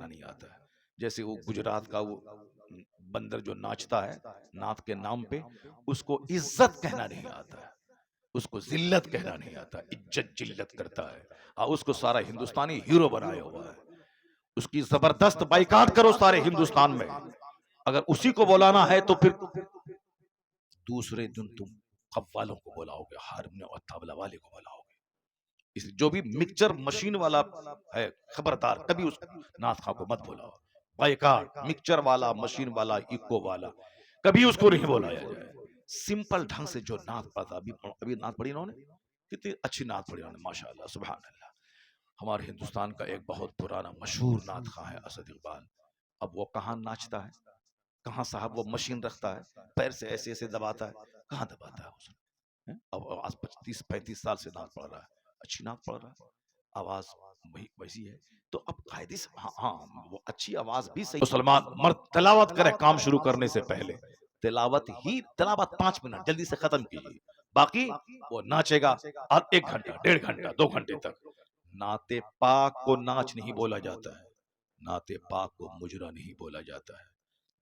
کہنا نہیں آتا ہے. جیسے وہ گجرات کا وہ بندر جو ناچتا ہے نعت کے نام پہ، اس کو عزت کہنا نہیں آتا ہے، اس کو ذلت کہنا نہیں آتا، عزت جلت کرتا ہے. اور اس کو سارا ہندوستانی ہیرو بنایا ہوا ہے. اس کی زبردست بائیکاٹ کرو سارے ہندوستان میں. اگر اسی کو بلانا ہے تو پھر دوسرے دن تم قوالوں کو بلاؤ گے، ہارمونیم اور طبلہ والے کو بلاؤ گے. اس جو بھی مکسچر مشین والا ہے خبردار کبھی اس نعت خواہ کو مت بلاؤ. بائیکاٹ، مکسچر والا، مشین والا، ایکو والا، کبھی اس کو نہیں بلایا جائے. سمپل ڈھنگ سے جو نعت پڑھتا، ابھی نعت پڑھی انہوں نے، کتنی اچھی نعت پڑھی انہوں نے، ماشاءاللہ سبحان اللہ. ہمارے ہندوستان کا ایک بہت پرانا مشہور نعت خواہ ہے اسد اقبال. اب وہ کہاں ناچتا ہے، کہاں صاحب وہ مشین رکھتا ہے، پیر سے ایسے ایسے دباتا ہے، کہاں دباتا ہے اس نے. اب آج 35 سال سے نعت پڑھ رہا ہے، اچھی نعت پڑھ رہا ہے، آواز ویسی ہے. تو اب قاعدے سے ہاں وہ اچھی آواز بھی صحیح. مسلمان مرد تلاوت کرے کام شروع کرنے سے پہلے، تلاوت 5 منٹ جلدی سے ختم کیجیے. باقی وہ ناچے گا 1 گھنٹہ 1.5 گھنٹہ 2 گھنٹے تک. نعت پاک کو ناچ نہیں بولا جاتا ہے، نعت پاک کو مجرا نہیں بولا جاتا ہے.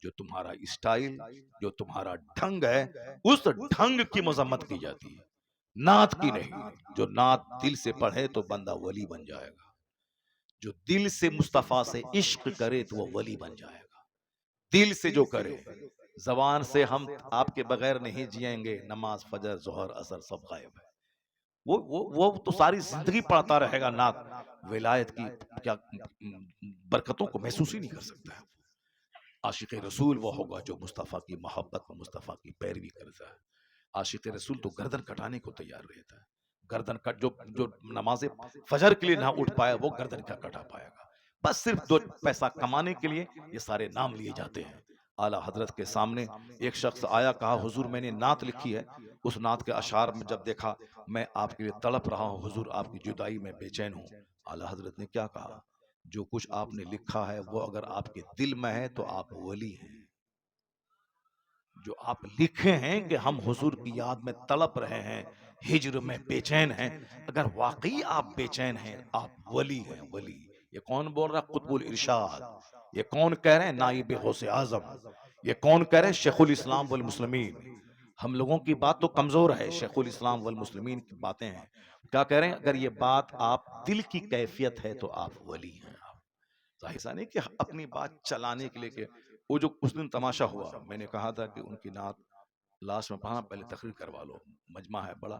جو تمہارا اسٹائل، جو تمہارا ڈھنگ ہے، اس ڈھنگ کی مذمت کی جاتی ہے، نعت کی نہیں. جو نعت دل سے پڑھے تو بندہ ولی بن جائے گا. جو دل سے مصطفیٰ سے عشق کرے تو وہ ولی بن جائے گا. دل سے جو کرے. زبان سے ہم آپ کے بغیر نہیں جئیں گے، نماز فجر ظہر عصر سب غائب ہے. وہ تو ساری زندگی پڑھتا رہے گا نعت، ولایت کی کیا برکتوں کو محسوس ہی نہیں کر سکتا ہے. عاشق رسول وہ ہوگا جو مصطفیٰ کی محبت میں مصطفیٰ کی پیروی کرتا ہے. عاشق رسول تو گردن کٹانے کو تیار رہتا ہے. گردن کٹ جو نماز فجر کے لیے نہ اٹھ پایا وہ گردن کیا کٹا پائے گا. بس صرف 2 پیسہ کمانے کے لیے یہ سارے نام لیے جاتے ہیں. اعلیٰ حضرت کے سامنے ایک شخص آیا، کہا حضور میں نے نعت لکھی ہے. اس نعت کے اشعار میں جب دیکھا، میں آپ کے لیے تڑپ رہا ہوں حضور، آپ کی جدائی میں بے چین ہوں. اعلیٰ حضرت نے کیا کہا؟ جو کچھ آپ نے لکھا ہے وہ اگر آپ کے دل میں ہے تو آپ ولی ہیں. جو آپ لکھے ہیں کہ ہم حضور کی یاد میں تڑپ رہے ہیں، ہجر میں بے چین ہیں، اگر واقعی آپ بے چین ہیں آپ ولی ہیں. ولی یہ کون بول رہا؟ قطب الارشاد. یہ کون کہہ رہے ہیں؟ نائب غوث اعظم. یہ کون کہہ رہے ہیں؟ شیخ الاسلام والمسلمین. ہم لوگوں کی بات تو کمزور ہے، شیخ الاسلام والمسلمین کی باتیں ہیں. کیا کہہ رہے ہیں؟ اگر یہ بات آپ دل کی کیفیت ہے تو آپ ولی ہیں. ظاہر سا نہیں کہ اپنی بات چلانے کے لیے کہ وہ جو اس دن تماشا ہوا، میں نے کہا تھا کہ ان کی نعت لاسٹ میں پڑھنا، پہلے تقریر کروا لو، مجمع ہے بڑا،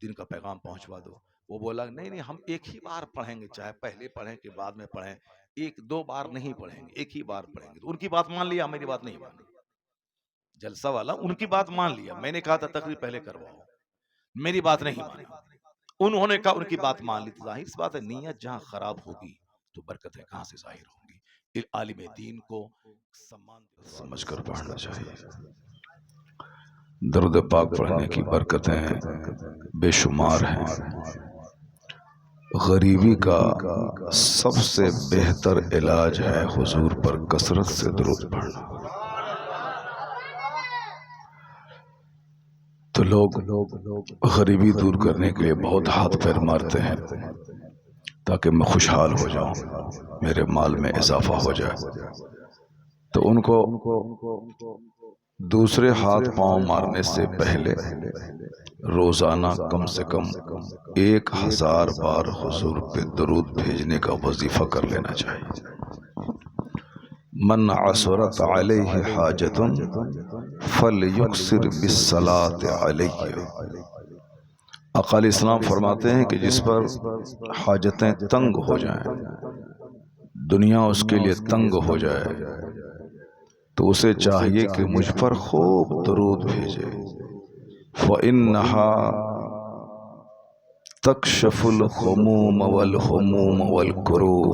دن کا پیغام پہنچوا دو. وہ بولا نہیں ہم ایک ہی بار پڑھیں گے، چاہے پہلے پڑھیں کہ بعد میں پڑھیں، 1-2 بار نہیں پڑھیں گے، ایک ہی بار پڑھیں گے. تو ان کی بات مان لیا، میری بات نہیں مانی. جلسہ والا ان کی بات مان لیا. میں نے کہا تھا تقریر پہلے کرواؤ، میری بات نہیں مانی. انہوں نے کہا ان کی بات مان لی. ظاہر سی بات ہے، نیت جہاں خراب ہوگی تو برکتیں کہاں سے ظاہر ہوں گی. عالم دین کو سمجھ کر پڑھنا چاہیے. درود پاک پڑھنے کی برکتیں بے شمار ہیں. غریبی کا سب سے بہتر علاج ہے حضور پر کثرت سے درود پڑھنا. تو لوگ غریبی دور کرنے کے لیے بہت ہاتھ پیر مارتے ہیں تاکہ میں خوشحال ہو جاؤں، میرے مال میں اضافہ ہو جائے. تو ان کو دوسرے ہاتھ پاؤں مارنے سے پہلے روزانہ کم سے کم 1000 بار حضور پہ درود بھیجنے کا وظیفہ کر لینا چاہیے. من عثرت علیہ حاجت فلیکثر بالصلاۃ علیہ. آقا علیہ السلام فرماتے ہیں کہ جس پر حاجتیں تنگ ہو جائیں، دنیا اس کے لیے تنگ ہو جائے، تو اسے چاہیے کہ مجھ پر خوب درود بھیجے. فَإِنَّهَا تَكْشَفُ الْخُمُومَ وَالْحُمُومَ وَالْكُرُوبَ.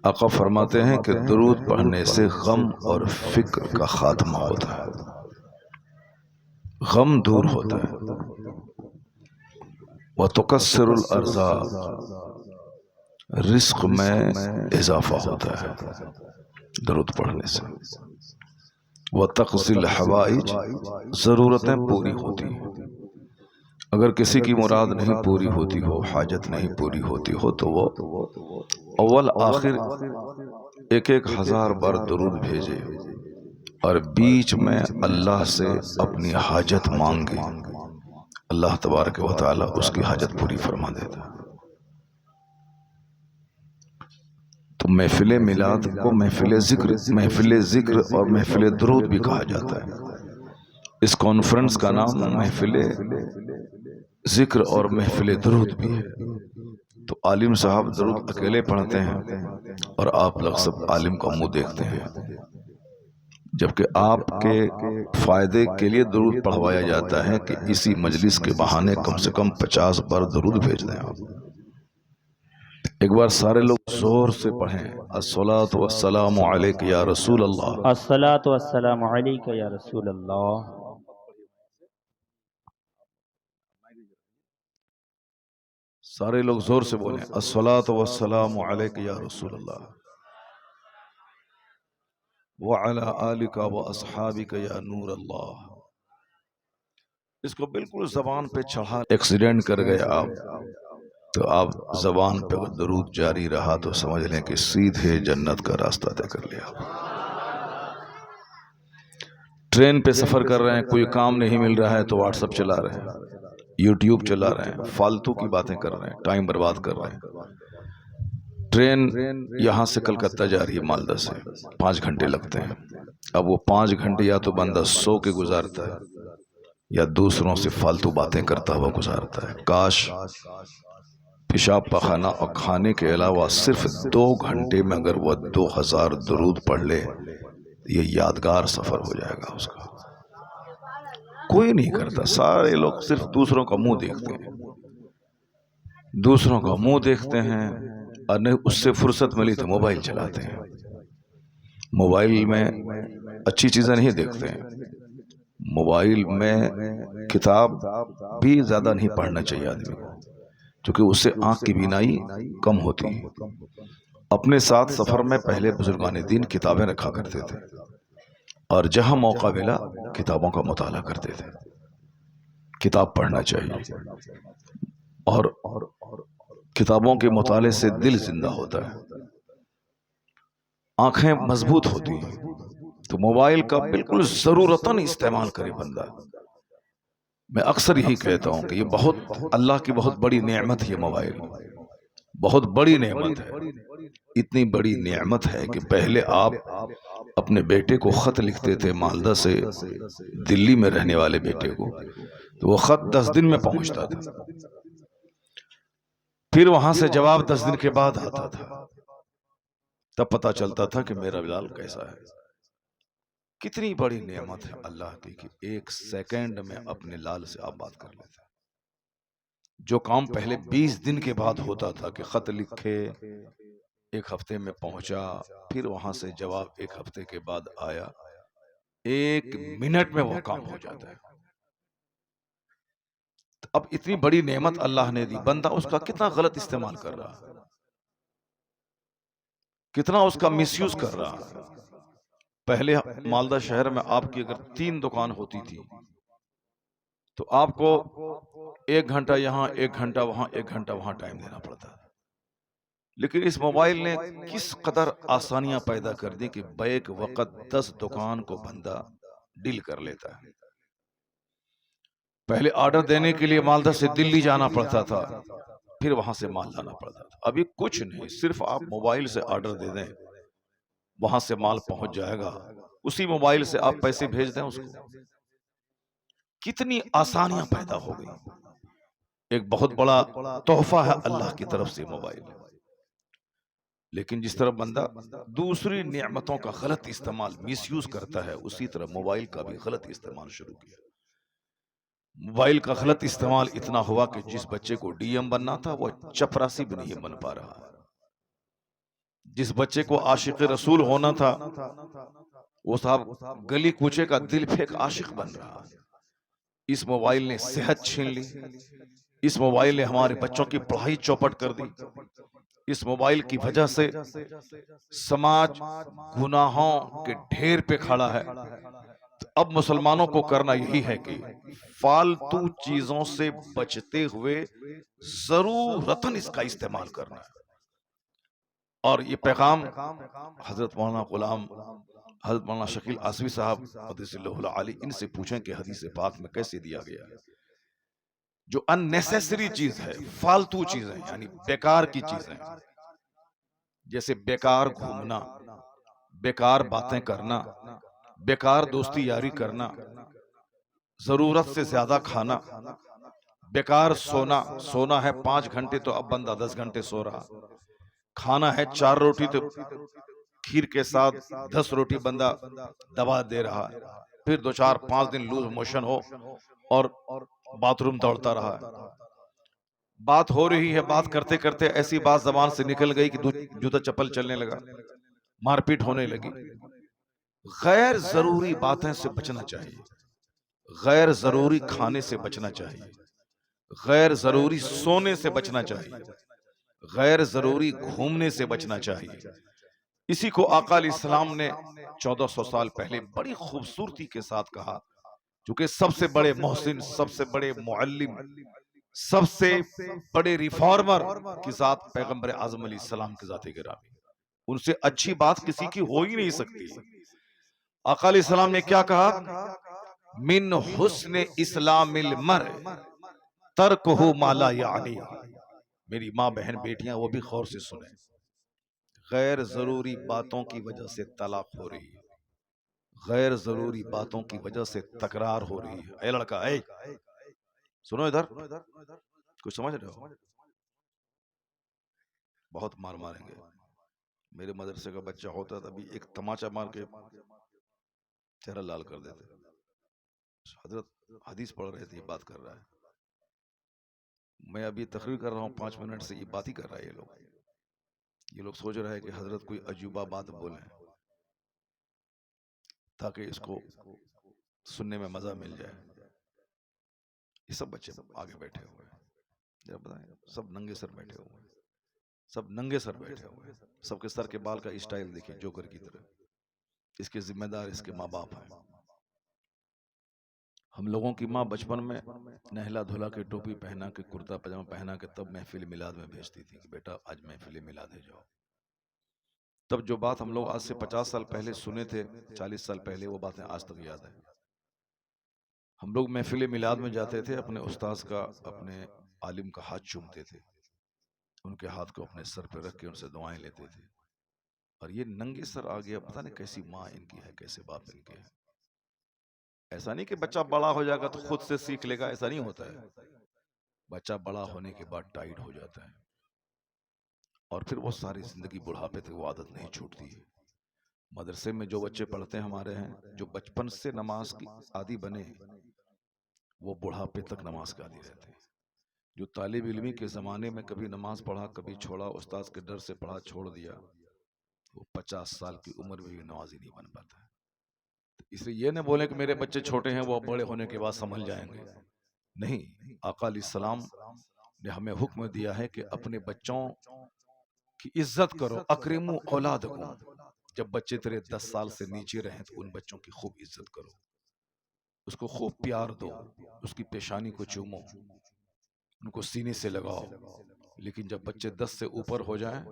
آقا فرماتے ہیں کہ درود پڑھنے سے غم اور فکر کا خاتمہ ہوتا ہے، غم دور ہوتا ہے. وَتُكَسِّرُ الْأَرْزَاقَ. رزق میں اضافہ ہوتا ہے درود پڑھنے سے. وَتَقْضِي الْحَوَائِجِ. ضرورتیں پوری ہوتی ہیں. اگر کسی کی مراد نہیں پوری ہوتی ہو، حاجت نہیں پوری ہوتی ہو، تو وہ اول آخر 1,000 بار درود بھیجے اور بیچ میں اللہ سے اپنی حاجت مانگے، اللہ تبارک و تعالی اس کی حاجت پوری فرما دیتا ہے۔ تو محفل میلاد کو محفل ذکر اور محفل درود بھی کہا جاتا ہے۔ اس کانفرنس کا نام محفل ذکر اور محفل درود بھی ہے۔ تو عالم صاحب درود اکیلے پڑھتے ہیں اور آپ لوگ سب عالم کا منہ دیکھتے ہیں، جبکہ آپ کے فائدے کے لیے درود پڑھوایا جاتا ہے کہ اسی مجلس کے بہانے کم سے کم 50 بار درود بھیج دیں آپ۔ ایک بار سارے لوگ زور سے پڑھیں، الصلاۃ والسلام علیک یا رسول اللہ۔ الصلاۃ والسلام علیک یا رسول اللہ۔ سارے لوگ زور سے بولیں، الصلاۃ والسلام علیک یا رسول اللہ وعلی آلک واصحابک یا نور اللہ۔ اس کو بالکل زبان پہ چڑھا، ایکسیڈنٹ کر گئے آپ تو آپ زبان پہ درود جاری رہا تو سمجھ لیں کہ سیدھے جنت کا راستہ طے کر لیا۔ ٹرین پہ سفر کر رہے ہیں، کوئی کام نہیں مل رہا ہے تو واٹس ایپ چلا رہے ہیں، یوٹیوب چلا رہے ہیں، فالتو کی باتیں کر رہے ہیں، ٹائم برباد کر رہے ہیں۔ ٹرین یہاں سے کلکتہ جا رہی ہے مالدہ سے، 5 گھنٹے لگتے ہیں۔ اب وہ 5 گھنٹے یا تو بندہ سو کے گزارتا ہے یا دوسروں سے فالتو باتیں کرتا ہوا گزارتا ہے۔ کاش پیشاب پخانہ اور کھانے کے علاوہ صرف 2 گھنٹے میں اگر وہ 2000 درود پڑھ لے، یہ یادگار سفر ہو جائے گا اس کا۔ کوئی نہیں کرتا، سارے لوگ صرف دوسروں کا منہ دیکھتے ہیں، دوسروں کا منہ دیکھتے ہیں، اور نہیں اس سے فرصت ملی تو موبائل چلاتے ہیں۔ موبائل میں اچھی چیزیں نہیں دیکھتے ہیں، موبائل میں کتاب بھی زیادہ نہیں پڑھنا چاہیے آدمی کو، کیونکہ اس سے آنکھ کی بینائی کم ہوتی ہے۔ اپنے ساتھ سفر میں پہلے بزرگان دین کتابیں رکھا کرتے تھے اور جہاں موقع ملا کتابوں کا مطالعہ کرتے تھے۔ کتاب پڑھنا چاہیے، اور کتابوں کے مطالعے سے دل زندہ ہوتا ہے، آنکھیں مضبوط ہوتی ہیں۔ تو موبائل کا بالکل ضرورتاً استعمال کرے بندہ۔ میں اکثر یہی کہتا ہوں کہ یہ بہت اللہ کی بہت بڑی نعمت ہے، یہ موبائل بہت بڑی نعمت ہے۔ اتنی بڑی نعمت ہے کہ پہلے آپ اپنے بیٹے کو خط لکھتے تھے، مالدہ سے دلی میں رہنے والے بیٹے کو، تو وہ خط 10 دن میں پہنچتا تھا، پھر وہاں سے جواب 10 دن کے بعد آتا تھا، تب پتا چلتا تھا کہ میرا بلال کیسا ہے۔ کتنی بڑی نعمت ہے اللہ کی کہ 1 سیکنڈ میں اپنے لال سے آپ بات کر لیتے ہیں۔ جو کام پہلے 20 دن کے بعد ہوتا تھا کہ خط لکھے، 1 ہفتے میں پہنچا، پھر وہاں سے جواب 1 ہفتے کے بعد آیا، 1 منٹ میں وہ کام ہو جاتا ہے۔ اب اتنی بڑی نعمت اللہ نے دی، بندہ اس کا کتنا غلط استعمال کر رہا ہے، کتنا اس کا مس یوز کر رہا ہے۔ پہلے مالدہ شہر میں آپ کی اگر 3 دکان ہوتی تھی تو آپ کو 1 گھنٹہ یہاں، 1 گھنٹہ وہاں، 1 گھنٹہ وہاں ٹائم دینا پڑتا ہے۔ لیکن اس موبائل نے کس قدر آسانیاں پیدا کر دی کہ بیک وقت 10 دکان کو بندہ ڈیل کر لیتا ہے۔ پہلے آرڈر دینے کے لیے مالدہ سے دلی جانا پڑتا تھا، پھر وہاں سے مال لانا پڑتا تھا۔ ابھی کچھ نہیں، صرف آپ موبائل سے آرڈر دے دیں، وہاں سے مال پہنچ جائے گا، اسی موبائل سے آپ پیسے بھیج دیں اس کو۔ کتنی آسانیاں پیدا ہو گئی، ایک بہت بڑا تحفہ ہے اللہ کی طرف سے موبائل۔ لیکن جس طرح بندہ دوسری نعمتوں کا غلط استعمال، مس یوز کرتا ہے، اسی طرح موبائل کا بھی غلط استعمال شروع کیا۔ موبائل کا غلط استعمال اتنا ہوا کہ جس بچے کو ڈی ایم بننا تھا وہ چپراسی بھی نہیں بن پا رہا ہے، جس بچے کو عاشق رسول ہونا تھا وہ صاحب گلی کوچے کا دل پھینک عاشق بن رہا ہے۔ اس موبائل نے صحت چھین لی، اس موبائل نے ہمارے بچوں کی پڑھائی چوپٹ کر دی، اس موبائل کی وجہ سے سماج گناہوں کے ڈھیر پہ کھڑا ہے۔ تو اب مسلمانوں کو کرنا یہی ہے کہ فالتو چیزوں سے بچتے ہوئے ضرورتاً اس کا استعمال کرنا ہے. اور یہ پیغام حضرت مولانا غلام حضرت مولانا شکیل آصفی صاحب قدس اللہ العالی ان سے پوچھیں کہ حدیث پاک میں کیسے دیا گیا ہے. جو ان نیسیسری چیز ہے، فالتو چیزیں یعنی بیکار کی چیزیں، جیسے بیکار گھومنا، بیکار باتیں کرنا، بیکار دوستی یاری کرنا، ضرورت سے زیادہ کھانا، بیکار سونا. سونا ہے 5 گھنٹے تو اب بندہ 10 گھنٹے سو رہا. کھانا ہے 4 روٹی تو کھیر کے ساتھ 10 روٹی بندہ دبا دے رہا ہے. پھر 2 4 5 دن لوز موشن ہو اور باتھ روم دوڑتا رہا ہے. بات ہو رہی ہے، بات کرتے کرتے ایسی بات زبان سے نکل گئی کہ جوتا چپل چلنے لگا، مار پیٹ ہونے لگی. غیر ضروری باتیں سے بچنا چاہیے، غیر ضروری کھانے سے بچنا چاہیے، غیر ضروری سونے سے بچنا چاہیے، غیر ضروری گھومنے سے بچنا چاہیے. اسی کو آقا علیہ السلام نے 1400 سال پہلے بڑی خوبصورتی کے ساتھ کہا، چونکہ سب سے بڑے محسن، سب سے بڑے معلم، سب سے بڑے ریفارمر کی ذات پیغمبر اعظم علیہ السلام کی ذات گرامی، ان سے اچھی بات کسی کی ہو ہی نہیں سکتی. آقا علیہ السلام نے کیا کہا؟ من حسن اسلام المرء ترکہ ما لا یعنی. میری ماں بہن بیٹیاں وہ بھی غور سے سنیں. غیر ضروری باتوں کی وجہ سے طلاق ہو رہی ہے، غیر ضروری باتوں کی وجہ سے تکرار ہو رہی ہے. اے لڑکا، اے سنو ادھر، کچھ سمجھ رہے ہو؟ بہت مار ماریں گے. میرے مدرسے کا بچہ ہوتا تھا ابھی ایک تماچا مار کے چہرہ لال کر دیتے. حضرت حدیث پڑھ رہے تھے، یہ بات کر رہا ہے. میں ابھی تقریر کر رہا ہوں، 5 منٹ سے یہ بات ہی کر رہا ہے. یہ لوگ سوچ رہے ہیں کہ حضرت کوئی عجوبہ بات بولیں تاکہ اس کو سننے میں مزہ مل جائے. یہ سب بچے آگے بیٹھے ہوئے ہیں، ذرا بتائیں، سب ننگے سر بیٹھے ہوئے ہیں، سب ننگے سر بیٹھے ہوئے ہیں. سب کے سر کے بال کا اسٹائل دیکھیں جوکر کی طرح. اس کے ذمہ دار اس کے ماں باپ ہیں. ہم لوگوں کی ماں بچپن میں نہلا دھلا کے ٹوپی پہنا کے کرتا پاجامہ پہنا کے تب محفل میلاد میں بھیجتی تھی کہ بیٹا آج محفل میلاد ہے جاؤ. تب جو بات ہم لوگ آج سے 50 سال پہلے سنے تھے، 40 سال پہلے، وہ باتیں آج تک یاد ہیں. ہم لوگ محفل میلاد میں جاتے تھے، اپنے استاذ کا، اپنے عالم کا ہاتھ چومتے تھے، ان کے ہاتھ کو اپنے سر پہ رکھ کے ان سے دعائیں لیتے تھے. اور یہ ننگے سر آ گیا، پتہ نہیں کیسی ماں ان کی ہے، کیسے باپ ان کے ہیں. ایسا نہیں کہ بچہ بڑا ہو جائے گا تو خود سے سیکھ لے گا، ایسا نہیں ہوتا ہے. بچہ بڑا ہونے کے بعد ٹائٹ ہو جاتا ہے اور پھر وہ ساری زندگی بڑھاپے تک وہ عادت نہیں چھوٹتی ہے. مدرسے میں جو بچے پڑھتے ہیں ہمارے ہیں، جو بچپن سے نماز کی عادی بنے وہ بڑھاپے تک نماز کا عادی رہتے ہیں. جو طالب علمی کے زمانے میں کبھی نماز پڑھا کبھی چھوڑا، استاذ کے ڈر سے پڑھا چھوڑ دیا، وہ 50 سال کی عمر میں بھی نمازی نہیں بن پاتا. اس لیے یہ نہ بولیں کہ میرے بچے چھوٹے ہیں وہ بڑے ہونے کے بعد سنبھل جائیں گے. نہیں، آقا علیہ السلام نے ہمیں حکم دیا ہے کہ اپنے بچوں کی عزت کرو. اکرموا اولادکم. جب بچے تیرے 10 سال سے نیچے رہیں تو ان بچوں کی خوب عزت کرو، اس کو خوب پیار دو، اس کی پیشانی کو چومو، ان کو سینے سے لگاؤ. لیکن جب بچے 10 سے اوپر ہو جائیں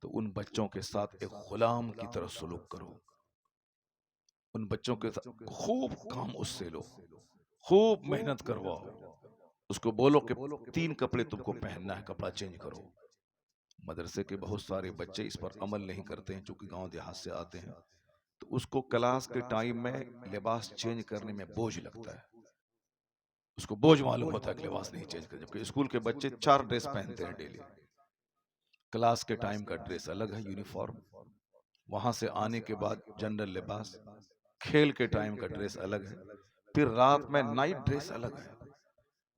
تو ان بچوں کے ساتھ ایک غلام کی طرح سلوک کرو. ان بچوں کے ساتھ خوب کام اس سے لو، خوب محنت کرواؤ. اس کو بولو کہ 3 کپڑے تم کو پہننا ہے، کپڑا چینج کرو. مدرسے کے بہت سارے بچے اس پر عمل نہیں کرتے ہیں، چونکہ گاؤں دیہات سے آتے ہیں تو اس کو کلاس کے ٹائم میں لباس چینج کرنے میں بوجھ لگتا ہے. اس کو بوجھ معلوم ہوتا ہے کہ لباس نہیں چینج کرتے، جبکہ اسکول کے بچے 4 ڈریس پہنتے ہیں ڈیلی. کلاس کے ٹائم کا ڈریس الگ ہے، یونیفارم، وہاں سے آنے کے بعد جنرل لباس، کھیل کے ٹائم کا ڈریس الگ ہے، پھر رات میں نائٹ ڈریس الگ ہے،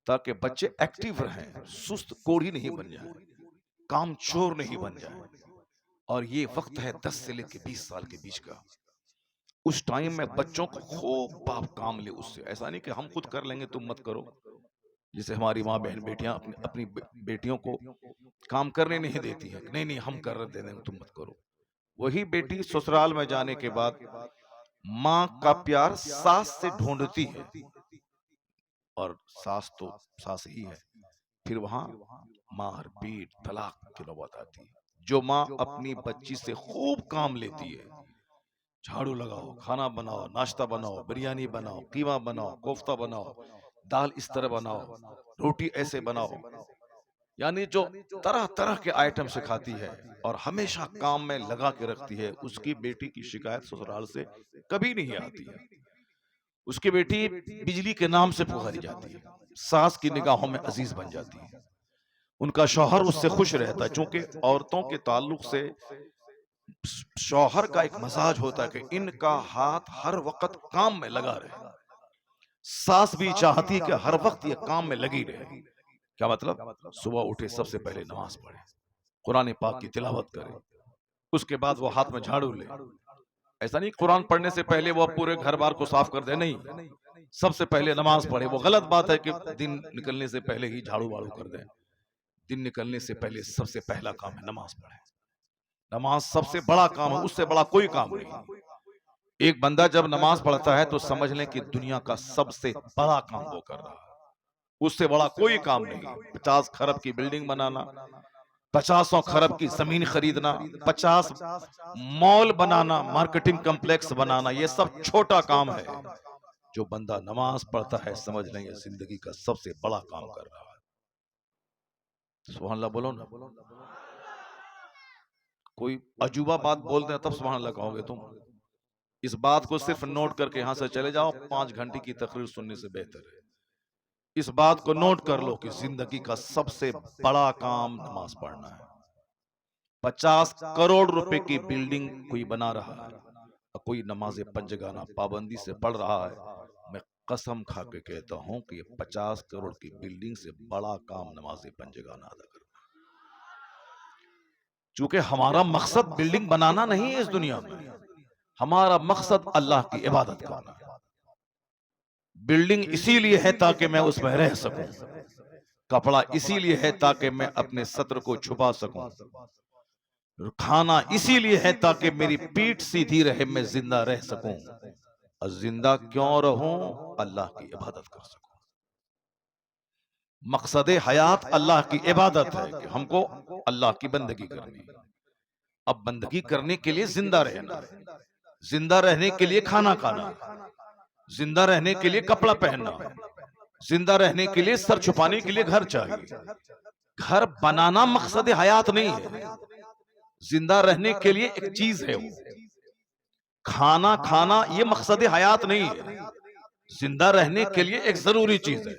تاکہ بچے ایکٹیو رہیں، سست کوڑھی نہیں بن جائیں، کام چور نہیں بن جائیں. اور یہ وقت ہے 10 سے لے کے 20 سال کے بیچ کا. اس ٹائم میں بچوں کو خوب باپ کام لے اس سے. ایسا نہیں کہ ہم خود کر لیں گے تم مت کرو. جسے ہماری ماں بہن بیٹیاں اپنی بیٹیوں کو کام کرنے نہیں دیتی ہیں، نہیں ہم کر دیں گے تم مت کرو. وہی بیٹی سسرال میں جانے کے بعد ماں کا پیار ساس سے ڈھونڈتی ہے، اور ساس تو ساس ہی ہے، پھر وہاں مار پیٹ طلاق کی نوبت آتی ہے۔ جو ماں اپنی بچی سے خوب کام لیتی ہے، جھاڑو لگاؤ، کھانا بناؤ، ناشتہ بناؤ، بریانی بناؤ، قیمہ بناؤ، کوفتہ بناؤ، دال اس طرح بناؤ، روٹی ایسے بناؤ، یعنی جو طرح طرح کے آئٹم سکھاتی ہے اور ہمیشہ کام میں لگا کے رکھتی ہے، اس کی بیٹی کی شکایت سسرال سے کبھی نہیں آتی ہے۔ اس کی بیٹی بجلی کے نام سے پکاری جاتی ہے، ساس کی نگاہوں میں عزیز بن جاتی ہے، ان کا شوہر اس سے خوش رہتا ہے، چونکہ عورتوں کے تعلق سے شوہر کا ایک مزاج ہوتا ہے کہ ان کا ہاتھ ہر وقت کام میں لگا رہے، ساس بھی چاہتی ہے کہ ہر وقت یہ کام میں لگی رہے۔ کیا مطلب؟ صبح اٹھے سب سے پہلے نماز پڑھے، قرآن پاک کی تلاوت کرے، اس کے بعد وہ ہاتھ میں جھاڑو لے۔ ایسا نہیں قرآن پڑھنے سے پہلے وہ پورے گھر بار کو صاف کر دے، نہیں، سب سے پہلے نماز پڑھے۔ وہ غلط بات ہے کہ دن نکلنے سے پہلے ہی جھاڑو واڑو کر دیں، دن نکلنے سے پہلے سب سے پہلا کام ہے نماز پڑھے۔ نماز سب سے بڑا کام ہے، اس سے بڑا کوئی کام نہیں۔ ایک بندہ جب نماز پڑھتا ہے تو سمجھ لیں کہ دنیا کا سب سے بڑا کام وہ کر رہا ہے، اس سے بڑا کوئی کام نہیں۔ 50 کھرب کی بلڈنگ بنانا، 50 کھرب کی زمین خریدنا، 50 مال بنانا، مارکیٹنگ کمپلیکس بنانا، یہ سب چھوٹا کام ہے۔ جو بندہ نماز پڑھتا ہے سمجھ لیں یہ زندگی کا سب سے بڑا کام کر رہا ہے۔ سبحان اللہ بولو نا۔ کوئی عجوبہ بات بولتے ہیں تب سبحان اللہ کہو گے تم۔ اس بات کو صرف نوٹ کر کے یہاں سے چلے جاؤ، 5 گھنٹے کی تقریر سننے سے بہتر ہے۔ اس بات کو نوٹ کر لو کہ زندگی کا سب سے بڑا کام نماز پڑھنا ہے۔ 50 کروڑ روپے کی بلڈنگ کوئی بنا رہا ہے اور کوئی نماز پنجگانہ پابندی سے پڑھ رہا ہے، میں قسم کھا کے کہتا ہوں کہ یہ 50 کروڑ کی بلڈنگ سے بڑا کام نماز پنجگانہ ادا کرنا۔ چونکہ ہمارا مقصد بلڈنگ بنانا نہیں ہے اس دنیا میں، ہمارا مقصد اللہ کی عبادت کرنا ہے۔ بلڈنگ اسی لیے ہے تاکہ میں اس میں رہ سکوں، کپڑا اسی لیے ہے تاکہ میں اپنے ستر کو چھپا سکوں، کھانا اسی لیے ہے تاکہ میری پیٹھ سیدھی رہے، میں زندہ رہ سکوں۔ اور زندہ کیوں رہوں؟ اللہ کی عبادت کر سکوں۔ مقصد حیات اللہ کی عبادت ہے کہ ہم کو اللہ کی بندگی کرنی ہے۔ اب بندگی کرنے کے لیے زندہ رہنا، زندہ رہنے کے لیے کھانا کھانا، زندہ رہنے کے لیے کپڑا پہننا، زندہ رہنے کے لیے سر چھپانے کے لیے گھر چاہیے۔ گھر بنانا مقصد حیات نہیں ہے، زندہ رہنے کے لیے ایک چیز ہے وہ۔ کھانا کھانا یہ مقصد حیات نہیں ہے، زندہ رہنے کے لیے ایک ضروری چیز ہے۔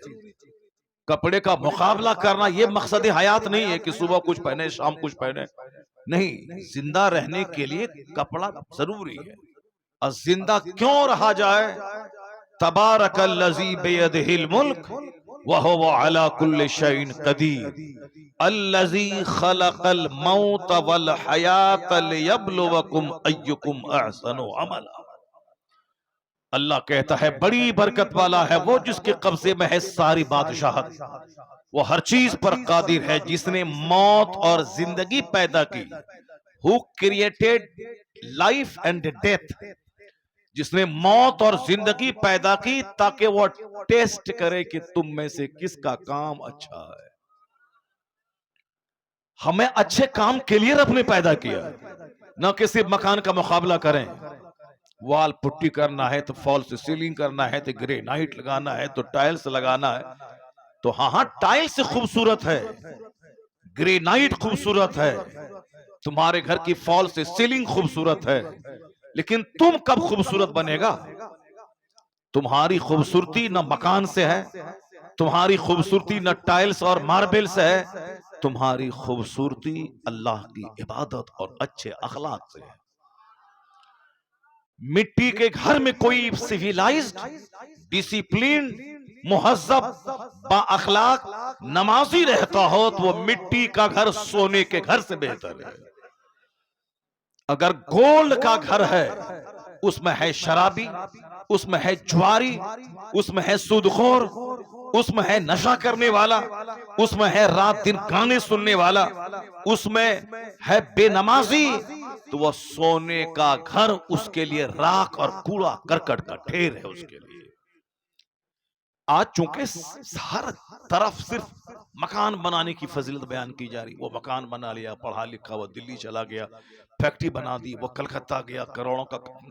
کپڑے کا مقابلہ کرنا یہ مقصد حیات نہیں ہے کہ صبح کچھ پہنے شام کچھ پہنے، نہیں، زندہ رہنے کے لیے کپڑا ضروری ہے۔ اور زندہ کیوں رہا جائے؟ تبارک الذی بیدہ الملک وہو علی کل شیء قدیر الذی خلق الموت والحیات لیبلوکم ایکم احسن عملا۔ اللہ کہتا ہے بڑی برکت والا ہے وہ جس کے قبضے میں ہے ساری بادشاہت، وہ ہر چیز پر قادر ہے، جس نے موت اور زندگی پیدا کی۔ Who created life and death؟ جس نے موت اور زندگی پیدا کی تاکہ وہ ٹیسٹ کرے کہ تم میں سے کس کا کام اچھا ہے۔ ہمیں اچھے کام کے لیے رب نے پیدا کیا، نہ کسی مکان کا مقابلہ کریں۔ وال پٹی کرنا ہے تو فالس سیلنگ کرنا ہے تو گرینائٹ لگانا ہے تو ٹائلز لگانا ہے، تو ہاں ٹائلز خوبصورت ہے، گرینائٹ خوبصورت ہے، تمہارے گھر کی فالس سیلنگ خوبصورت ہے، لیکن تم کب خوبصورت بنے گا؟ تمہاری خوبصورتی نہ مکان سے ہے، تمہاری خوبصورتی نہ ٹائلز اور ماربل سے ہے، تمہاری خوبصورتی اللہ کی عبادت اور اچھے اخلاق سے ہے۔ مٹی کے گھر میں کوئی سیویلائزڈ، ڈسپلین، مہذب، با اخلاق، نمازی رہتا ہو تو وہ مٹی کا گھر سونے کے گھر سے بہتر ہے۔ اگر گولڈ کا گھر ہے، اس میں ہے شرابی، اس میں ہے جواری، اس میں ہے سودخور، اس میں ہے نشہ کرنے والا، اس میں ہے رات دن گانے سننے والا، اس میں ہے بے نمازی، تو وہ سونے کا گھر اس کے لیے راکھ اور کوڑا کرکٹ کا ڈھیر ہے اس کے لیے۔ آج چونکہ ہر طرف صرف مکان بنانے کی فضیلت بیان کی جا رہی، وہ مکان بنا لیا، پڑھا لکھا، وہ دلی چلا گیا، فیکٹری بنا دی، وہ کلکتہ گیا، کروڑوں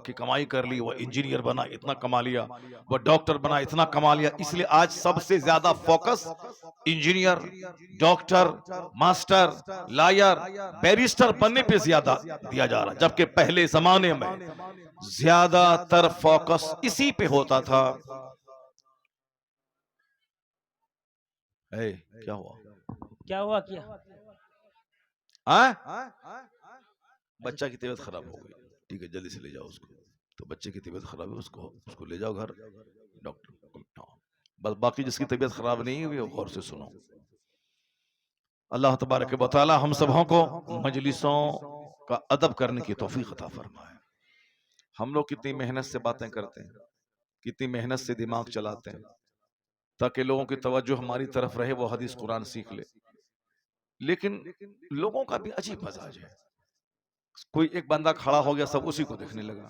کی کمائی کر لی، وہ انجینئر بنا اتنا کما لیا، وہ ڈاکٹر بنا اتنا کما لیا۔ اس لیے آج سب سے زیادہ focus engineer, doctor, master, lawyer, barrister بننے پہ زیادہ دیا جا رہا، جبکہ پہلے زمانے میں زیادہ تر فوکس اسی پہ ہوتا تھا۔ کیا ہوا؟ کیا ہوا؟ کیا بچہ کی طبیعت خراب ہو گئی، ٹھیک ہے جلدی سے لے جاؤ اس کو۔ تو بچے کی طبیعت خراب ہے، اس کو لے جاؤ گھر ڈاکٹر۔ بس باقی جس کی طبیعت خراب نہیں ہوئی وہ غور سے سنو۔ اللہ تبارک و تعالی ہم سبوں کو مجلسوں کا ادب کرنے کی توفیق عطا فرمائے۔ ہم لوگ کتنی محنت سے باتیں کرتے ہیں، کتنی محنت سے دماغ چلاتے ہیں تاکہ لوگوں کی توجہ ہماری طرف رہے، وہ حدیث قرآن سیکھ لے، لیکن لوگوں کا بھی عجیب مزاج ہے۔ کوئی ایک بندہ کھڑا ہو گیا، سب اسی کو دیکھنے لگا،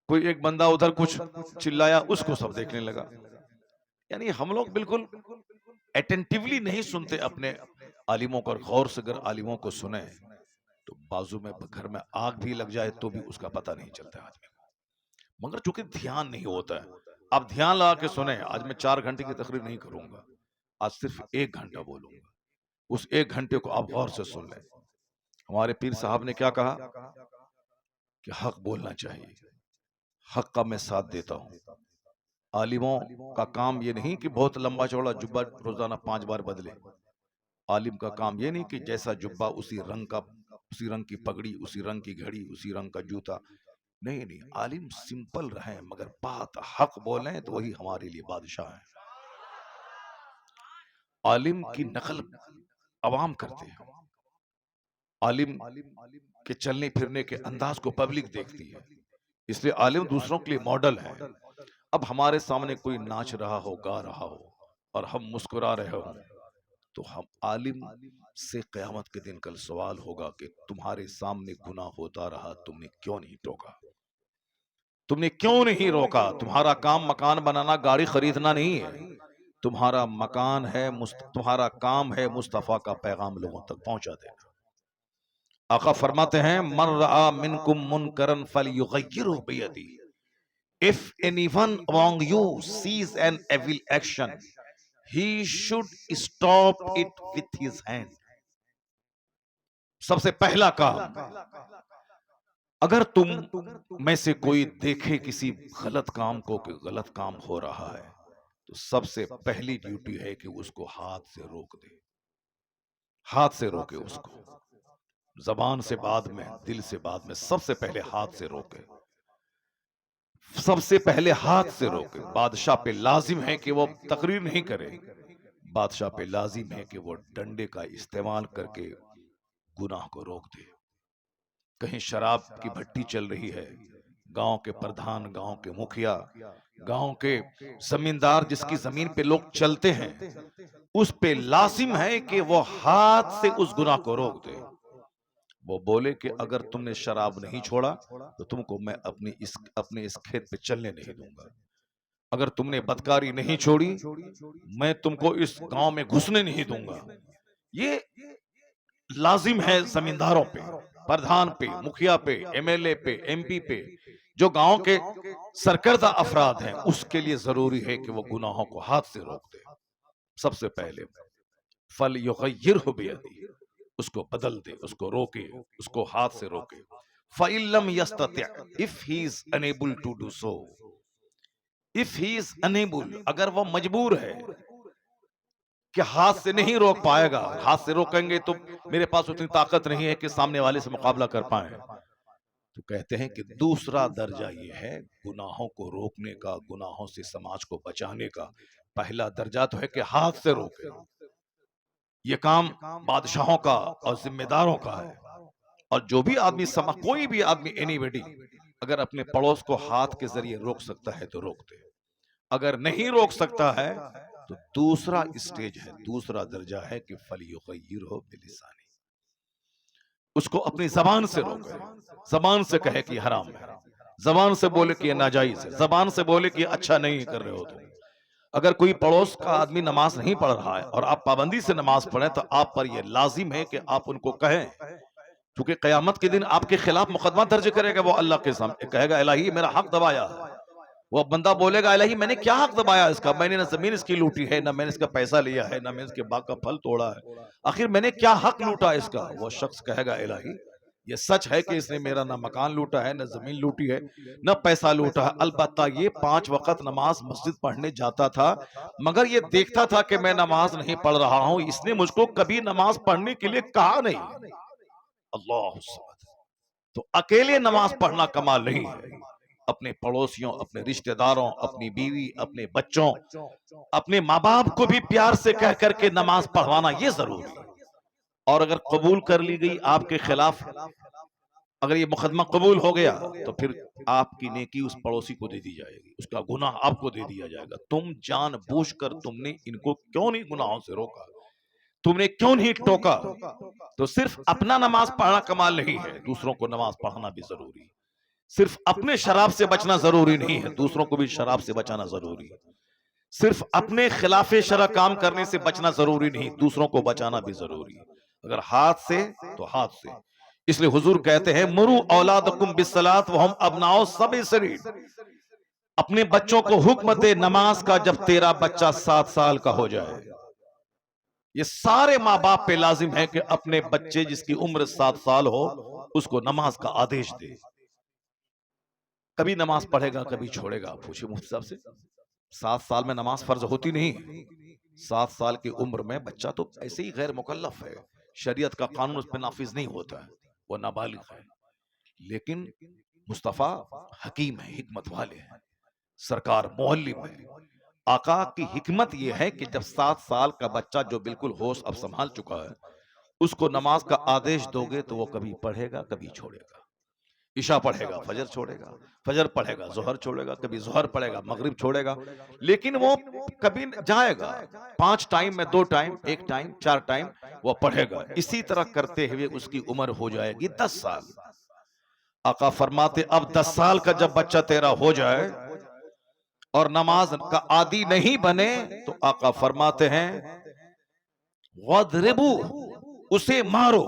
کوئی ایک بندہ ادھر کچھ چلایا، اس کو سب دیکھنے لگا۔ یعنی ہم لوگ بالکل اٹینٹیولی نہیں سنتے اپنے عالموں کو، اور غور سے اگر عالموں کو سنیں تو بازو میں گھر میں آگ بھی لگ جائے تو بھی اس کا پتہ نہیں چلتا آدمی کو، مگر چونکہ دھیان نہیں ہوتا ہے۔ آپ دھیان لگا کے سنیں، آج میں 4 گھنٹے کی تقریر نہیں کروں گا، آج صرف 1 گھنٹہ بولوں گا، اس 1 گھنٹے کو آپ غور سے سن لیں۔ ہمارے پیر صاحب نے کیا کہا کہ حق بولنا چاہیے، حق کا میں ساتھ دیتا ہوں۔ عالموں کا کام یہ نہیں کہ بہت لمبا چوڑا جبہ روزانہ 5 بار بدلے، عالم کا کام یہ نہیں کہ جیسا جبہ اسی رنگ کی پگڑی، اسی رنگ کی گھڑی، اسی رنگ کا جوتا، نہیں، عالم سمپل رہیں مگر بات حق بولیں تو وہی ہمارے لیے بادشاہ ہیں۔ عالم کی نقل عوام کرتے ہیں، عالم کے چلنے پھرنے کے انداز کو پبلک دیکھتی ہے، اس لیے عالم دوسروں کے لیے ماڈل ہے۔ اب ہمارے سامنے کوئی ناچ رہا ہو، گا رہا ہو اور ہم مسکرا رہے ہوں تو ہم عالم سے قیامت کے دن کل سوال ہوگا کہ تمہارے سامنے گناہ ہوتا رہا، تم نے کیوں نہیں ٹوکا، تم نے کیوں نہیں روکا؟ تمہارا کام مکان بنانا، گاڑی خریدنا نہیں ہے، تمہارا مکان ہے، تمہارا کام ہے مصطفیٰ کا پیغام لوگوں تک پہنچا دینا۔ آقا فرماتے ہیں من رعا منکم منکرن فلیغیرہ بیدی، if anyone among you sees an evil action, he should stop it with his hand۔ سب سے پہلا کام، اگر تم میں سے کوئی دیکھے کسی غلط کام کو کہ غلط کام ہو رہا ہے تو سب سے پہلی ڈیوٹی ہے کہ اس کو ہاتھ سے روک دے، ہاتھ سے روکے اس کو، زبان سے بعد میں، دل سے بعد میں، سب سے پہلے ہاتھ سے روکے، سب سے پہلے ہاتھ سے روکے۔ بادشاہ پہ لازم ہے کہ وہ تقریر نہیں کرے، بادشاہ پہ لازم ہے کہ وہ ڈنڈے کا استعمال کر کے گناہ کو روک دے۔ کہیں شراب کی بھٹی چل رہی ہے، گاؤں کے پردھان، گاؤں کے مکھیا، گاؤں کے زمیندار جس کی زمین پہ لوگ چلتے ہیں، اس پہ لازم ہے کہ وہ ہاتھ سے اس گناہ کو روک دے۔ وہ بولے کہ اگر تم نے شراب نہیں چھوڑا تو تم کو میں اپنے اس کھیت پہ چلنے نہیں دوں گا، اگر تم نے بدکاری نہیں چھوڑی میں تم کو اس گاؤں میں گھسنے نہیں دوں گا۔ یہ لازم ہے زمینداروں پہ، پردھان پہ، مکھیا پہ، ایم ایل اے پہ، ایم پی پہ، جو گاؤں کے سرکردہ افراد ہیں، اس کے لیے ضروری ہے کہ وہ گناہوں کو ہاتھ سے روک دے۔ سب سے پہلے فَلْيُغَيِّرْهُ بِيَدِهِ، اس کو بدل دے، اس کو روکے، اس کو ہاتھ سے روکے۔ فَإِن لَمْ يَسْتَطِعْ، if he is unable to do so، if he is unable، اگر وہ مجبور ہے کہ ہاتھ سے نہیں روک پائے گا، ہاتھ سے روکیں گے تو میرے پاس اتنی طاقت نہیں ہے کہ سامنے والے سے مقابلہ کر پائیں، تو کہتے ہیں کہ دوسرا درجہ یہ ہے گناہوں کو روکنے کا، گناہوں سے سماج کو بچانے کا۔ پہلا درجہ تو ہے کہ ہاتھ سے روکے، یہ کام بادشاہوں کا اور ذمہ داروں کا ہے، اور جو بھی آدمی کوئی بھی آدمی، اینی بڈی، اگر اپنے پڑوس کو ہاتھ کے ذریعے روک سکتا ہے تو روک دے، اگر نہیں روک سکتا ہے تو دوسرا اسٹیج ہے، دوسرا درجہ ہے کہ فَلْيُغَيِّرْهُ بِلِسَانِهِ، اس کو اپنی زبان سے روکے، زبان سے کہے کہ یہ حرام ہے، زبان سے بولے کہ یہ ناجائز ہے، زبان سے بولے کہ یہ اچھا نہیں کر رہے ہو تم۔ اگر کوئی پڑوس کا آدمی نماز نہیں پڑھ رہا ہے اور آپ پابندی سے نماز پڑھیں تو آپ پر یہ لازم ہے کہ آپ ان کو کہیں، کیونکہ قیامت کے دن آپ کے خلاف مقدمہ درج کرے گا وہ اللہ کے سامنے، کہے گا الہی میرا حق دبایا ہے۔ وہ بندہ بولے گا الہی میں نے کیا حق دبایا اس کا، میں نے نہ زمین اس کی لوٹی ہے، نہ میں نے اس کا پیسہ لیا ہے، نہ میں اس کے باغ کا پھل توڑا ہے، آخر میں نے کیا حق لوٹا اس کا؟ وہ شخص کہے گا الہی یہ سچ ہے کہ اس نے میرا نہ مکان لوٹا ہے، نہ زمین لوٹی ہے، نہ پیسہ لوٹا ہے، البتہ یہ 5 وقت نماز مسجد پڑھنے جاتا تھا، مگر یہ دیکھتا تھا کہ میں نماز نہیں پڑھ رہا ہوں، اس نے مجھ کو کبھی نماز پڑھنے کے لیے کہا نہیں۔ اللہ الصمد۔ تو اکیلے نماز پڑھنا کمال نہیں ہے، اپنے پڑوسیوں، اپنے رشتہ داروں، اپنی بیوی، اپنے بچوں، اپنے ماں باپ کو بھی پیار سے کہہ کر کے نماز پڑھوانا یہ ضروری ہے۔ اور اگر قبول کر لی گئی آپ کے خلاف، اگر یہ مقدمہ قبول ہو گیا تو پھر آپ کی نیکی اس پڑوسی کو دے دی جائے گی، اس کا گناہ آپ کو دے دیا جائے گا۔ تم جان بوجھ کر تم نے ان کو کیوں نہیں گناہوں سے روکا، تم نے کیوں نہیں ٹوکا؟ تو صرف اپنا نماز پڑھنا کمال نہیں ہے، دوسروں کو نماز پڑھانا بھی ضروری ہے۔ صرف اپنے شراب سے بچنا ضروری نہیں ہے، دوسروں کو بھی شراب سے بچانا ضروری ہے۔ صرف اپنے خلاف شرع کام کرنے سے بچنا ضروری نہیں، دوسروں کو بچانا بھی ضروری ہے۔ اگر ہاتھ سے تو ہاتھ سے، اس لیے حضور کہتے ہیں مرو اولادکم بالصلاۃ وہم ابناء سبع سنین، اپنے بچوں کو حکم دے نماز کا جب تیرا بچہ 7 سال کا ہو جائے۔ یہ سارے ماں باپ پہ لازم ہے کہ اپنے بچے جس کی عمر 7 سال ہو اس کو نماز کا آدیش دے۔ کبھی نماز پڑھے گا کبھی چھوڑے گا، پوچھے مفتی صاحب سے، 7 سال میں نماز فرض ہوتی نہیں، 7 سال کی عمر میں بچہ تو ایسے ہی غیر مکلف ہے، شریعت کا قانون اس پہ نافذ نہیں ہوتا ہے، وہ نابالغ ہے، لیکن مصطفیٰ حکیم ہے، حکمت والے ہیں، سرکار معلم ہے۔ آقا کی حکمت یہ ہے کہ جب 7 سال کا بچہ جو بالکل ہوش اب سنبھال چکا ہے اس کو نماز کا آدیش دو گے تو وہ کبھی پڑھے گا کبھی چھوڑے گا، عشاء پڑھے گا فجر چھوڑے گا، فجر پڑھے گا ظہر چھوڑے گا، کبھی ظہر پڑھے گا مغرب چھوڑے گا، لیکن وہ کبھی جائے گا 5 ٹائم میں 2 ٹائم، 1 ٹائم، 4 ٹائم وہ پڑھے گا۔ اسی طرح کرتے ہوئے اس کی عمر ہو جائے گی 10 سال۔ آقا فرماتے اب 10 سال کا جب بچہ تیرا ہو جائے اور نماز کا عادی نہیں بنے تو آقا فرماتے ہیں وَاضْرِبُوهُ، اسے مارو،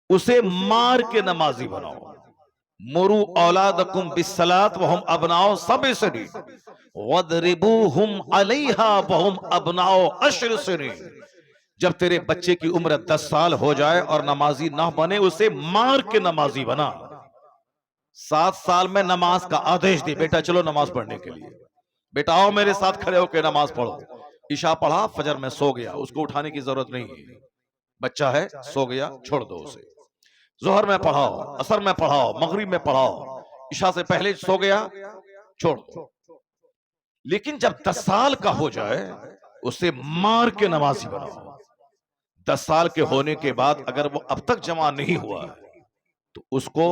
اسے مار کے نمازی بناؤ۔ مرو اولادکم بالصلاۃ وہم ابناء سبع سنین وَاضْرِبُوهُمْ عَلَيْهَا وَهُمْ ابْنَاءُ 10 سنین، جب تیرے بچے کی عمر 10 سال ہو جائے اور نمازی نہ بنے اسے مار کے نمازی بنا۔ 7 سال میں نماز کا آدیش دی، بیٹا چلو نماز پڑھنے کے لیے، بیٹا آؤ میرے ساتھ کھڑے ہو کے نماز پڑھو۔ عشاء پڑھا فجر میں سو گیا، اس کو اٹھانے کی ضرورت نہیں ہے، بچہ ہے سو گیا چھوڑ دو اسے۔ ظہر میں پڑھاؤ، عصر میں پڑھاؤ، مغرب میں پڑھاؤ، عشاء سے پہلے سو گیا چھوڑ دو۔ لیکن جب 10 سال کا ہو جائے اسے مار کے نمازی بناؤ۔ 10 سال کے ہونے کے بعد اگر وہ اب تک جمع نہیں ہوا ہے تو اس کو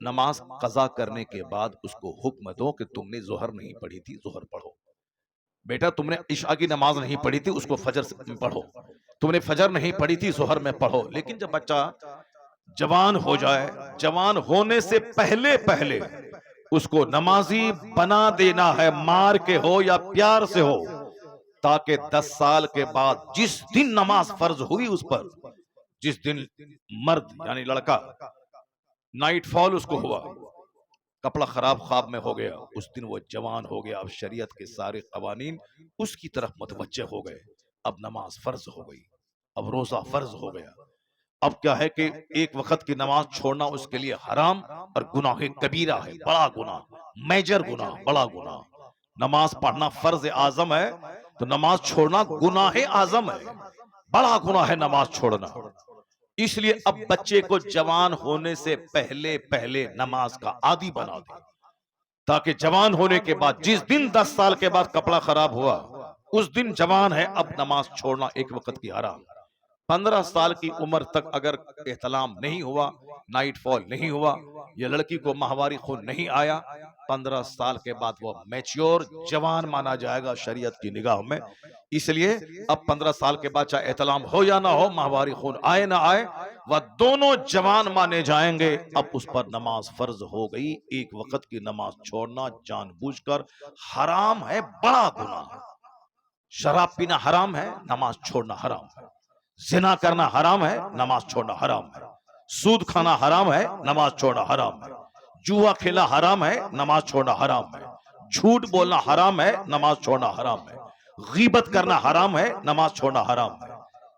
نماز قضا کرنے کے بعد اس کو حکم دو کہ تم نے ظہر نہیں پڑھی تھی ظہر پڑھو، بیٹا تم نے عشاء کی نماز نہیں پڑھی تھی اس کو فجر سے پڑھو، تم نے فجر نہیں پڑھی تھی ظہر میں پڑھو۔ لیکن جب بچہ جوان ہو جائے، جوان ہونے سے پہلے پہلے اس کو نمازی بنا دینا ہے، مار کے ہو یا پیار سے ہو، تاکہ 10 سال کے بعد جس دن نماز فرض ہوئی اس پر، جس دن مرد یعنی لڑکا نائٹ فال اس کو ہوا، کپڑا خراب خواب میں ہو گیا، اس دن وہ جوان ہو گیا، اب شریعت کے سارے قوانین اس کی طرف متوجہ ہو گئے، اب نماز فرض ہو گئی، اب روزہ فرض ہو گیا۔ اب کیا ہے کہ ایک وقت کی نماز چھوڑنا اس کے لیے حرام اور گناہ کبیرہ ہے، بڑا گناہ، میجر گناہ، بڑا گناہ۔ نماز پڑھنا فرض اعظم ہے تو نماز چھوڑنا گناہ اعظم ہے، بڑا گناہ ہے نماز چھوڑنا۔ اس لیے اب بچے کو جوان ہونے سے پہلے پہلے نماز کا عادی بنا دیں، تاکہ جوان ہونے کے بعد جس دن 10 سال کے بعد کپڑا خراب ہوا اس دن جوان ہے، اب نماز چھوڑنا ایک وقت کی حرام۔ 15 سال کی عمر تک اگر احتلام نہیں ہوا، نائٹ فال نہیں ہوا، یا لڑکی کو ماہواری خون نہیں آیا، 15 سال کے بعد وہ میچیور جوان مانا جائے گا شریعت کی نگاہ میں۔ اس لیے اب 15 سال کے بعد چاہے احتلام ہو یا نہ ہو، ماہواری خون آئے نہ آئے، وہ دونوں جوان مانے جائیں گے۔ اب اس پر نماز فرض ہو گئی۔ ایک وقت کی نماز چھوڑنا جان بوجھ کر حرام ہے، بڑا گناہ۔ شراب پینا حرام ہے، نماز چھوڑنا حرام ہے۔ زنا کرنا حرام ہے، نماز چھوڑنا حرام ہے۔ سود کھانا حرام ہے، نماز چھوڑنا حرام ہے۔ جوا کھیلا حرام ہے، نماز چھوڑنا حرام ہے۔ جھوٹ بولنا حرام ہے، نماز چھوڑنا حرام ہے۔ غیبت کرنا حرام ہے، نماز چھوڑنا حرام ہے۔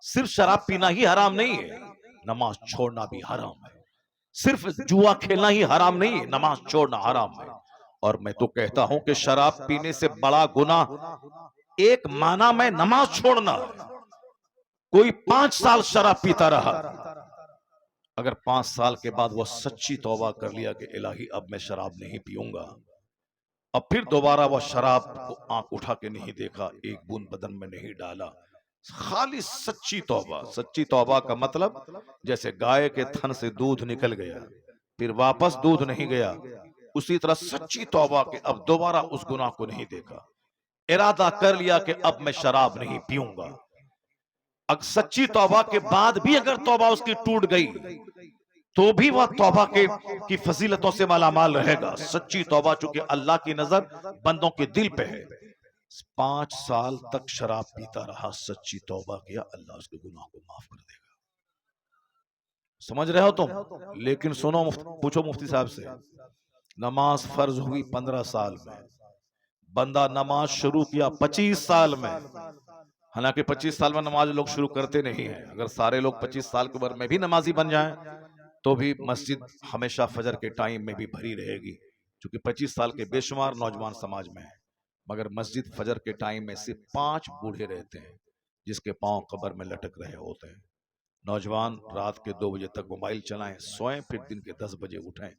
صرف شراب پینا ہی حرام نہیں ہے، نماز چھوڑنا بھی حرام ہے۔ صرف جوا کھیلنا ہی حرام نہیں ہے، نماز چھوڑنا حرام ہے۔ اور میں تو کہتا ہوں کہ شراب پینے سے بڑا گناہ ایک معنی میں نماز چھوڑنا ہے۔ کوئی 5 سال شراب پیتا رہا، اگر 5 سال کے بعد وہ سچی توبہ کر لیا کہ الہی اب میں شراب نہیں پیوں گا، اب پھر دوبارہ وہ شراب کو آنکھ اٹھا کے نہیں دیکھا، ایک بوند بدن میں نہیں ڈالا، خالی سچی توبہ۔ سچی توبہ کا مطلب جیسے گائے کے تھن سے دودھ نکل گیا پھر واپس دودھ نہیں گیا، اسی طرح سچی توبہ کہ اب دوبارہ اس گناہ کو نہیں دیکھا، ارادہ کر لیا کہ اب میں شراب نہیں پیوں گا۔ اگر سچی توبہ کے بعد بھی اگر توبہ اس کی ٹوٹ گئی تو بھی وہ توبہ کی فضیلتوں سے مالا مال رہے گا۔ سچی توبہ چونکہ اللہ کی نظر بندوں کے دل پہ ہے۔ 5 سال تک شراب پیتا رہا، سچی توبہ کیا، اللہ اس کے گناہ کو معاف کر دے گا۔ سمجھ رہے ہو تم؟ لیکن سنو، پوچھو مفتی صاحب سے، نماز فرض ہوئی 15 سال میں، بندہ نماز شروع کیا 25 سال میں، حالانکہ 25 سال میں نماز لوگ شروع کرتے نہیں ہیں۔ اگر سارے لوگ 25 سال کی عمر میں بھی نمازی بن جائیں تو بھی مسجد ہمیشہ فجر کے ٹائم میں بھی بھری رہے گی، چونکہ 25 سال کے بے شمار نوجوان سماج میں ہیں، مگر مسجد فجر کے ٹائم میں صرف 5 بوڑھے رہتے ہیں جس کے پاؤں قبر میں لٹک رہے ہوتے ہیں۔ نوجوان رات کے 2 بجے تک موبائل چلائیں، سوئیں، پھر دن کے 10 بجے اٹھیں۔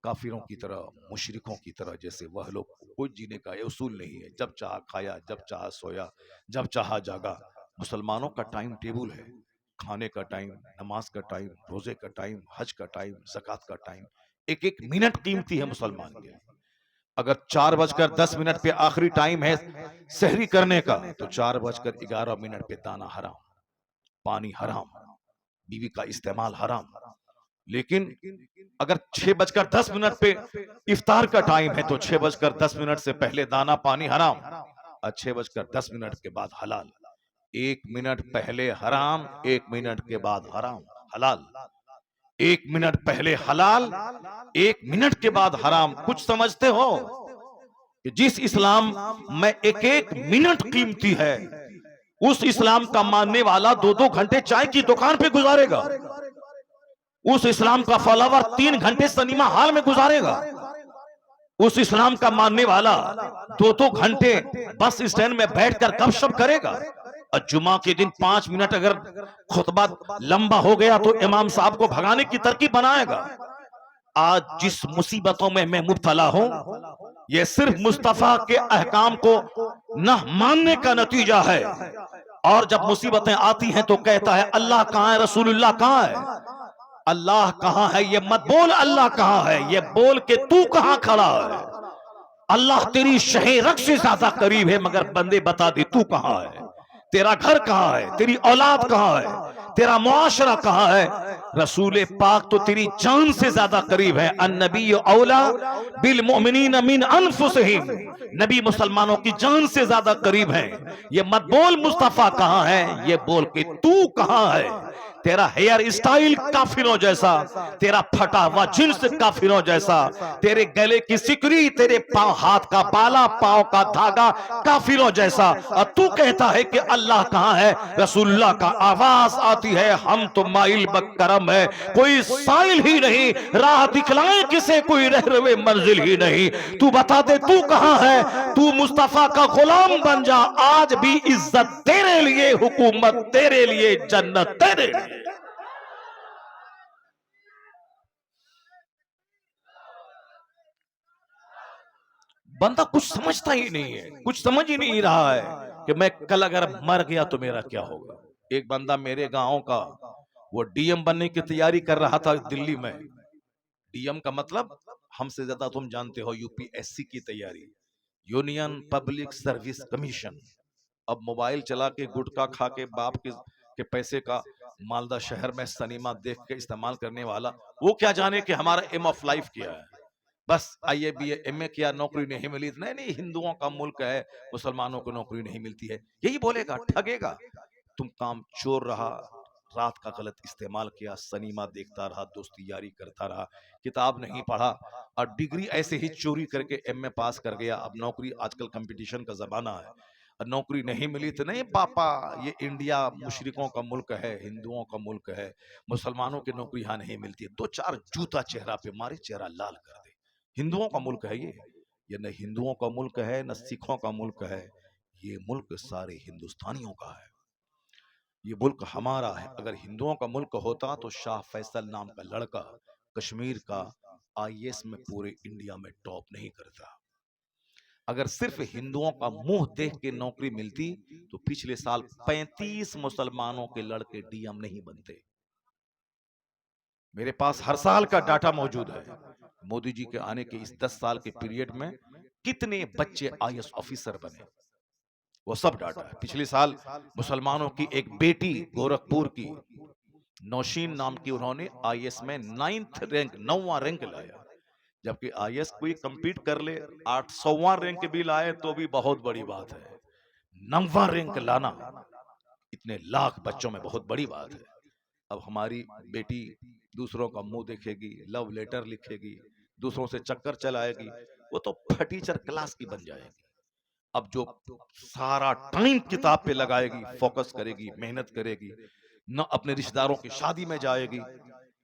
کافروں کی طرح، مشرکوں کی طرح، جیسے وہ لوگ کوئی جینے کا یہ اصول نہیں ہے، جب چاہا کھایا، جب چاہا سویا، جب چاہا جاگا۔ مسلمانوں کا ٹائم ٹیبل ہے، کھانے کا ٹائم، نماز کا ٹائم، روزے کا ٹائم، حج کا ٹائم، زکوٰۃ کا ٹائم، ایک ایک منٹ قیمتی ہے مسلمان کے لیے۔ اگر 4:10 پہ آخری ٹائم ہے سحری کرنے کا تو 4:11 پہ دانا حرام، پانی حرام، بیوی کا استعمال حرام۔ لیکن اگر 6:10 پہ افطار کا ٹائم ہے تو 6:10 سے پہلے دانا پانی حرام، اور 6:10 کے بعد حلال۔ 1 منٹ پہلے حرام، 1 منٹ کے بعد حرام، حلال۔ 1 منٹ پہلے حلال، 1 منٹ کے بعد حرام۔ کچھ سمجھتے ہو کہ جس اسلام میں ایک ایک منٹ قیمتی ہے، اس اسلام کا ماننے والا 2 گھنٹے چائے کی دکان پہ گزارے گا، اس اسلام کا فالوور 3 گھنٹے سنیما ہال میں گزارے گا، اس اسلام کا ماننے والا 2 گھنٹے بس اسٹینڈ میں بیٹھ کر گپ شپ کرے گا، اور جمعہ کے دن 5 منٹ اگر خطبہ لمبا ہو گیا تو امام صاحب کو بھگانے کی ترکیب بنائے گا۔ آج جس مصیبتوں میں میں مبتلا ہوں، یہ صرف مصطفیٰ کے احکام کو نہ ماننے کا نتیجہ ہے۔ اور جب مصیبتیں آتی ہیں تو کہتا ہے اللہ کہاں ہے، رسول اللہ کہاں ہے؟ اللہ کہاں ہے یہ مت بول اللہ کہاں ہے، یہ بول کہ تو کہاں کھڑا ہے۔ اللہ تیری شہ رگ سے زیادہ قریب ہے، مگر بندے بتا دے تو کہاں ہے، تیرا گھر کہاں ہے، تیری اولاد کہاں ہے، تیرا معاشرہ کہاں ہے۔ رسول پاک تو تیری جان سے زیادہ قریب ہے۔ النبی اولا بالمؤمنین من انفسہم، نبی مسلمانوں کی جان سے زیادہ قریب ہے۔ یہ مت بول مصطفیٰ کہاں ہے، یہ بول کہ تو کہاں ہے۔ تیرا ہیئر اسٹائل کافروں جیسا، تیرا پھٹا ہوا جنس کافروں جیسا، تیرے گلے کی سکری، تیرے پاؤں ہاتھ کا بالا، پاؤں کا دھاگا کافروں جیسا، اور تو کہتا ہے کہ اللہ کہاں ہے۔ رسول اللہ کا آواز آتی ہے ہم تو مائل بکرم ہے، کوئی سائل ہی نہیں، راہ دکھلائے کسے کوئی رہروے منزل ہی نہیں۔ تو بتا دے تو کہاں ہے، تو مصطفیٰ کا غلام بن جا، آج بھی عزت تیرے لیے، حکومت تیرے لیے، جنت تیرے لیے۔ بندہ کچھ سمجھتا ہی نہیں ہے، کچھ سمجھ ہی نہیں رہا ہے کہ میں کل اگر مر گیا تو میرا کیا ہوگا۔ ایک بندہ میرے گاؤں کا وہ ڈی ایم بننے کی تیاری کر رہا تھا دلی میں. ڈی ایم کا مطلب ہم سے زیادہ تم جانتے ہو, یو پی ایس سی کی تیاری, یونین پبلک سروس کمیشن. اب موبائل چلا کے گٹکا کھا کے باپ کے پیسے کا مالدہ شہر میں سنیما دیکھ کے استعمال کرنے والا وہ کیا جانے کہ ہمارا ایم آف لائف کیا ہے. بس آئی اے بی اے ایم اے کیا, نوکری نہیں ملی. نہیں, ہندوؤں کا ملک ہے, مسلمانوں کو نوکری نہیں ملتی ہے, یہی بولے گا, ٹھگے گا. تم کام چور رہا, رات کا غلط استعمال کیا, سنیما دیکھتا رہا, دوستی یاری کرتا رہا, کتاب نہیں پڑھا, اور ڈگری ایسے ہی چوری کر کے ایم اے پاس کر گیا. اب نوکری, آج کل کمپٹیشن کا زمانہ ہے, نوکری نہیں ملی تو نہیں پاپا یہ انڈیا مشرکوں کا ملک ہے, ہندوؤں کا ملک ہے, مسلمانوں کی نوکری یہاں نہیں ملتی ہے. دو چار جوتا چہرہ پہ مارے, چہرہ لال کر دے. ہندوؤں کا ملک ہے یہ نہ ہندوؤں کا ملک ہے نہ سکھوں کا ملک ہے, یہ ملک سارے ہندوستانیوں کا ہے, یہ ملک ہمارا ہے. اگر ہندوؤں کا ملک ہوتا تو شاہ فیصل نام کا لڑکا کشمیر کا آئی ایس میں پورے انڈیا میں ٹاپ نہیں کرتا. اگر صرف ہندوؤں کا منہ دیکھ کے نوکری ملتی تو پچھلے سال 35 مسلمانوں کے لڑکے ڈی ایم نہیں بنتے. میرے پاس ہر سال کا ڈاٹا موجود ہے. مودی جی کے آنے کے اس 10 سال کے پیریڈ میں کتنے بچے آئی ایس آفیسر بنے, وہ سب ڈاٹا ہے. پچھلے سال مسلمانوں کی ایک بیٹی گورکھپور کی نوشین نام کی, انہوں نے آئی ایس میں 9واں رینک لایا. جبکہ آئی ایس کوئی کمپیٹ کر لے 800واں رینک بھی لائے تو بھی بہت بڑی بات ہے. 9واں رینک لانا اتنے لاکھ بچوں میں بہت بڑی بات ہے. اب ہماری بیٹی دوسروں کا منہ دیکھے گی, لو لیٹر لکھے گی, دوسروں سے چکر چلائے گی, وہ تو ٹیچر کلاس کی بن جائے گی. اب جو سارا ٹائم کتاب پہ لگائے گی, فوکس کرے گی, محنت کرے گی, نہ اپنے رشتہ داروں کی شادی میں جائے گی.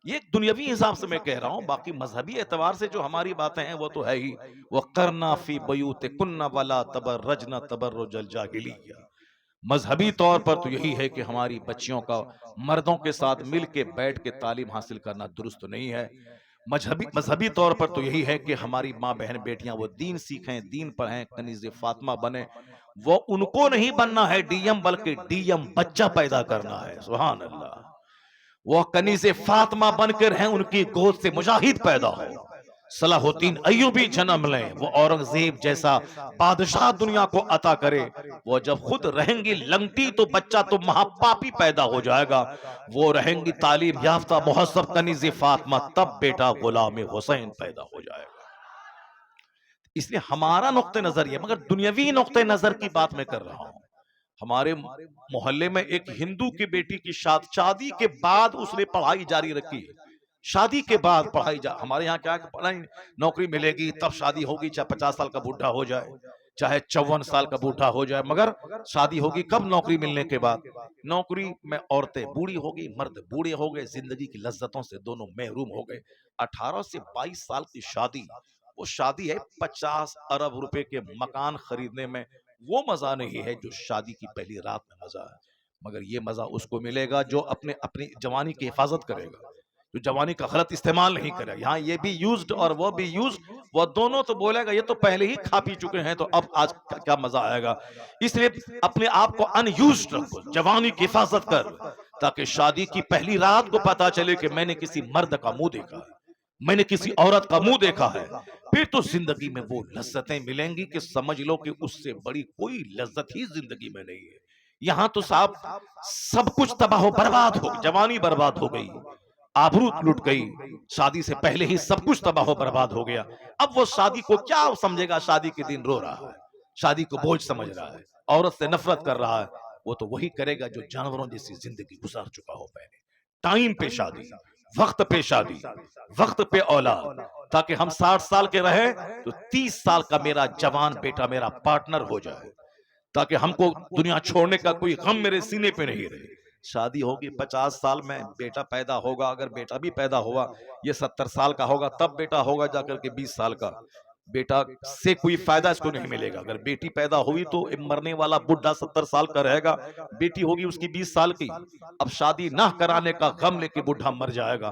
یہ دنیاوی حساب سے میں کہہ رہا ہوں, باقی مذہبی اعتبار سے جو ہماری باتیں ہیں وہ تو ہے ہی. وَقَرْنَا فِي بُيُوتِكُنَّ وَلَا تَبَرَّجْنَ تَبَرُّجَ الْجَاهِلِيَّةِ. مذہبی طور پر تو یہی ہے کہ ہماری بچیوں کا مردوں کے ساتھ مل کے بیٹھ کے تعلیم حاصل کرنا درست نہیں ہے. مذہبی طور پر تو یہی ہے کہ ہماری ماں بہن بیٹیاں وہ دین سیکھیں, دین پڑھیں, کنیز فاطمہ بنیں. وہ ان کو نہیں بننا ہے ڈی ایم, بلکہ ڈی ایم بچہ پیدا کرنا ہے. سبحان اللہ. وہ کنیز فاطمہ بن کر ہیں, ان کی گود سے مجاہد پیدا ہو, صلاح الدین ایوبی جنم لیں, وہ اورنگزیب جیسا بادشاہ دنیا کو عطا کرے. وہ جب خود رہیں گی لنگٹی تو بچہ تو مہا پاپی پیدا ہو جائے گا. وہ رہیں گی تعلیم یافتہ مہذب کنیز فاطمہ, تب بیٹا غلام حسین پیدا ہو جائے گا. اس لیے ہمارا نقطہ نظر یہ, مگر دنیاوی نقطہ نظر کی بات میں کر رہا ہوں. ہمارے محلے میں ایک ہندو کی بیٹی کی شادی کے بعد اس نے پڑھائی جاری رکھی. شادی کے بعد پڑھائی ہمارے یہاں کیا پڑھائی, نوکری ملے گی تب شادی ہوگی, چاہے 50 سال کا بوڑھا ہو جائے, چاہے 54 سال کا بوڑھا ہو جائے, مگر شادی ہوگی کب, نوکری ملنے کے بعد. نوکری میں عورتیں بوڑھی ہو گئی, مرد بوڑھے ہو گئے, زندگی کی لذتوں سے دونوں محروم ہو گئے. 18 سے 22 سال کی شادی, وہ شادی ہے 50 ارب روپے کے مکان خریدنے میں, وہ مزہ نہیں ہے جو شادی کی پہلی رات میں مزہ ہے. مگر یہ مزہ اس کو ملے گا جو اپنی جوانی کی حفاظت کرے گا, جو جوانی کا غلط استعمال نہیں کرے. یہاں یہ بھی یوزڈ اور وہ بھی یوزڈ, وہ دونوں تو بولے گا یہ تو پہلے ہی کھا پی چکے ہیں, تو اب آج کیا مزہ آئے گا. اس لیے اپنے آپ کو ان یوزڈ رکھو, جوانی کی حفاظت کر, تاکہ شادی کی پہلی رات کو پتا چلے کہ میں نے کسی مرد کا منہ دیکھا ہے, میں نے کسی عورت کا منہ دیکھا ہے. پھر تو زندگی میں وہ لذتیں ملیں گی کہ سمجھ لو کہ اس سے بڑی کوئی لذت ہی زندگی میں نہیں ہے. یہاں تو صاحب سب کچھ تباہ و برباد ہو, جوانی برباد ہو گئی, آبرو لٹ گئی, شادی سے پہلے ہی سب کچھ تباہ و برباد ہو گیا. اب وہ شادی کو کیا سمجھے گا, شادی کے دن رو رہا ہے, شادی کو بوجھ سمجھ رہا ہے, عورت سے نفرت کر رہا ہے. وہ تو وہی کرے گا جو جانوروں جیسی زندگی گزار چکا ہو پہلے. ٹائم پہ شادی, وقت پہ شادی, وقت پہ اولاد, تاکہ ہم 60 سال کے رہے تو 30 سال کا میرا جوان بیٹا میرا پارٹنر ہو جائے, تاکہ ہم کو دنیا چھوڑنے کا کوئی غم میرے سینے پہ نہیں رہے. شادی ہوگی 50 سال میں, بیٹا پیدا ہوگا, اگر بیٹا بھی پیدا ہوا یہ 70 سال کا ہوگا, تب بیٹا ہوگا جا کر کے 20 سال کا. بیٹا سے کوئی فائدہ اس کو نہیں ملے گا. اگر بیٹی پیدا ہوئی تو مرنے والا بڈھا 70 سال کا رہے گا, بیٹی ہوگی اس کی 20 سال کی. اب شادی نہ کرانے کا غم لے کے بڈھا مر جائے گا.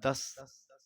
10,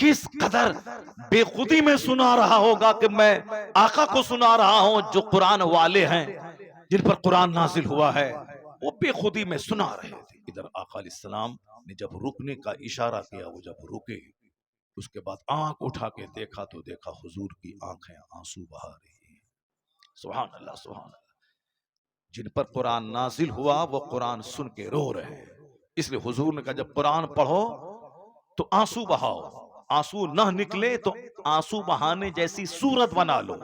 کس قدر بے خودی میں سنا رہا ہوگا کہ میں آقا کو سنا رہا ہوں جو قرآن والے ہیں، جن پر قرآن نازل ہوا ہے، وہ بے خودی میں سنا رہے تھے۔ ادھر آقا علیہ السلام نے جب رکنے کا اشارہ کیا، وہ جب رکے، اس کے بعد آنکھ اٹھا کے دیکھا تو دیکھا حضور کی آنکھیں آنسو بہا رہی ہیں۔ سبحان اللہ، سبحان اللہ۔ جن پر قرآن نازل ہوا وہ قرآن سن کے رو رہے ہیں، اس لیے حضور نے کہا جب قرآن پڑھو تو آنسو بہاؤ، آنسو نہ نکلے تو آنسو بہانے جیسی صورت بنا لو۔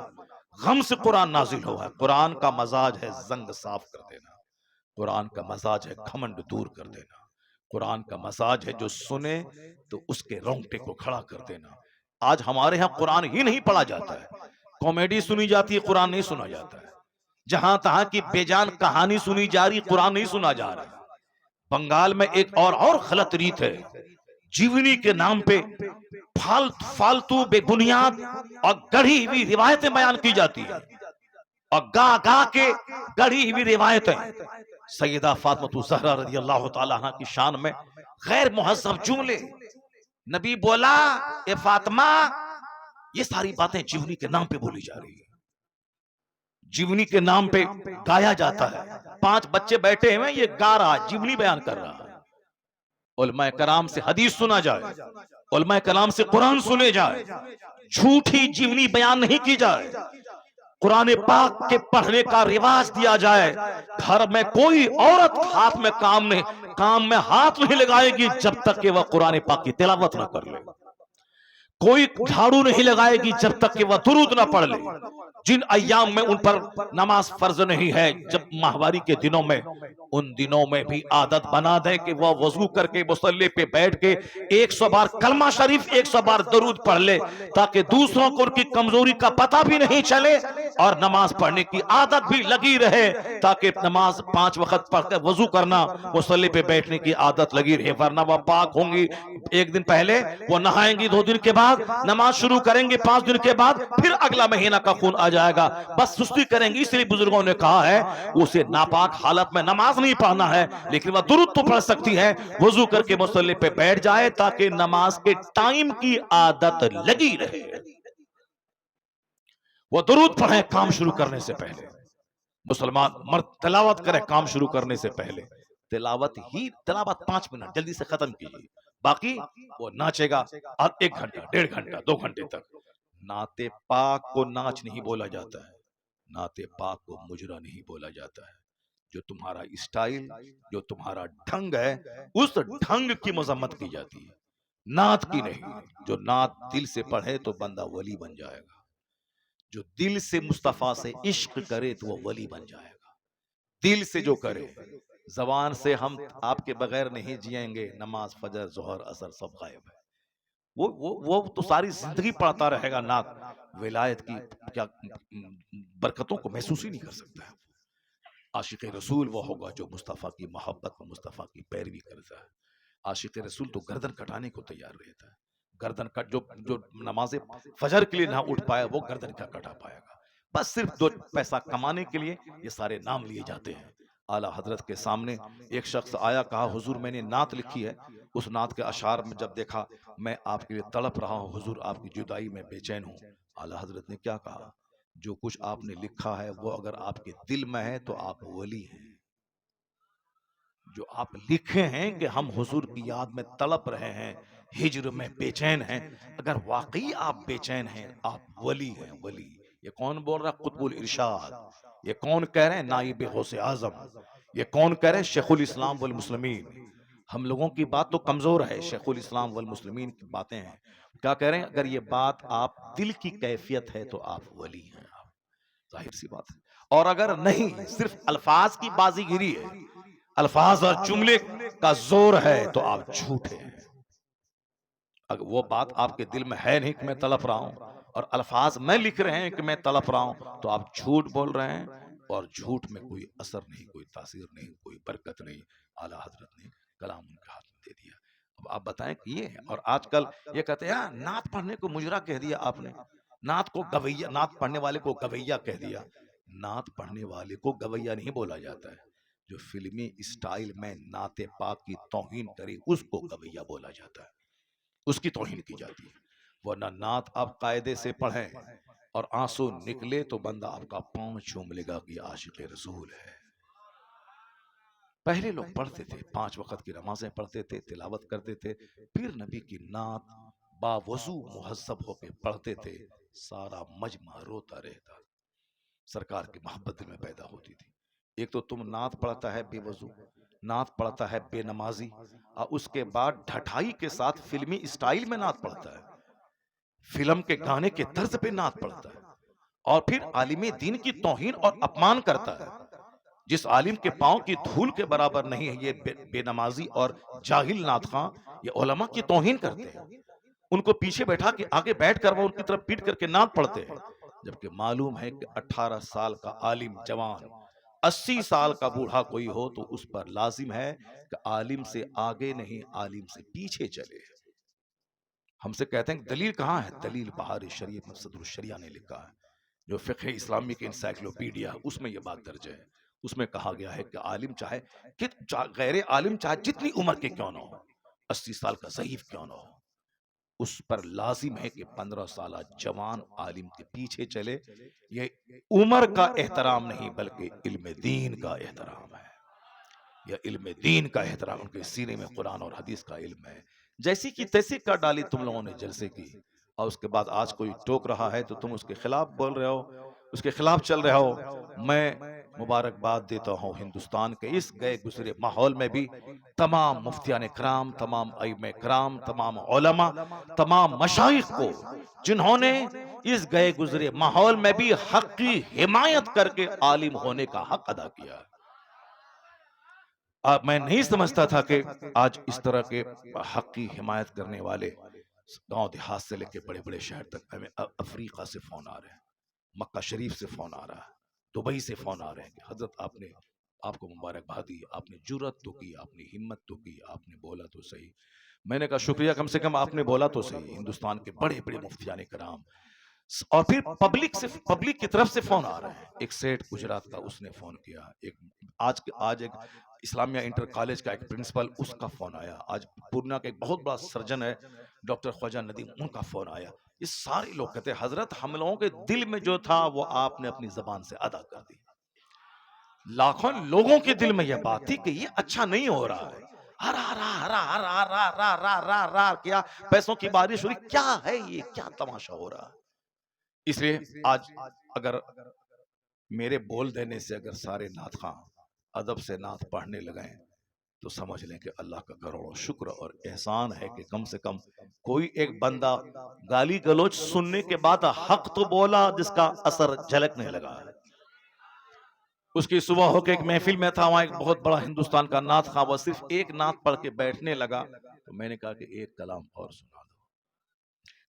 غم سے قرآن نازل ہوا ہے۔ قرآن کا مزاج ہے زنگ صاف کر دینا، قرآن کا مزاج ہے گھمنڈ دور کر دینا، قرآن کا مزاج ہے جو سنے تو اس کے رونگٹے کو کھڑا کر دینا۔ آج ہمارے ہاں قرآن ہی نہیں پڑھا جاتا ہے، کامیڈی سنی جاتی ہے، قرآن نہیں سنا جاتا ہے۔ جہاں تہاں کی بے جان کہانی سنی جا رہی، قرآن نہیں سنا جا رہا۔ بنگال میں ایک اور غلط ریت ہے، جیونی کے نام پہ فالتو بے بنیاد اور گڑھی ہوئی روایتیں بیان کی جاتی ہیں، اور گا گا کے گڑھی ہوئی روایتیں سیدہ فاطمہ الزہرا رضی اللہ تعالی عنہ کی شان میں غیر مہذب جملے، نبی بولا اے فاطمہ، یہ ساری باتیں جیونی کے نام پہ بولی جا رہی ہیں، جیونی کے نام پہ گایا جاتا ہے۔ 5 بچے بیٹھے ہیں، یہ گا رہا، جیونی بیان کر رہا ہے۔ علماء کرام سے حدیث سنا جائے، علماء کرام سے قرآن سنے جائے، جھوٹی جیونی بیان نہیں کی جائے، قرآن پاک کے پڑھنے کا رواج دیا جائے۔ گھر میں کوئی عورت ہاتھ میں کام میں ہاتھ نہیں لگائے گی جب تک کہ وہ قرآن پاک کی تلاوت نہ کر لے، کوئی جھاڑو نہیں لگائے گی جب تک کہ وہ درود نہ پڑھ لے۔ جن ایام میں ان پر نماز فرض نہیں ہے، جب ماہواری کے دنوں میں، ان دنوں میں بھی عادت بنا دیں کہ وہ وضو کر کے مصلی پہ بیٹھ کے 100 بار کلمہ شریف 100 بار درود پڑھ لے، تاکہ دوسروں کو ان کی کمزوری کا پتہ بھی نہیں چلے اور نماز پڑھنے کی عادت بھی لگی رہے، تاکہ نماز 5 وقت پڑھ کر وضو کرنا، مصلی پہ بیٹھنے کی عادت لگی رہے، ورنہ وہ پاک ہوں گی 1 دن پہلے، وہ نہائیں گی 2 دن کے بعد، نماز شروع کریں گے 5 دن کے بعد، پھر اگلا مہینہ کا خون آ جائے گا، بس سستی کریں گی۔ اس لیے بزرگوں نے کہا ہے اسے ناپاک حالت میں نماز نہیں پڑھنا ہے، لیکن وہ درود تو پڑھ سکتی ہے، وضو کر کے مصلی پہ بیٹھ جائے تاکہ نماز کے ٹائم کی عادت لگی رہے۔ وہ درود پڑھیں کام شروع کرنے سے پہلے، مسلمان مرد تلاوت کرے کام شروع کرنے سے پہلے، تلاوت 5 منٹ جلدی سے ختم کیجیے، باقی وہ ناچے گا 1 گھنٹہ 1.5 گھنٹہ 2 گھنٹے تک۔ نعت پاک کو ناچ نہیں بولا جاتا ہے، نعت پاک کو مجرا نہیں بولا جاتا ہے۔ جو تمہارا اسٹائل، جو تمہارا ڈھنگ ہے، اس ڈھنگ کی مذمت کی جاتی ہے، نعت کی نہیں۔ جو نعت دل سے پڑھے تو بندہ ولی بن جائے گا، جو دل سے مصطفیٰ سے عشق کرے تو وہ ولی بن جائے گا، دل سے جو کرے۔ زبان سے ہم آپ کے بغیر نہیں جئیں گے، نماز فجر ظہر عصر سب غائب ہے، وہ تو ساری زندگی پڑھتا رہے گا نعت، ولایت کی کیا برکتوں کو محسوس ہی نہیں کر سکتا ہے۔ عاشق رسول وہ ہوگا جو مصطفیٰ کی محبت میں مصطفیٰ کی پیروی کرتا ہے۔ عاشق رسول تو گردن کٹانے کو تیار رہتا ہے، گردن کٹ جو نماز فجر کے لیے نہ اٹھ پائے وہ گردن کیا کٹا پائے گا، بس صرف 2 پیسہ کمانے کے لیے یہ سارے نام لیے جاتے ہیں۔ اعلیٰ حضرت کے سامنے ایک شخص آیا، کہا حضور میں نے نعت لکھی ہے، اس نعت کے اشعار میں جب دیکھا میں آپ کے لیے تڑپ رہا ہوں حضور، آپ کی جدائی میں بے چین ہوں۔ اعلیٰ حضرت نے کیا کہا؟ جو کچھ آپ نے لکھا ہے وہ اگر آپ کے دل میں ہے تو آپ ولی ہیں۔ جو آپ لکھے ہیں کہ ہم حضور کی یاد میں تڑپ رہے ہیں، ہجر میں بے چین ہیں، اگر واقعی آپ بے چین ہیں آپ ولی ہیں، ولی۔ یہ کون بول رہا ہے؟ قطب الارشاد۔ یہ کون کہہ رہے ہیں؟ نائب غوث اعظم۔ یہ کون کہہ رہے ہیں؟ شیخ الاسلام والمسلمین۔ ہم لوگوں کی بات تو کمزور ہے، شیخ الاسلام والمسلمین کی باتیں ہیں۔ کیا کہہ رہے ہیں؟ اگر یہ بات آپ دل کی کیفیت ہے تو آپ ولی ہیں، ظاہر سی بات ہے۔ اور اگر نہیں، صرف الفاظ کی بازی گیری ہے، الفاظ اور جملے کا زور ہے تو آپ جھوٹے ہیں۔ اگر وہ بات آپ کے دل میں ہے نہیں کہ میں تڑپ رہا ہوں، اور الفاظ میں لکھ رہے ہیں کہ میں تڑپ رہا ہوں، تو آپ جھوٹ بول رہے ہیں، اور جھوٹ میں کوئی اثر نہیں، کوئی تاثیر نہیں، کوئی برکت نہیں۔ اعلیٰ حضرت نے کلام ان کے ہاتھ میں دے دیا۔ اب آپ بتائیں کہ یہ ہے، اور آج کل یہ کہتے ہیں نعت پڑھنے کو مجرا کہہ دیا آپ نے، نعت کو گویا، نعت پڑھنے والے کو گویا کہہ دیا۔ نعت پڑھنے والے کو گویا نہیں بولا جاتا ہے، جو فلمی اسٹائل میں نعت پاک کی توہین کرے اس کو گویا بولا جاتا ہے، اس کی توہین کی جاتی ہے۔ ورنہ نعت آپ قاعدے سے پڑھیں اور آنسو نکلے تو بندہ آپ کا پاؤں چوم لے گا کہ یہ عاشق رسول ہے۔ پہلے لوگ پڑھتے تھے، 5 وقت کی نمازیں پڑھتے تھے، تلاوت کرتے تھے، پھر نبی کی نعت باوضو مہذب ہو کے پڑھتے تھے، سارا مجمع روتا رہتا، سرکار کی محبت دل میں پیدا ہوتی تھی۔ ایک تو تم نعت پڑھتا ہے بے وضو، نعت پڑھتا ہے بے نمازی، اور اس کے بعد ڈھٹائی کے ساتھ فلمی اسٹائل میں نعت پڑھتا ہے، فلم کے گانے کے طرز پہ نعت پڑھتا ہے، اور پھر عالم دین کی توہین اور اپمان کرتا ہے۔ جس عالم کے پاؤں کی دھول کے برابر نہیں ہے یہ بے نمازی اور جاہل نعت خواں، یہ علماء کی توہین کرتے ہیں، ان کو پیچھے بیٹھا کے آگے بیٹھ کر وہ ان کی طرف پیٹ کر کے نعت پڑھتے ہیں، جبکہ معلوم ہے کہ 18 سال کا عالم جوان 80 سال کا بوڑھا کوئی ہو تو اس پر لازم ہے کہ عالم سے آگے نہیں عالم سے پیچھے چلے۔ ہم سے کہتے ہیں کہ دلیل کہاں ہے؟ دلیل بہار شریعت میں صدر الشریعہ نے لکھا ہے، جو فقہ اسلامی کی انسائکلوپیڈیا ہے، اس میں یہ بات درج ہے۔ اس میں کہا گیا ہے کہ عالم چاہے غیر عالم چاہے جتنی عمر کے کیوں نہ ہو، 80 سال کا ضعیف کیوں نہ ہو، اس پر لازم ہے کہ 15 سالہ جوان عالم کے پیچھے چلے۔ یہ عمر کا احترام نہیں بلکہ علم دین کا احترام ہے، یہ علم دین کا احترام، ان کے سینے میں قرآن اور حدیث کا علم ہے۔ جیسی کی تیسی کا ڈالی تم لوگوں نے جلسے کی، اور اس کے بعد آج کوئی ٹوک رہا ہے تو تم اس کے خلاف بول رہے ہو، اس کے خلاف چل رہے ہو۔ میں مبارکباد دیتا ہوں ہندوستان کے اس گئے گزرے ماحول میں بھی تمام مفتیان کرام، تمام ائمہ کرام، تمام علماء، تمام مشائخ کو، جنہوں نے اس گئے گزرے ماحول میں بھی حق کی حمایت کر کے عالم ہونے کا حق ادا کیا۔ میں نہیں سمجھتا تھا کہ آج اس طرح کے حق کی حمایت کرنے والے گاؤں دیہات سے لے کے بڑے بڑے شہر تک، ہمیں افریقہ سے فون آ رہے ہیں، مکہ شریف سے فون آ رہا ہے، دبئی سے فون آ رہے ہیں کہ حضرت آپ کو مبارکباد دی، آپ نے جرأت تو کی، آپ نے ہمت تو کی، آپ نے بولا تو صحیح۔ میں نے کہا شکریہ، کم سے کم آپ نے بولا تو صحیح۔ ہندوستان کے بڑے بڑے مفتیان کرام، اور پھر پبلک کی طرف سے فون آ رہے ہیں۔ ایک سیٹ گجرات کا اس نے فون کیا، آج ایک اسلامیہ انٹر کالج کا ایک پرنسپل، اس کا فون آیا، آج پورنیا کا ایک بہت بڑا سرجن ہے ڈاکٹر خواجہ ندیم، ان کا فون آیا۔ یہ سارے لوگ کہتے ہیں حضرت ہم لوگوں کے دل میں جو تھا وہ آپ نے اپنی زبان سے ادا کر دی۔ لاکھوں لوگوں کے دل میں یہ بات تھی کہ یہ اچھا نہیں ہو رہا ہے، ہر کیا پیسوں کی بارش ہو رہی، کیا ہے یہ، کیا تماشا ہو رہا ہے۔ اس لیے آج اگر میرے بول دینے سے اگر سارے نعت خواں ادب سے نعت پڑھنے لگیں تو سمجھ لیں کہ اللہ کا کروڑوں شکر اور احسان ہے کہ کم سے کم کوئی ایک بندہ گالی گلوچ سننے کے بعد حق تو بولا جس کا اثر جھلکنے لگا۔ اس کی صبح ہو کے ایک محفل میں تھا، وہاں ایک بہت بڑا ہندوستان کا نعت خواں، وہ صرف ایک نعت پڑھ کے بیٹھنے لگا تو میں نے کہا کہ ایک کلام اور سنا دو۔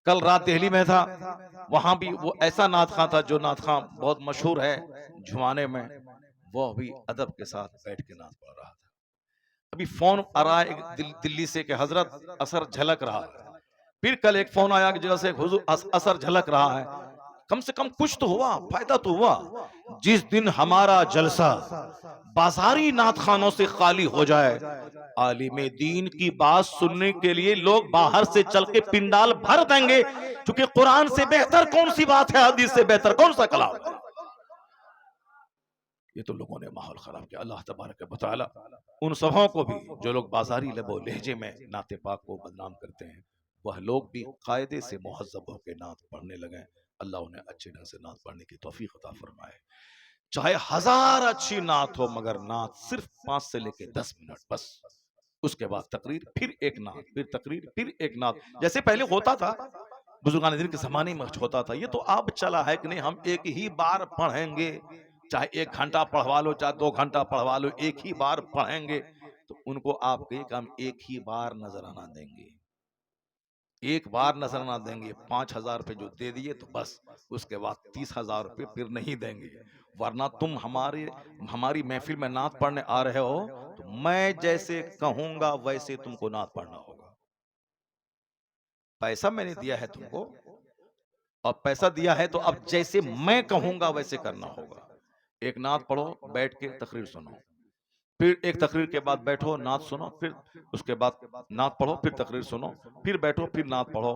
کل رات دہلی میں تھا، وہاں بھی وہ ایسا نعت خواں تھا جو نعت خواں بہت مشہور ہے جھوانے میں، وہ بھی ادب کے ساتھ بیٹھ کے نعت پڑھ رہا تھا۔ ابھی فون آ رہا ہے دلی سے کہ حضرت اثر جھلک رہا ہے، پھر کل ایک فون آیا کہ جیسے حضور اثر جھلک رہا ہے۔ کم سے کم کچھ تو ہوا، فائدہ تو ہوا۔ جس دن ہمارا جلسہ بازاری نعت خانوں سے خالی ہو جائے، عالم دین کی بات سننے کے لیے لوگ باہر سے چل کے پنڈال بھر دیں گے، کیونکہ قرآن سے بہتر کون سی بات ہے، حدیث سے بہتر کون سا کلام ہے۔ یہ تو لوگوں نے ماحول خراب کیا۔ اللہ تبارک و تعالی ان سبوں کو بھی جو لوگ بازاری لب و لہجے میں نعت پاک کو بدنام کرتے ہیں، وہ لوگ بھی قاعدے سے مہذب ہو کے نعت پڑھنے لگیں۔ اللہ انہیں اچھے ڈھنگ سے نعت پڑھنے کی توفیق عطا فرمائے۔ چاہے 1000 اچھی نعت ہو، مگر نعت صرف 5 سے لے کے 10 منٹ بس، اس کے بعد تقریر، پھر ایک نعت، پھر تقریر، پھر ایک نعت، جیسے پہلے ہوتا تھا بزرگان دین کے زمانے میں ہوتا تھا۔ یہ تو اب چلا ہے کہ نہیں ہم ایک ہی بار پڑھیں گے، چاہے 1 گھنٹہ پڑھوا لو، چاہے 2 گھنٹہ پڑھوا لو، ایک ہی بار پڑھیں گے۔ تو ان کو آپ کہیں کہ ہم ایک ہی بار نذرانہ دیں گے، ایک بار نذرانہ دیں گے، 5000 روپے جو دے دیے تو بس، اس کے بعد 30,000 روپے پھر نہیں دیں گے۔ ورنہ تم ہماری محفل میں نعت پڑھنے آ رہے ہو تو میں جیسے کہوں گا ویسے تم کو نعت پڑھنا ہوگا۔ پیسہ میں نے دیا ہے تم کو، اور پیسہ دیا ہے تو اب جیسے میں کہوں گا ویسے کرنا ہوگا۔ ایک نعت پڑھو، بیٹھ کے تقریر سنو، پھر ایک تقریر کے بعد بیٹھو نعت سنو، پھر اس کے بعد نعت پڑھو، پھر تقریر سنو، پھر بیٹھو، پھر نعت پڑھو۔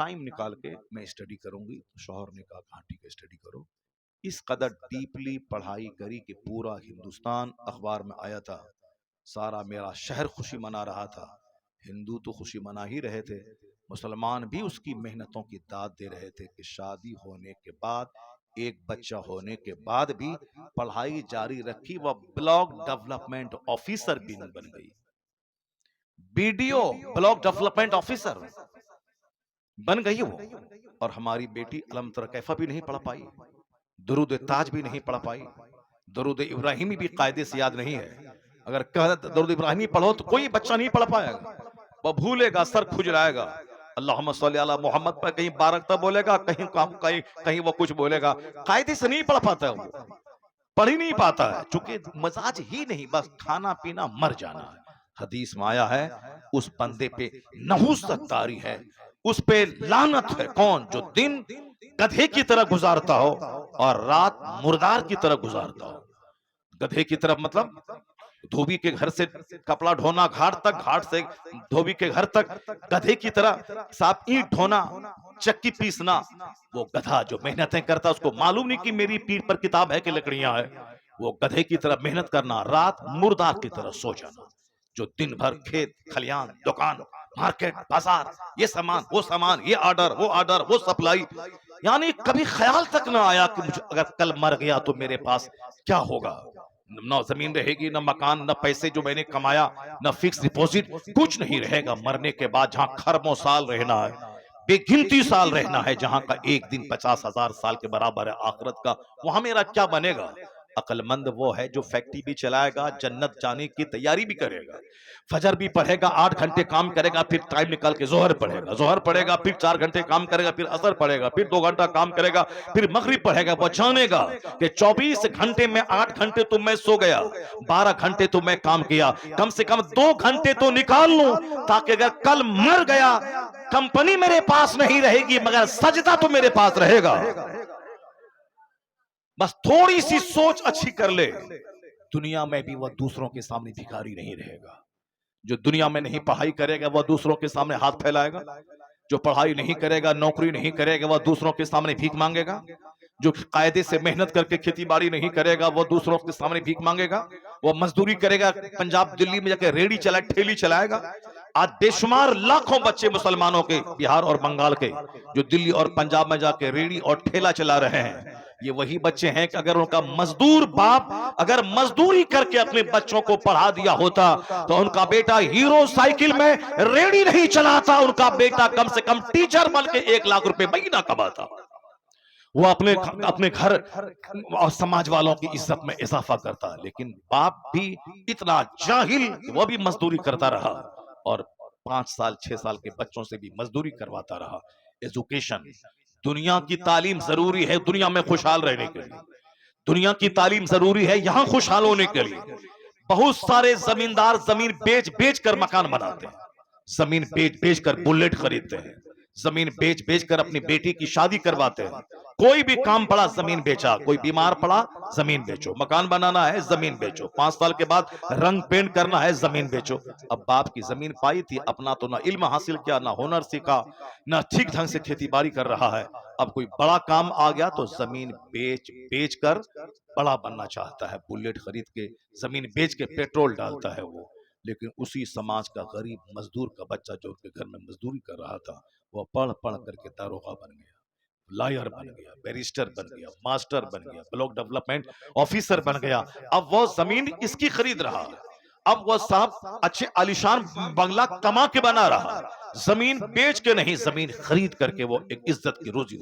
ٹائم نکال کے میں اسٹڈی کروں گی. شوہر نے کہا ہاں ٹھیک ہے اسٹڈی کرو. اس قدر ڈیپلی پڑھائی کری کہ پورا ہندوستان اخبار میں آیا تھا. سارا میرا شہر خوشی منا رہا تھا. ہندو تو خوشی منا ہی رہے تھے, مسلمان بھی اس کی محنتوں کی داد دے رہے تھے کہ شادی ہونے کے بعد, ایک بچہ ہونے کے بعد بھی پڑھائی جاری رکھی. وہ بلاک ڈیولپمنٹ آفیسر بھی بن گئی, BDO بلاک ڈیولپمنٹ آفیسر بن گئی وہ. اور ہماری بیٹی علم تر کیفا بھی نہیں پڑھ پائی, درود تاج بھی نہیں پڑھ پائی, درود ابراہیمی بھی قاعدے سے یاد نہیں ہے. اگر درود ابراہیمی پڑھو تو کوئی بچہ نہیں پڑھ پائے گا, وہ بھولے گا, سر کھجلائے گا. اللہم صلی علی محمد پر کہیں بارکتا بولے گا, کہیں وہ کچھ بولے گا. قاعدے سے نہیں پڑھ پاتا ہے, وہ پڑھ ہی نہیں پاتا ہے, چونکہ مزاج ہی نہیں, بس کھانا پینا مر جانا ہے. حدیث میں آیا ہے اس بندے پہ نحوست طاری ہے, اس پہ لعنت ہے. کون؟ جو دن گدھے کی طرح گزارتا ہو اور رات مردار کی طرح گزارتا ہو. گدھے کی طرف مطلب دھوبی کے گھر سے کپڑا ڈھونا گھاٹ تک, گھاٹ سے دھوبی کے گھر تک. گدھے کی طرح صاحب اینٹ ڈھونا, چکی پیسنا. وہ گدھا جو محنتیں کرتا اس کو معلوم نہیں کہ میری پیٹھ پر کتاب ہے کہ لکڑیاں ہے. وہ گدھے کی طرح محنت کرنا, رات مردار کی طرح سو جانا. جو دن بھر کھیت کھلیان, دکان, مارکیٹ, بازار, یہ سامان وہ سامان, یہ آرڈر وہ آرڈر وہ سپلائی. یعنی کبھی خیال تک نہ آیا کہ مجھے اگر کل مر گیا تو میرے پاس کیا ہوگا. نہ زمین رہے گی, نہ مکان, نہ پیسے جو میں نے کمایا, نہ فکس ڈپوزٹ, کچھ نہیں رہے گا. مرنے کے بعد جہاں خربوں سال رہنا ہے, بے گنتی سال رہنا ہے, جہاں کا ایک دن 50,000 سال کے برابر ہے آخرت کا, وہاں میرا کیا بنے گا. عقل مند وہ ہے جو فیکٹری بھی چلائے گا, جنت جانے کی تیاری بھی کرے گا, فجر بھی پڑھے گا, 8 گھنٹے کام کرے گا, پھر ٹائم نکال کے ظہر پڑھے گا, ظہر پڑھے گا, پھر 4 گھنٹے کام کرے گا, پھر عصر پڑھے گا, پھر 2 گھنٹہ کام کرے گا, پھر مغرب پڑھے گا. وہ جانے گا کہ 24 گھنٹے میں 8 گھنٹے تو میں سو گیا, 12 گھنٹے تو میں کام کیا, کم سے کم 2 گھنٹے تو نکال لوں تاکہ اگر کل مر گیا کمپنی میرے پاس نہیں رہے گی مگر سجدہ تو میرے پاس رہے گا. بس تھوڑی سی سوچ اچھی کر لے, دنیا میں بھی وہ دوسروں کے سامنے بھکاری نہیں رہے گا. جو دنیا میں نہیں پڑھائی کرے گا وہ دوسروں کے سامنے ہاتھ پھیلائے گا. جو پڑھائی نہیں کرے گا, نوکری نہیں کرے گا, وہ دوسروں کے سامنے بھیک مانگے گا. جو قاعدے سے محنت کر کے کھیتی باڑی نہیں کرے گا وہ دوسروں کے سامنے بھیک مانگے گا. وہ مزدوری کرے گا, پنجاب دلی میں جا کے ریڑی چلائے, ٹھیلی چلائے گا. آج بے شمار لاکھوں بچے مسلمانوں کے, بہار اور بنگال کے, جو دلی اور پنجاب میں جا کے ریڑی اور ٹھیلا چلا رہے ہیں. یہ وہی بچے ہیں کہ اگر ان کا مزدور باپ اگر مزدوری کر کے اپنے بچوں کو پڑھا دیا ہوتا تو ان کا بیٹا ہیرو سائیکل میں ریڑی نہیں چلاتا, ان کا بیٹا کم سے کم ٹیچر بن کے 1 لاکھ روپے مہینہ کماتا. وہ اپنے گھر اور سماج والوں کی عزت میں اضافہ کرتا. لیکن باپ بھی اتنا جاہل کہ وہ بھی مزدوری کرتا رہا اور 5 سال 6 سال کے بچوں سے بھی مزدوری کرواتا رہا. ایجوکیشن, دنیا کی تعلیم ضروری ہے دنیا میں خوشحال رہنے کے لیے, دنیا کی تعلیم ضروری ہے یہاں خوشحال ہونے کے لیے. بہت سارے زمیندار زمین بیچ بیچ کر مکان بناتے ہیں, زمین بیچ بیچ کر بلیٹ خریدتے ہیں, زمین بیچ بیچ کر اپنی بیٹی کی شادی کرواتے ہیں. کوئی بھی کام پڑا زمین بیچا, کوئی بیمار پڑا زمین بیچو, مکان بنانا ہے زمین بیچو, 5 سال کے بعد رنگ پینٹ کرنا ہے زمین بیچو. اب باپ کی زمین پائی تھی, اپنا تو نہ علم حاصل کیا, نہ ہنر سیکھا, نہ ٹھیک ڈھنگ سے کھیتی باڑی کر رہا ہے. اب کوئی بڑا کام آ گیا تو زمین بیچ بیچ کر بڑا بننا چاہتا ہے, بلیٹ خرید کے زمین بیچ کے پیٹرول ڈالتا ہے وہ. لیکن اسی سماج کا غریب مزدور کا بچہ جو ان کے گھر میں مزدوری کر رہا تھا, وہ پڑھ پڑھ کر کے داروغہ بن گیا, لائر بن گیا, بیرسٹر بن گیا, ماسٹر بن گیا, بلاک ڈیولپمنٹ آفیسر بن گیا. اب وہ زمین اس کی خرید رہا, اب وہ صاحب اچھے عالیشان بنگلہ کما کے بنا رہا, زمین بیچ کے نہیں, زمین خرید کر کے وہ ایک عزت کی روزی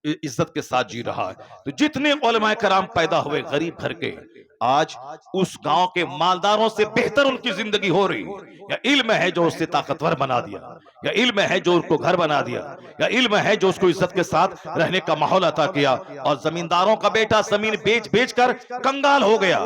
عزت کے ساتھ جی رہا ہے. تو جتنے علماء کرام پیدا ہوئے غریب گھر کے, آج اس گاؤں کے مالداروں سے بہتر ان کی زندگی ہو رہی. یا علم ہے جو اس سے طاقتور بنا دیا, یا علم ہے جو اس کو گھر بنا دیا, یا علم ہے جو اس کو عزت کے ساتھ رہنے کا ماحول عطا کیا. اور زمینداروں کا بیٹا زمین بیچ بیچ کر کنگال ہو گیا,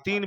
3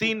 3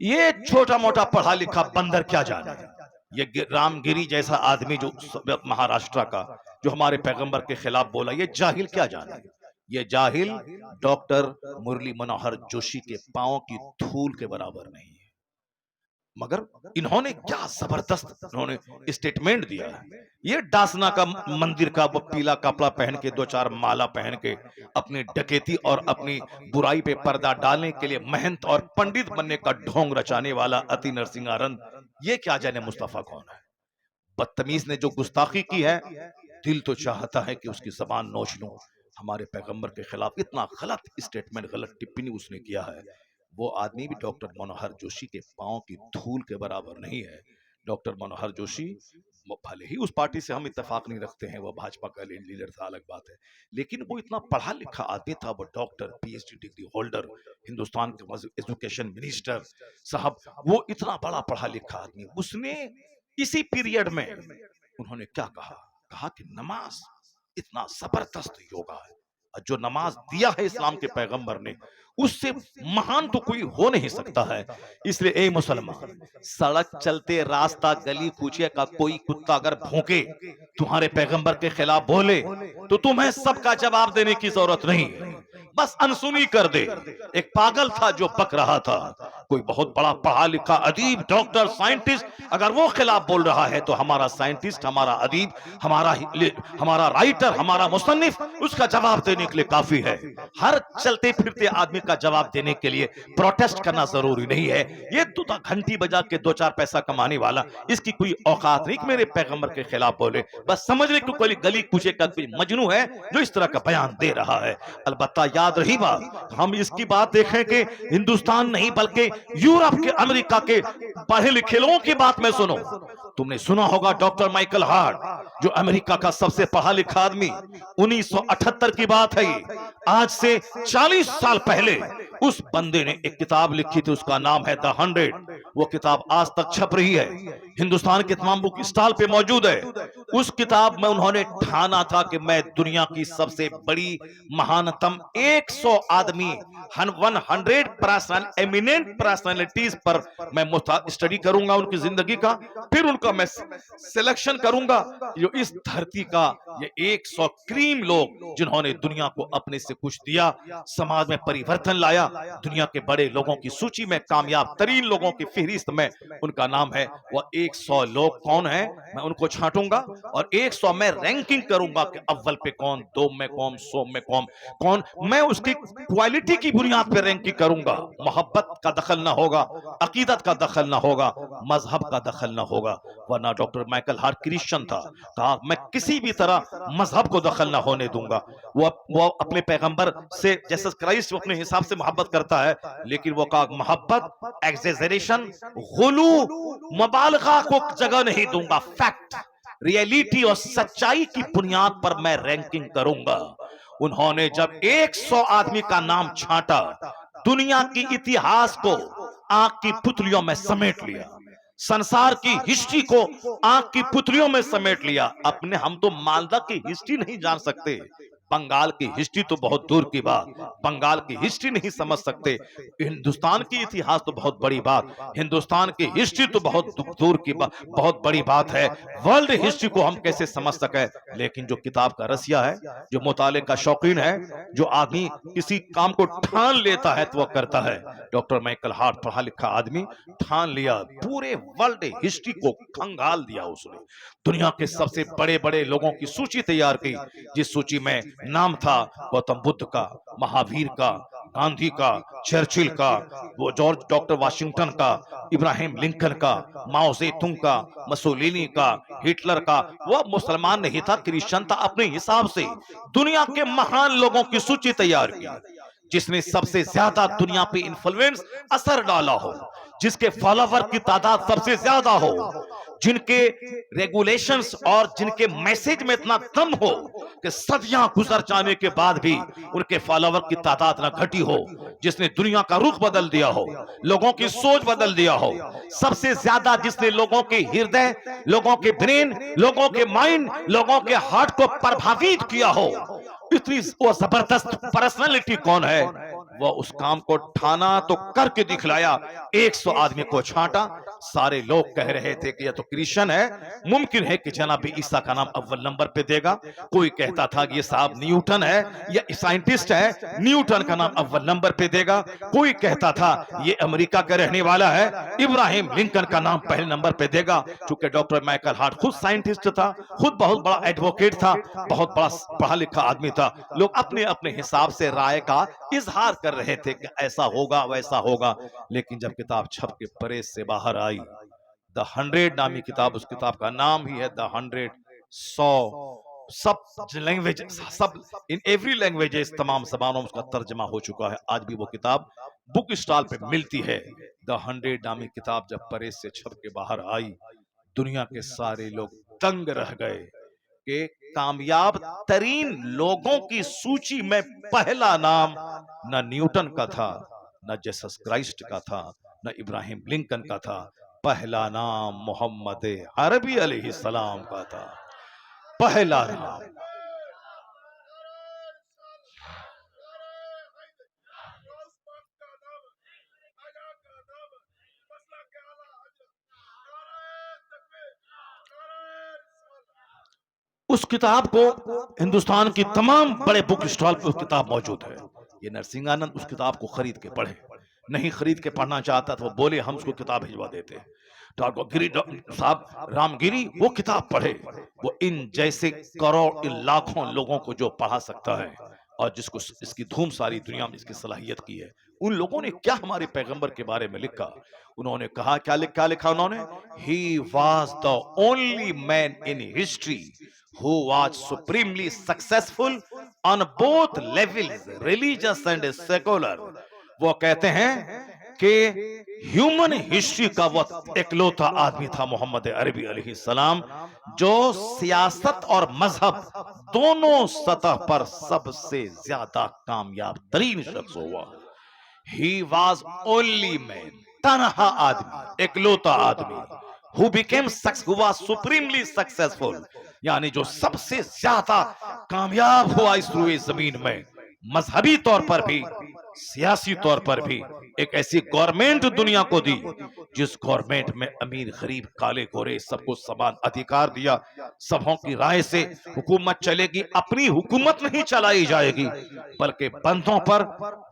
یہ چھوٹا موٹا پڑھا لکھا بندر کیا جانے، یہ رام گیری جیسا آدمی جو مہاراشٹرا کا جو ہمارے پیغمبر کے خلاف بولا، یہ جاہل کیا جانے؟ یہ جاہل ڈاکٹر مرلی منوہر جوشی کے پاؤں کی دھول کے برابر نہیں ہے۔ مگر انہوں نے کیا زبردست انہوں نے اسٹیٹمنٹ دیا ہے۔ یہ ڈاسنا کا مندر کا وہ پیلا کپڑا پہن کے دو چار مالا پہن کے اپنی ڈکیتی اور اپنی برائی پہ پردہ ڈالنے کے لیے محنت اور پنڈت بننے کا ڈھونگ رچانے والا اتی نرسنگارن، یہ کیا جانے مصطفیٰ کون ہے؟ بدتمیز نے جو گستاخی کی ہے، دل تو چاہتا ہے کہ اس کی زبان نوچ لوں۔ ہمارے پیغمبر کے خلاف اتنا غلط اسٹیٹمنٹ، غلط ٹپنی اس نے کیا ہے۔ وہ آدمی بھی ڈاکٹر منوہر جوشی کے پاؤں کی دھول کے برابر نہیں ہے۔ ڈاکٹر منوہر جوشی بھلے ہی اس پارٹی سے ہم اتفاق نہیں رکھتے ہیں، وہ بھاجپا کا لیڈر تھا، الگ بات ہے، لیکن وہ اتنا پڑھا لکھا آدمی تھا، وہ doctor, P H D degree holder, Hindustan کے ایجوکیشن منسٹر صاحب، وہ اتنا بڑا پڑھا لکھا آدمی، اس نے اسی پیریڈ میں انہوں نے کیا کہا کہ نماز اتنا زبردست یوگا ہے، جو نماز دیا ہے اسلام کے پیغمبر نے، اس سے مہان تو کوئی ہو نہیں سکتا ہے۔ اس لیے اے مسلمان، سڑک چلتے راستہ گلی کوچے کا کوئی کتا اگر بھونکے، تمہارے پیغمبر کے خلاف بولے، تو تمہیں سب کا جواب دینے کی ضرورت نہیں ہے، بس انسنی کر دے۔ ایک پاگل تھا جو بک رہا تھا، کوئی بہت بڑا پڑھا لکھا ادیب، ڈاکٹر، سائنٹسٹ اگر وہ خلاف بول رہا ہے تو ہمارا سائنٹسٹ، ہمارا ادیب، ہمارا رائٹر، ہمارا مصنف اس کا جواب دینے کے لیے کافی ہے۔ ہر چلتے پھرتے آدمی کا جواب دینے کے لیے پروٹیسٹ کرنا ضروری نہیں ہے۔ یہ تو گھنٹی بجا کے دو چار پیسہ کمانے والا، اس کی کوئی اوقات نہیں کہ میرے پیغمبر کے خلاف بولے، بس سمجھ لے کہ کوئی گلی کوچے کا کوئی مجنو ہے جو اس طرح کا بیان دے رہا ہے۔ البتہ یاد رہی بات، ہم اس کی بات دیکھیں کہ ہندوستان نہیں بلکہ یورپ کے، امریکہ کے پڑھے لکھے لوگوں کی بات میں سنو۔ تم نے سنا ہوگا ڈاکٹر مائیکل ہارٹ، جو امریکہ کا سب سے پڑھا لکھا آدمی، 1978 کی بات ہے، آج سے 40 سال پہلے اس بندے نے ایک کتاب لکھی تھی، اس کا نام ہے The 100۔ وہ کتاب آج تک چھپ رہی ہے، ہندوستان کے تمام بک اسٹال پہ موجود ہے۔ اس کتاب میں انہوں نے ٹھانا تھا کہ میں دنیا کی سب سے بڑی مہانتم 100 آدمی، 100 ایمیننٹ پرسنالٹیز پر میں اسٹڈی کروں گا، ان کی زندگی کا، پھر ان کا میں سلیکشن کروں گا، جو اس دھرتی کا یہ 100 کریم لوگ جنہوں نے دنیا کو اپنے سے کچھ دیا، سماج میں پریورتن لایا، دنیا کے بڑے لوگوں کی سوچی میں، کامیاب ترین لوگوں کی فہرست میں ان کا نام ہے۔ وہ 100 لوگ کون ہیں، میں ان کو چھانٹوں گا اور 100 میں رینکنگ کروں گا کہ اول پہ کون، دوم میں کون، سوم میں کون، میں اس کی کوالٹی کی بنیاد پہ رینکنگ کروں گا۔ محبت کا دخل نہ ہوگا، عقیدت کا دخل نہ ہوگا، مذہب کا دخل نہ ہوگا، ورنہ ڈاکٹر مائیکل ہارٹ کرسچن تھا، کہا میں کسی بھی طرح مذہب کو دخل نہ ہونے دوں گا۔ وہ اپنے پیغمبر سے جیسس کرائسٹ اپنے حساب سے محبت کرتا ہے، لیکن وہ کہا محبت ایگزیجریشن، غلو، مبالغہ کو جگہ نہیں دوں گا، فیکٹ، ریئلٹی اور سچائی کی بنیاد پر میں رینکنگ کروں گا۔ انہوں نے جب 100 آدمی کا نام چھانٹا، دنیا کی اتہاس کو آنکھ کی پتلیوں میں سمیٹ لیا، سنسار کی ہسٹری کو آنکھ کی پتلیوں میں سمیٹ لیا۔ اپنے ہم تو مالدہ کی ہسٹری نہیں جان سکتے، بنگال کی ہسٹری تو بہت دور کی بات، بنگال کی ہسٹری نہیں سمجھ سکتے، ہندوستان کی اتہاس تو بہت بڑی بات، ہندوستان کی ہسٹری تو بہت دور کی بات، بہت بڑی بات ہے، ورلڈ ہسٹری کو ہم کیسے سمجھ سکے؟ لیکن جو کتاب کا رسیا ہے، جو مطالعے کا شوقین ہے، جو آدمی کسی کام کو ٹھان لیتا ہے تو وہ کرتا ہے۔ ڈاکٹر مائیکل ہارٹ پڑھا لکھا آدمی، ٹھان لیا، پورے ورلڈ ہسٹری کو کھنگال دیا اس نے، دنیا کے سب سے بڑے بڑے لوگوں کی سوچی تیار کی، جس سوچی میں نام تھا گوتم بدھ کا، مہاویر کا، گاندھی کا، چرچل کا، وہ جارج ڈاکٹر واشنگٹن کا، ابراہیم لنکن کا، ماؤ زے تونگ کا، مسولینی کا، ہٹلر کا۔ وہ مسلمان نہیں تھا، کرسچن تھا، اپنے حساب سے دنیا کے مہان لوگوں کی سوچی تیار کی، جس نے سب سے زیادہ دنیا پہ انفلوئنس، اثر ڈالا ہو، جس کے فالوور کی تعداد سب سے زیادہ ہو، جن کے ریگولیشنز اور جن کے میسج میں اتنا دم ہو کہ صدیاں گزر جانے کے بعد بھی ان کے فالوور کی تعداد نہ گھٹی ہو، جس نے دنیا کا رخ بدل دیا ہو، لوگوں کی سوچ بدل دیا ہو، سب سے زیادہ جس نے لوگوں کے ہردے، لوگوں کے برین، لوگوں کے مائنڈ، لوگوں کے ہارٹ کو پربھاوت کیا ہو، اتنی وہ زبردست پرسنالٹی کون ہے؟ وہ اس کام کو ٹھانا تو کر کے دکھلایا. 100 آدمی کو چھانٹا. سارے لوگ کہہ رہے تھے کہ یہ تو کرسچن ہے, ممکن ہے کہ جناب عیسیٰ کا نام اول نمبر پہ دے گا. کوئی کہتا تھا کہ یہ صاحب نیوٹن ہے, یہ سائنٹسٹ ہے, نیوٹن کا نام اول نمبر پہ دے گا. کوئی کہتا تھا یہ امریکہ کا رہنے والا ہے, ابراہیم لنکن کا نام پہلے نمبر پہ دے گا. چونکہ ڈاکٹر مائیکل ہارٹ خود سائنٹسٹ تھا, خود بہت بڑا ایڈوکیٹ تھا, بہت بڑا پڑھا لکھا آدمی تھا. لوگ اپنے اپنے حساب سے رائے کا اظہار کر رہے تھے کہ ایسا ہوگا ویسا ہوگا. لیکن جب کتاب چھپ کے پریس سے باہر آئی, دا 100 نامی کتاب, اس کتاب کا نام ہی ہے دا 100, 100, سب لینگویج, سب ان ایوری لینگویجز, تمام زبانوں میں اس کا ترجمہ ہو چکا ہے. آج بھی وہ کتاب بک اسٹال پہ ملتی ہے. دا 100 نامی کتاب جب پریس سے چھپ کے باہر آئی, دنیا کے سارے لوگ دنگ رہ گئے کہ کامیاب ترین لوگوں کی سوچی میں پہلا نام نہ نیوٹن کا تھا, نہ جیسس کرائسٹ کا تھا, نہ ابراہیم لنکن کا تھا. پہلا نام محمد عربی علیہ السلام کا تھا. پہلا نام. اس کتاب کو ہندوستان کی تمام بڑے بک اسٹال پہ اس کتاب موجود ہے. یہ نرسنگ آنند اس کتاب کو خرید کے پڑھے, نہیں خرید کے پڑھنا چاہتا تو وہ بولے ہم اس کو کتاب بھجوا دیتے ہیں. ڈاکٹر گری صاحب رام گری وہ کتاب پڑھے, وہ ان جیسے کروڑ لاکھوں لوگوں کو جو پڑھا سکتا ہے اور جس کو اس کی دھوم ساری دنیا میں اس کی صلاحیت کی ہے. ان لوگوں نے کیا ہمارے پیغمبر کے بارے میں لکھا, انہوں نے کہا کیا لکھا انہوں نے, He was the only man in history who was supremely successful on both levels, religious and secular. وہ کہتے ہیں کہ ہیومن ہسٹری کا وہ اکلوتا آدمی تھا محمد عربی علیہ السلام جو سیاست اور مذہب دونوں سطح پر سب سے زیادہ کامیاب ترین شخص ہوا. He was only man, تنہا آدمی, اکلوتا آدمی, who was supremely successful, یعنی جو سب سے زیادہ کامیاب ہوا اس روئے زمین میں, مذہبی طور پر بھی سیاسی طور پر بھی. ایک ایسی گورنمنٹ دنیا کو دی جس گورنمنٹ میں امیر غریب کالے گورے سب کو سمان ادھیکار دیا, سبوں کی رائے سے حکومت چلے گی. اپنی حکومت نہیں چلائی جائے گی بلکہ بندوں پر,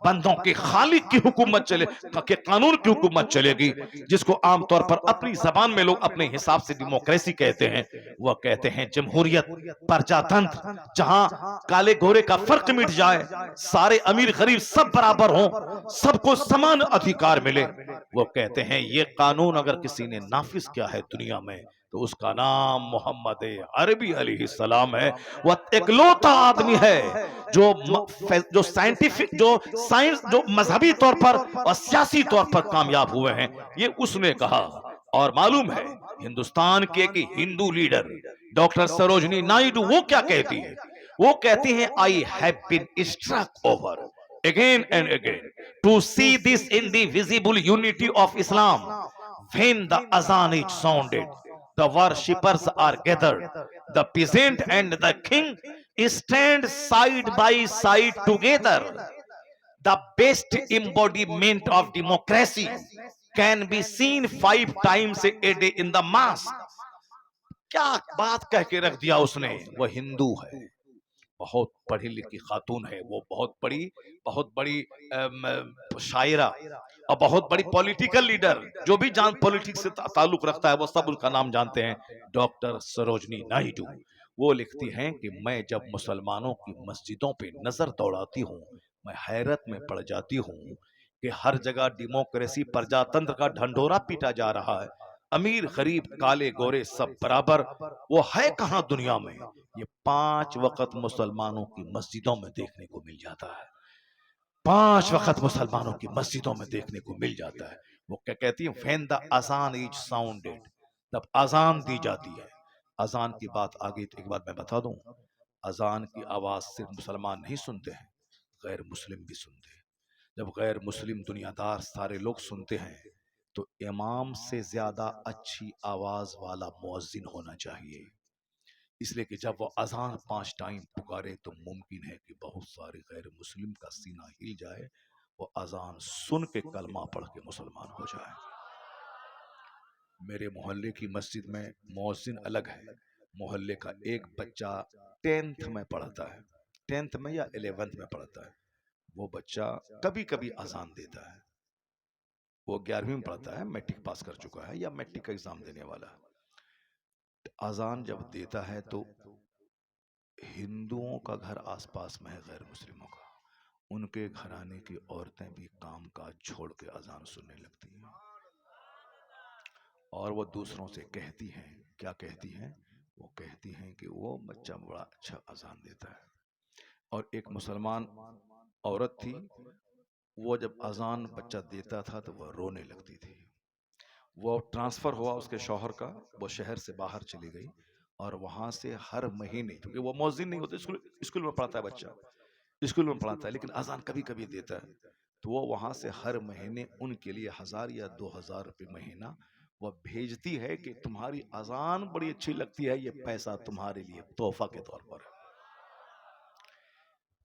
بندوں کے خالق کی حکومت چلے, کہ قانون کی حکومت چلے گی, جس کو عام طور پر اپنی زبان میں لوگ اپنے حساب سے ڈیموکریسی کہتے ہیں. وہ کہتے ہیں جمہوریت, پرجا تنتر, جہاں کالے گورے کا فرق مٹ جائے, سارے امیر غریب سب برابر ہوں, سب کو سمان ادھیکار ملے. وہ کہتے ہیں یہ قانون اگر کسی نے نافذ کیا ہے دنیا میں تو اس کا نام محمد عربی علیہ السلام ہے. وہ اکلوتا آدمی ہے جو سائنٹیفک, جو سائنس, جو مذہبی طور پر اور سیاسی طور پر کامیاب ہوئے ہیں. یہ اس نے کہا. اور معلوم ہے ہندوستان کے ایک ہندو لیڈر ڈاکٹر سروجنی نائیڈو وہ کیا کہتی ہے, وہ کہتی ہیں I have been struck over again and again to see this indivisible unity of Islam. When the azan is sounded, the worshippers are gathered, the peasant and the king stand side by side together. The best embodiment of democracy can be seen 5 times a day in the mosque. کیا بات کہہ کے رکھ دیا اس نے. وہ ہندو ہے, بہت پڑھی لکھی خاتون ہے, وہ بہت بڑی شاعرہ اور بہت بڑی پولیٹیکل لیڈر, جو بھی پولیٹکس سے تعلق رکھتا ہے وہ سب ان کا نام جانتے ہیں, ڈاکٹر سروجنی نائیڈو. وہ لکھتی ہیں کہ میں جب مسلمانوں کی مسجدوں پہ نظر دوڑاتی ہوں میں حیرت میں پڑ جاتی ہوں کہ ہر جگہ ڈیموکریسی, پرجا تنتر کا ڈھنڈورا پیٹا جا رہا ہے. امیر غریب کالے گورے سب برابر. وہ ہے کہاں دنیا میں؟ یہ 5 وقت مسلمانوں کی مسجدوں میں دیکھنے کو مل جاتا ہے. 5 وقت مسلمانوں کی مسجدوں میں دیکھنے کو مل جاتا ہے. وہ کیا کہتی ہیں, when the azan is sounded, جب اذان دی جاتی ہے. اذان کی بات آگے ایک بات میں بتا دوں, اذان کی آواز صرف مسلمان نہیں سنتے ہیں, غیر مسلم بھی سنتے ہیں. جب غیر مسلم دنیا دار سارے لوگ سنتے ہیں تو امام سے زیادہ اچھی آواز والا مؤذن ہونا چاہیے. اس لیے کہ جب وہ اذان 5 ٹائم پکارے تو ممکن ہے کہ بہت سارے غیر مسلم کا سینہ ہل جائے وہ اذان سن کے کلمہ پڑھ کے مسلمان ہو جائے۔ میرے محلے کی مسجد میں مؤذن الگ ہے، محلے کا ایک بچہ 10th میں پڑھتا ہے، 10th میں یا 11th میں پڑھتا ہے، وہ بچہ کبھی کبھی اذان دیتا ہے، وہ 11ویں میں پڑھتا ہے، میٹرک پاس کر چکا ہے یا میٹرک کا ایگزام دینے والا ہے۔ اذان جب دیتا ہے تو ہندوؤں کا گھر آس پاس میں ہے، غیر مسلموں کا، ان کے گھرانے کی عورتیں بھی کام کاج چھوڑ کے اذان سننے لگتی ہیں، اور وہ دوسروں سے کہتی ہیں، کیا کہتی ہیں؟ وہ کہتی ہیں کہ وہ بچہ بڑا اچھا اذان دیتا ہے۔ اور ایک مسلمان عورت تھی، وہ جب اذان بچہ دیتا تھا تو وہ رونے لگتی تھی۔ وہ ٹرانسفر ہوا اس کے شوہر کا، وہ شہر سے باہر چلی گئی، اور وہاں سے ہر مہینے، کیونکہ وہ مؤذن نہیں ہوتے، اسکول میں پڑھتا ہے بچہ، اسکول میں پڑھاتا ہے، لیکن اذان کبھی کبھی دیتا ہے، تو وہ وہاں سے ہر مہینے ان کے لیے 1000 یا 2000 روپے مہینہ وہ بھیجتی ہے کہ تمہاری اذان بڑی اچھی لگتی ہے، یہ پیسہ تمہارے لیے تحفہ کے طور پر ہے۔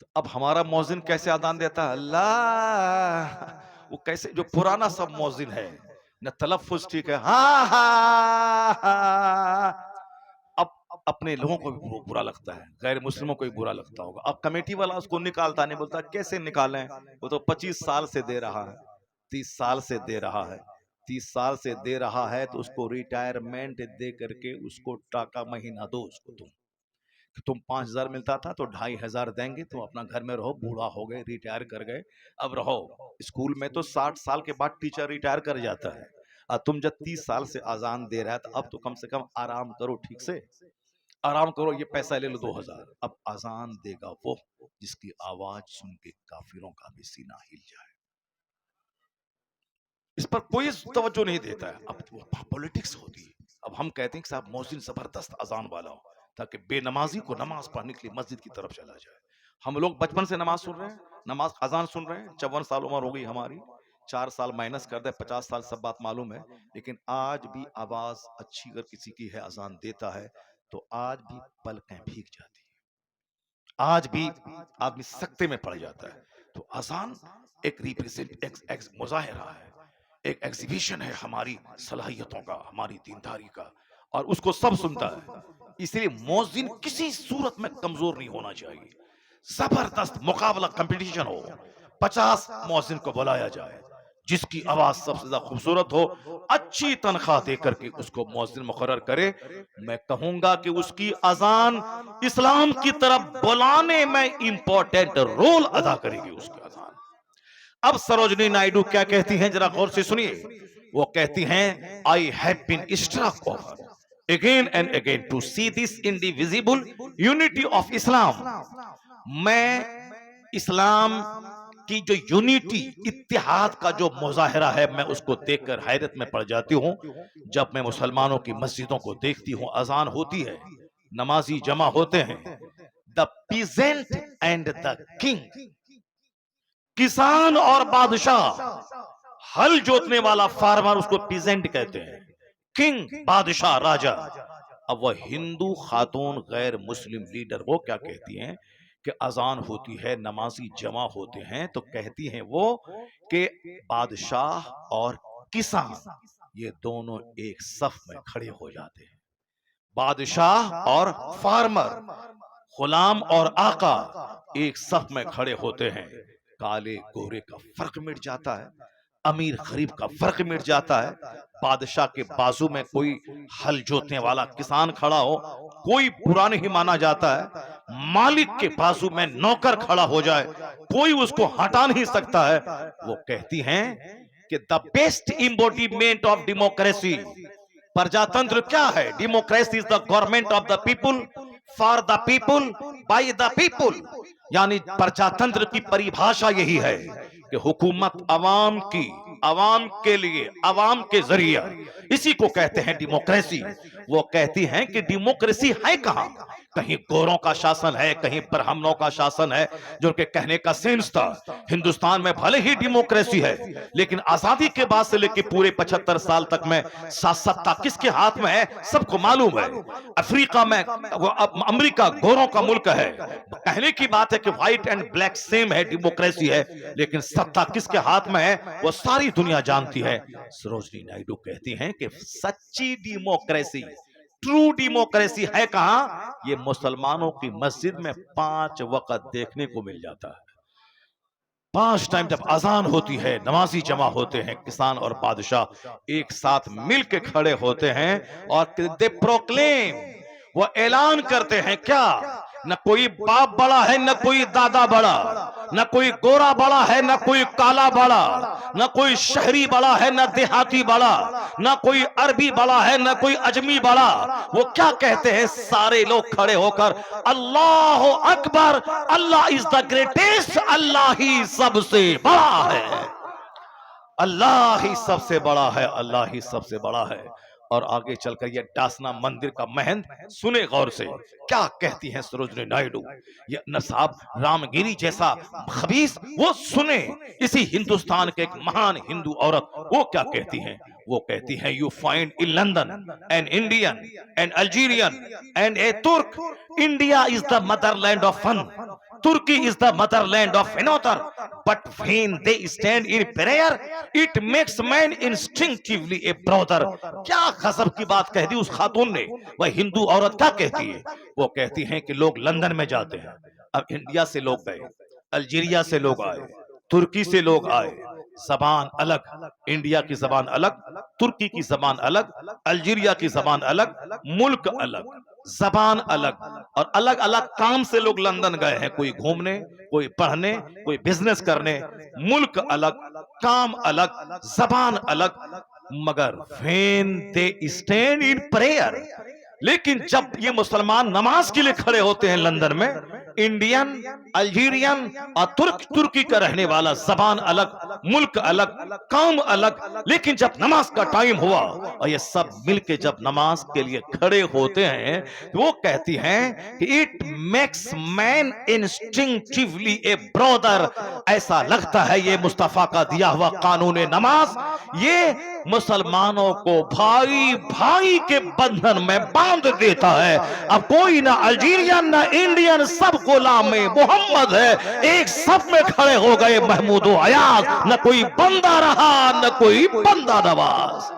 تو اب ہمارا مؤذن کیسے اذان دیتا ہے؟ اللہ، وہ کیسے، جو پرانا سب مؤذن ہے، نہ تلفظ ٹھیک ہے، ہاں ہاں ہاں، اب اپنے لوگوں کو بھی برا لگتا ہے، غیر مسلموں کو بھی برا لگتا ہوگا۔ اب کمیٹی والا اس کو نکالتا نہیں، بولتا کیسے نکالیں، وہ تو 25 سال سے دے رہا ہے، 30 سال سے دے رہا ہے، 30 سال سے دے رہا ہے، تو اس کو ریٹائرمنٹ دے کر کے اس کو ٹاکا مہینہ دو اس کو، تم 5000 ملتا تھا تو 2500 دیں گے، تم اپنا گھر میں رہو، بوڑھا ہو گئے، ریٹائر کر گئے، اب رہو۔ اسکول میں تو 60 سال کے بعد ٹیچر ریٹائر کر جاتا ہے، تم جب 30 سال سے اذان دے رہا ہے، تو اب تو کم سے کم آرام کرو، ٹھیک سے آرام کرو، یہ پیسہ لے لو 2000۔ اب اذان دے گا وہ جس کی آواز سن کے کافروں کا بھی سینہ ہل جائے۔ اس پر کوئی توجہ نہیں دیتا ہے، اب پولیٹکس ہوتی ہے۔ اب ہم کہتے ہیں کہ صاحب مؤذن زبردست اذان والا ہو، تاکہ بے نمازی کو نماز پڑھنے کے لیے مسجد کی طرف چلا جائے۔ ہم لوگ بچپن سے نماز سن رہے ہیں، نماز اذان سن رہے ہیں، 54 سال عمر ہو گئی ہماری، 4 سال مائنس کر دے، 50 سال، سب بات معلوم ہے، لیکن آج بھی آواز اچھی اگر کسی کی ہے، اذان دیتا ہے، تو آج بھی پلکیں بھیگ جاتی ہیں، آج بھی آدمی سکتے میں پڑ جاتا ہے۔ تو اذان ایک ایک مظاہرہ ہے، ایک ایگزیبیشن ہے ہماری صلاحیتوں کا، ہماری دینداری کا، اور اس کو سب سنتا ہے۔ اس لیے مؤذن کسی صورت میں کمزور نہیں ہونا چاہیے، زبردست مقابلہ، کمپٹیشن ہو، 50 مؤذن کو بلایا جائے، جس کی آواز سب سے زیادہ خوبصورت ہو، اچھی تنخواہ دے کر کے اس کو مؤذن مقرر کرے۔ میں کہوں گا کہ اس کی اذان اسلام کی طرف بلانے میں امپورٹنٹ رول ادا کرے گی اس کی اذان۔ اب سروجنی نائیڈو کیا کہتی ہیں، ذرا غور سے سنیے، وہ کہتی ہیں I have been struck over again and again to see this indivisible unity of Islam۔ میں اسلام کی جو یونٹی، اتحاد کا جو مظاہرہ ہے، میں اس کو دیکھ کر حیرت میں پڑ جاتی ہوں۔ جب میں مسلمانوں کی مسجدوں کو دیکھتی ہوں، اذان ہوتی ہے، نمازی جمع ہوتے ہیں، the peasant and the king، کسان اور بادشاہ، ہل جوتنے والا فارمر اس کو پیزنٹ کہتے ہیں، کنگ بادشاہ راجہ۔ اب وہ ہندو خاتون غیر مسلم لیڈر وہ کیا کہتی ہیں کہ اذان ہوتی ہے، نمازی جمع ہوتے ہیں، تو کہتی ہیں وہ کہ بادشاہ اور کسان یہ دونوں ایک صف میں کھڑے ہو جاتے ہیں، بادشاہ اور فارمر، غلام اور آقا ایک صف میں کھڑے ہوتے ہیں، کالے گورے کا فرق مٹ جاتا ہے، امیر غریب کا فرق مٹ جاتا ہے، بادشاہ کے بازو میں کوئی ہل جوتنے والا کسان کھڑا ہو، کوئی برا نہیں مانا جاتا ہے، مالک کے بازو میں نوکر کھڑا ہو جائے، کوئی اس کو ہٹا نہیں سکتا ہے۔ وہ کہتی ہیں کہ the best embodiment of democracy، پرجاتنتر کیا ہے؟ Democracy is the government of the people for the people by the people، یعنی پرجاتنتر کی پریبھاشا یہی ہے کہ حکومت عوام کی، عوام کے لیے، عوام کے ذریعہ، اسی کو کہتے ہیں ڈیموکریسی۔ وہ کہتی ہیں کہ ڈیموکریسی ہے کہاں؟ کہیں گوروں کا شاسن ہے، کہیں برہمنوں کا شاسن ہے، جو کہ کہنے کا سینس تھا ہندوستان میں بھلے ہی ڈیموکریسی ہے لیکن آزادی کے بعد سے لے کے پورے 75 سال تک میں ستا کس کے ہاتھ میں ہے سب کو معلوم ہے۔ افریقہ میں امریکہ گوروں کا ملک ہے، کہنے کی بات ہے کہ وائٹ اینڈ بلیک سیم ہے، ڈیموکریسی ہے، لیکن ستا کس کے ہاتھ میں ہے وہ ساری دنیا جانتی ہے۔ سروجنی نائیڈو کہتی ہیں کہ سچی ڈیموکریسی، ٹرو ڈیموکریسی ہے کہاں؟ یہ مسلمانوں کی مسجد میں 5 وقت دیکھنے کو مل جاتا ہے۔ 5 ٹائم جب اذان ہوتی ہے، نمازی جمع ہوتے ہیں، کسان اور بادشاہ ایک ساتھ مل کے کھڑے ہوتے ہیں اور دے پروکلیم، وہ اعلان کرتے ہیں کیا؟ نہ کوئی باپ بڑا ہے، نہ کوئی دادا بڑا، نہ کوئی گورا بڑا ہے، نہ کوئی کالا بڑا، نہ کوئی شہری بڑا ہے، نہ دیہاتی بڑا، نہ کوئی عربی بڑا ہے، نہ کوئی اجمی بڑا۔ وہ کیا کہتے ہیں سارے لوگ کھڑے ہو کر؟ اللہ اکبر، اللہ از دا گریٹسٹ، اللہ ہی سب سے بڑا ہے، اللہ ہی سب سے بڑا ہے، اللہ ہی سب سے بڑا ہے۔ اور آگے چل کر یہ ڈاسنا مندر کا مہند سنے غور سے کیا کہتی ہیں سروجنی نائیڈو۔ یہ نصاب رام گیری جیسا خبیث وہ سنے اسی ہندوستان کے ایک مہان ہندو عورت وہ کیا کہتی ہیں۔ وہ کہتی ہیں you find in London an Indian an Algerian and a Turk, India is the mother land of fun, Turkey is the motherland of another, but when they stand in prayer, it makes man instinctively a brother۔ کیا غضب کی بات کہہ دی اس خاتون نے۔ وہ ہندو عورت کیا کہتی ہے؟ وہ کہتی ہیں کہ لوگ لندن میں جاتے ہیں، اب انڈیا سے لوگ گئے، الجیریا سے لوگ آئے، ترکی سے لوگ آئے، زبان الگ، انڈیا کی زبان الگ، ترکی کی زبان الگ، الجیریا کی زبان الگ، ملک الگ، زبان الگ، اور الگ الگ کام سے لوگ لندن گئے ہیں، کوئی گھومنے، کوئی پڑھنے، کوئی بزنس کرنے، ملک الگ، کام الگ، زبان الگ، مگر when they stand in prayer، لیکن جب یہ مسلمان نماز کے لیے کھڑے ہوتے ہیں لندن میں، انڈین، الجیرین اور ترکی کا رہنے والا، زبان الگ، ملک الگ، کام الگ، لیکن جب نماز کا ٹائم ہوا اور یہ سب مل کے جب نماز کے لیے کھڑے ہوتے ہیں، وہ کہتی ہیں کہ اٹ میکس مین انسٹنکٹیولی اے برادر، ایسا لگتا ہے یہ مصطفیٰ کا دیا ہوا قانون نماز یہ مسلمانوں کو بھائی بھائی کے بندھن میں باندھ دیتا ہے۔ اب کوئی نہ الجیرین نہ انڈین، سب غلام محمد ہے، ایک صف میں کھڑے ہو گئے محمود و ایاز، نہ کوئی بندہ رہا نہ کوئی بندہ نواز۔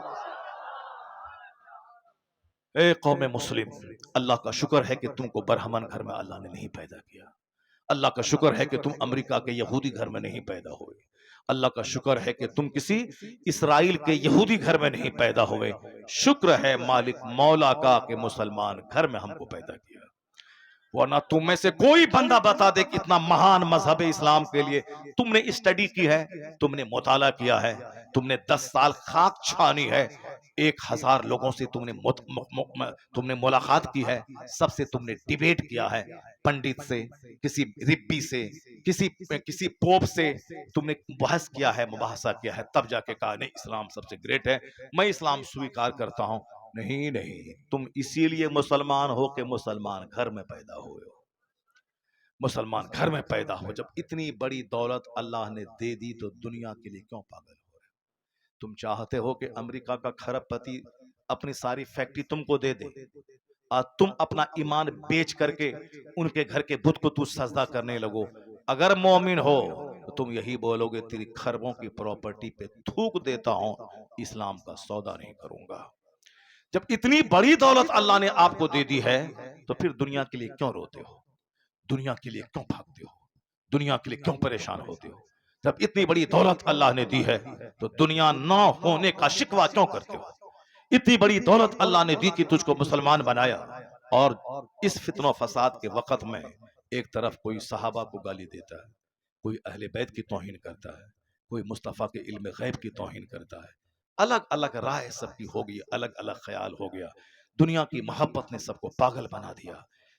اے قوم مسلم، اللہ کا شکر ہے کہ تم کو برہمن گھر میں اللہ نے نہیں پیدا کیا، اللہ کا شکر ہے کہ تم امریکہ کے یہودی گھر میں نہیں پیدا ہوئے، اللہ کا شکر ہے کہ تم کسی اسرائیل کے یہودی گھر میں نہیں پیدا ہوئے، شکر ہے مالک مولا کا کہ مسلمان گھر میں ہم کو پیدا کیا۔ ورنہ تم میں سے کوئی بندہ بتا دے کہ اتنا مہان مذہب اسلام کے لیے تم نے اسٹڈی کی ہے، تم نے مطالعہ کیا ہے، تم نے 10 سال خاک چھانی ہے، 1000 لوگوں سے تم نے ملاقات کی ہے، سب سے تم نے ڈیبیٹ کیا ہے، پنڈت سے، کسی ربی سے، کسی پوپ سے تم نے بحث کیا ہے، مباحثہ کیا ہے، تب جا کے کہا نہیں اسلام سب سے گریٹ ہے، میں اسلام سویکار کرتا ہوں۔ نہیں نہیں، تم اسی لیے مسلمان ہو کہ مسلمان گھر میں پیدا ہوئے ہو، مسلمان گھر میں پیدا ہو۔ جب اتنی بڑی دولت اللہ نے دے دی تو دنیا کے لیے کیوں پاگل ہو رہے؟ تم چاہتے ہو کہ امریکہ کا کھرب پتی اپنی ساری فیکٹری تم کو دے دے اور تم اپنا ایمان بیچ کر کے ان کے گھر کے بت کو تو سجدہ کرنے لگو؟ اگر مومن ہو تو تم یہی بولو گے تیری کھربوں کی پراپرٹی پہ تھوک دیتا ہوں، اسلام کا سودا نہیں کروں گا۔ جب اتنی بڑی دولت اللہ نے آپ کو دے دی ہے تو پھر دنیا کے لیے کیوں روتے ہو؟ دنیا کے لیے کیوں بھاگتے ہو؟ دنیا کے لیے کیوں پریشان ہوتے ہو؟ جب اتنی بڑی دولت اللہ نے دی ہے تو دنیا نہ ہونے کا شکوہ کیوں کرتے ہو؟ اتنی بڑی دولت اللہ نے دی کہ تجھ کو مسلمان بنایا، اور اس فتنہ و فساد کے وقت میں ایک طرف کوئی صحابہ کو گالی دیتا ہے، کوئی اہل بیت کی توہین کرتا ہے، کوئی مصطفیٰ کے علم غیب کی توہین کرتا ہے، الگ الگ رائے سب کی ہو گئی، الگ الگ خیال ہو گیا، دنیا کی محبت نے سب کو پاگل بنا دیا،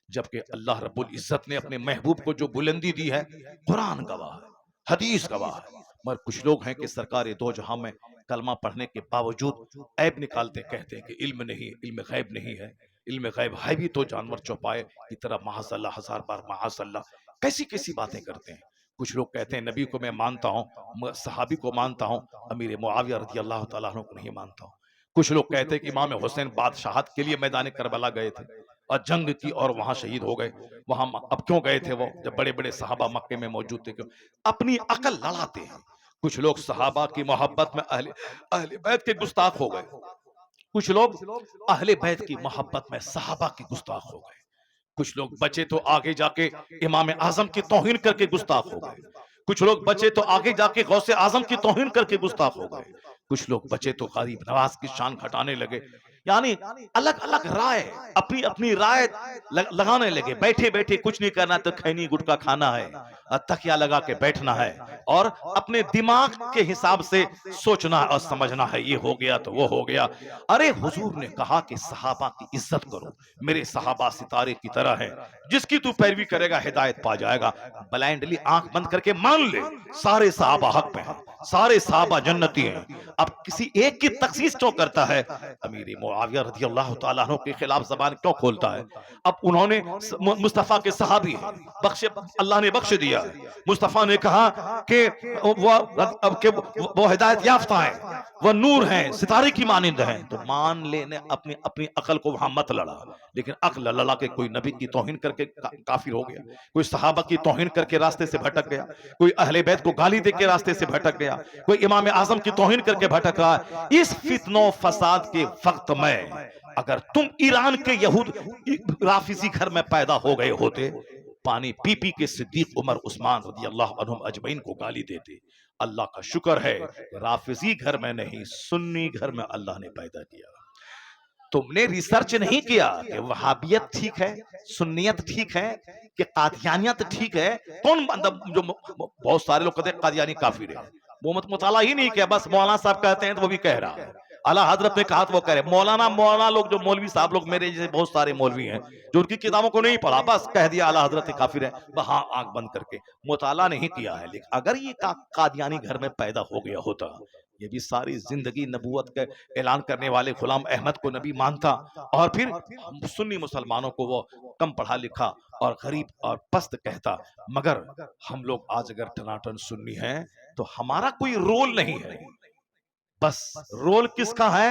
جبکہ اللہ رب العزت نے اپنے محبوب کو جو بلندی دی ہے، قرآن گواہ ہے، حدیث گواہ ہے، مگر کچھ لوگ ہیں کہ سرکار دو جہاں میں کلمہ پڑھنے کے باوجود عیب نکالتے، کہتے ہیں کہ علم نہیں، علم غیب نہیں ہے، علم غیب ہے بھی تو جانور چوپائے کی طرح معاذ اللہ، ہزار بار معاذ اللہ، کیسی کیسی باتیں کرتے ہیں۔ کچھ لوگ کہتے ہیں نبی کو میں مانتا ہوں، صحابی کو مانتا ہوں، امیر معاویہ رضی اللہ تعالیٰ عنہ کو نہیں مانتا ہوں۔ کچھ لوگ کہتے ہیں کہ امام حسین بادشاہت کے لیے میدان کربلا گئے تھے اور جنگ کی اور وہاں شہید ہو گئے۔ وہاں اب کیوں گئے تھے وہ جب بڑے بڑے صحابہ مکے میں موجود تھے؟ کیوں؟ اپنی عقل لڑاتے ہیں۔ کچھ لوگ صحابہ کی محبت میں اہل بیت کے گستاخ ہو گئے، کچھ لوگ اہل بیت کی محبت میں صحابہ کی گستاخ ہو گئے، کچھ لوگ بچے تو آگے جا کے امام اعظم کی توہین کر کے گستاخ ہو گئے، کچھ لوگ بچے تو آگے جا کے غوث اعظم کی توہین کر کے گستاخ ہو گئے، کچھ لوگ بچے تو غریب نواز کی شان گھٹانے لگے۔ یعنی الگ الگ رائے، اپنی اپنی رائے لگانے لگے۔ بیٹھے بیٹھے کچھ نہیں کرنا تو کھینی گٹکا کھانا ہے، تکیہ لگا کے بیٹھنا ہے اور اپنے دماغ کے حساب سے سوچنا اور سمجھنا ہے، یہ ہو گیا تو وہ ہو گیا۔ ارے حضور نے کہا کہ صحابہ کی عزت کرو، میرے صحابہ ستارے کی طرح ہیں، جس کی تو پیروی کرے گا ہدایت پا جائے گا۔ بلائنڈلی آنکھ بند کر کے مان لے سارے صحابہ حق پہ ہیں، سارے صحابہ جنتی ہیں، اب کسی ایک کی تخصیص کیوں کرتا ہے؟ امیر معاویہ رضی اللہ تعالیٰ عنہ کے خلاف زبان کیوں کھولتا ہے؟ اب انہوں نے مصطفیٰ کے صحابی ہیں، اللہ نے بخش دیا ہے، مصطفیٰ نے کہا کہ وہ ہدایت یافتہ ہیں، وہ نور ہیں، ستارے کی مانند ہیں، تو مان لینے اپنی عقل کو وہاں مت لڑا۔ لیکن عقل لڑا کے کوئی نبی کی توہین کر کے کافر ہو گیا، کوئی صحابہ کی توہین کر کے راستے سے بھٹک گیا، کوئی اہل بیت کو گالی دے کے راستے سے بھٹک گیا، کوئی امام اعظم کی توہین کر کے بھٹک رہا ہے۔ اس فتنہ و فساد کے وقت میں اگر تم ایران کے یہود رافضی گھر میں پیدا ہو گئے ہوتے، پانی پی پی کے صدیق عمر عثمان رضی اللہ عنہم اجمعین کو گالی دیتے۔ اللہ کا شکر ہے رافضی گھر میں نہیں، سنی گھر میں اللہ نے پیدا کیا۔ تم نے ریسرچ نہیں کیا کہ وہابیت ٹھیک ہے، سنیت ٹھیک ہے کہ قادیانیت ٹھیک ہے۔ کون جو بہت سارے لوگ کہتے ہیں قادیانی کافر ہے، وہ مطالعہ ہی نہیں کیا، بس مولانا صاحب کہتے ہیں تو وہ بھی کہہ رہا ہے، اعلیٰ حضرت نے کہا تو وہ کہہ رہے۔ مولانا لوگ جو مولوی صاحب لوگ میرے جیسے بہت سارے مولوی ہیں جو ان کی کتابوں کو نہیں پڑھا، بس کہہ دیا اعلیٰ حضرت کافر ہے، وہاں آنکھ بند کر کے، مطالعہ نہیں کیا ہے۔ لیکن اگر یہ قادیانی گھر میں پیدا ہو گیا ہوتا، یہ بھی ساری زندگی نبوت کا اعلان کرنے والے غلام احمد کو نبی مانتا، اور پھر سنی مسلمانوں کو وہ کم پڑھا لکھا اور غریب اور پست کہتا۔ مگر ہم لوگ آج اگر ٹناٹن سنی ہیں تو ہمارا کوئی رول نہیں ہے، بس رول کس کا ہے؟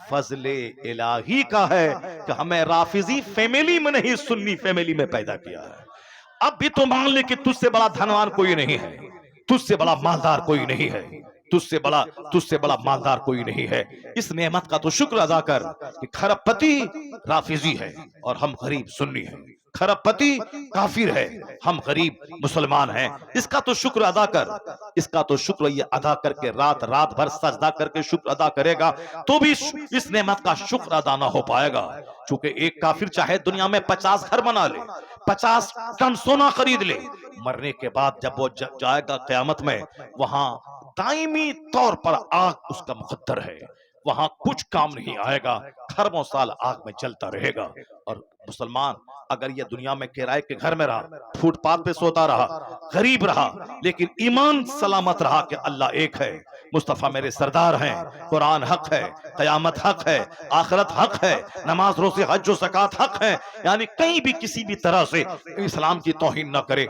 فضل الہی کا ہے کہ ہمیں رافضی فیملی میں نہیں، سنی فیملی میں پیدا کیا ہے۔ اب بھی تو مان لے کہ تجھ سے بڑا دھنوان کوئی نہیں ہے، تجھ سے بڑا مالدار کوئی نہیں ہے، تجھ سے بڑا مالدار کوئی نہیں ہے۔ اس نعمت کا تو شکر ادا کر کہ کھرب پتی رافضی ہے اور ہم غریب سنی ہیں، کھرب پتی کافر ہے، ہم غریب مسلمان ہیں۔ اس کا تو شکر ادا کر، اس کا تو شکر یہ ادا کر کے رات بھر سجدہ کر کے شکر ادا کرے گا تو بھی اس نعمت کا شکر ادا نہ ہو پائے گا۔ چونکہ ایک کافر چاہے دنیا میں 50 گھر بنا لے، 50 ٹن سونا خرید لے، مرنے کے بعد جب وہ جائے گا قیامت میں، وہاں دائمی طور پر آگ اس کا مقدر ہے، وہاں کچھ کام نہیں آئے گا، خربوں سال آگ میں جلتا رہے گا۔ اور مسلمان اگر یہ دنیا میں کرائے کے گھر میں رہا، فوٹ پاتھ پہ سوتا رہا، غریب رہا، لیکن ایمان سلامت رہا کہ اللہ ایک ہے، مصطفیٰ میرے سردار ہیں، قرآن حق ہے، قیامت حق ہے، آخرت حق ہے، نماز روزے حج و زکوٰۃ حق ہے، یعنی کہیں بھی کسی بھی طرح سے اسلام کی توہین نہ کرے،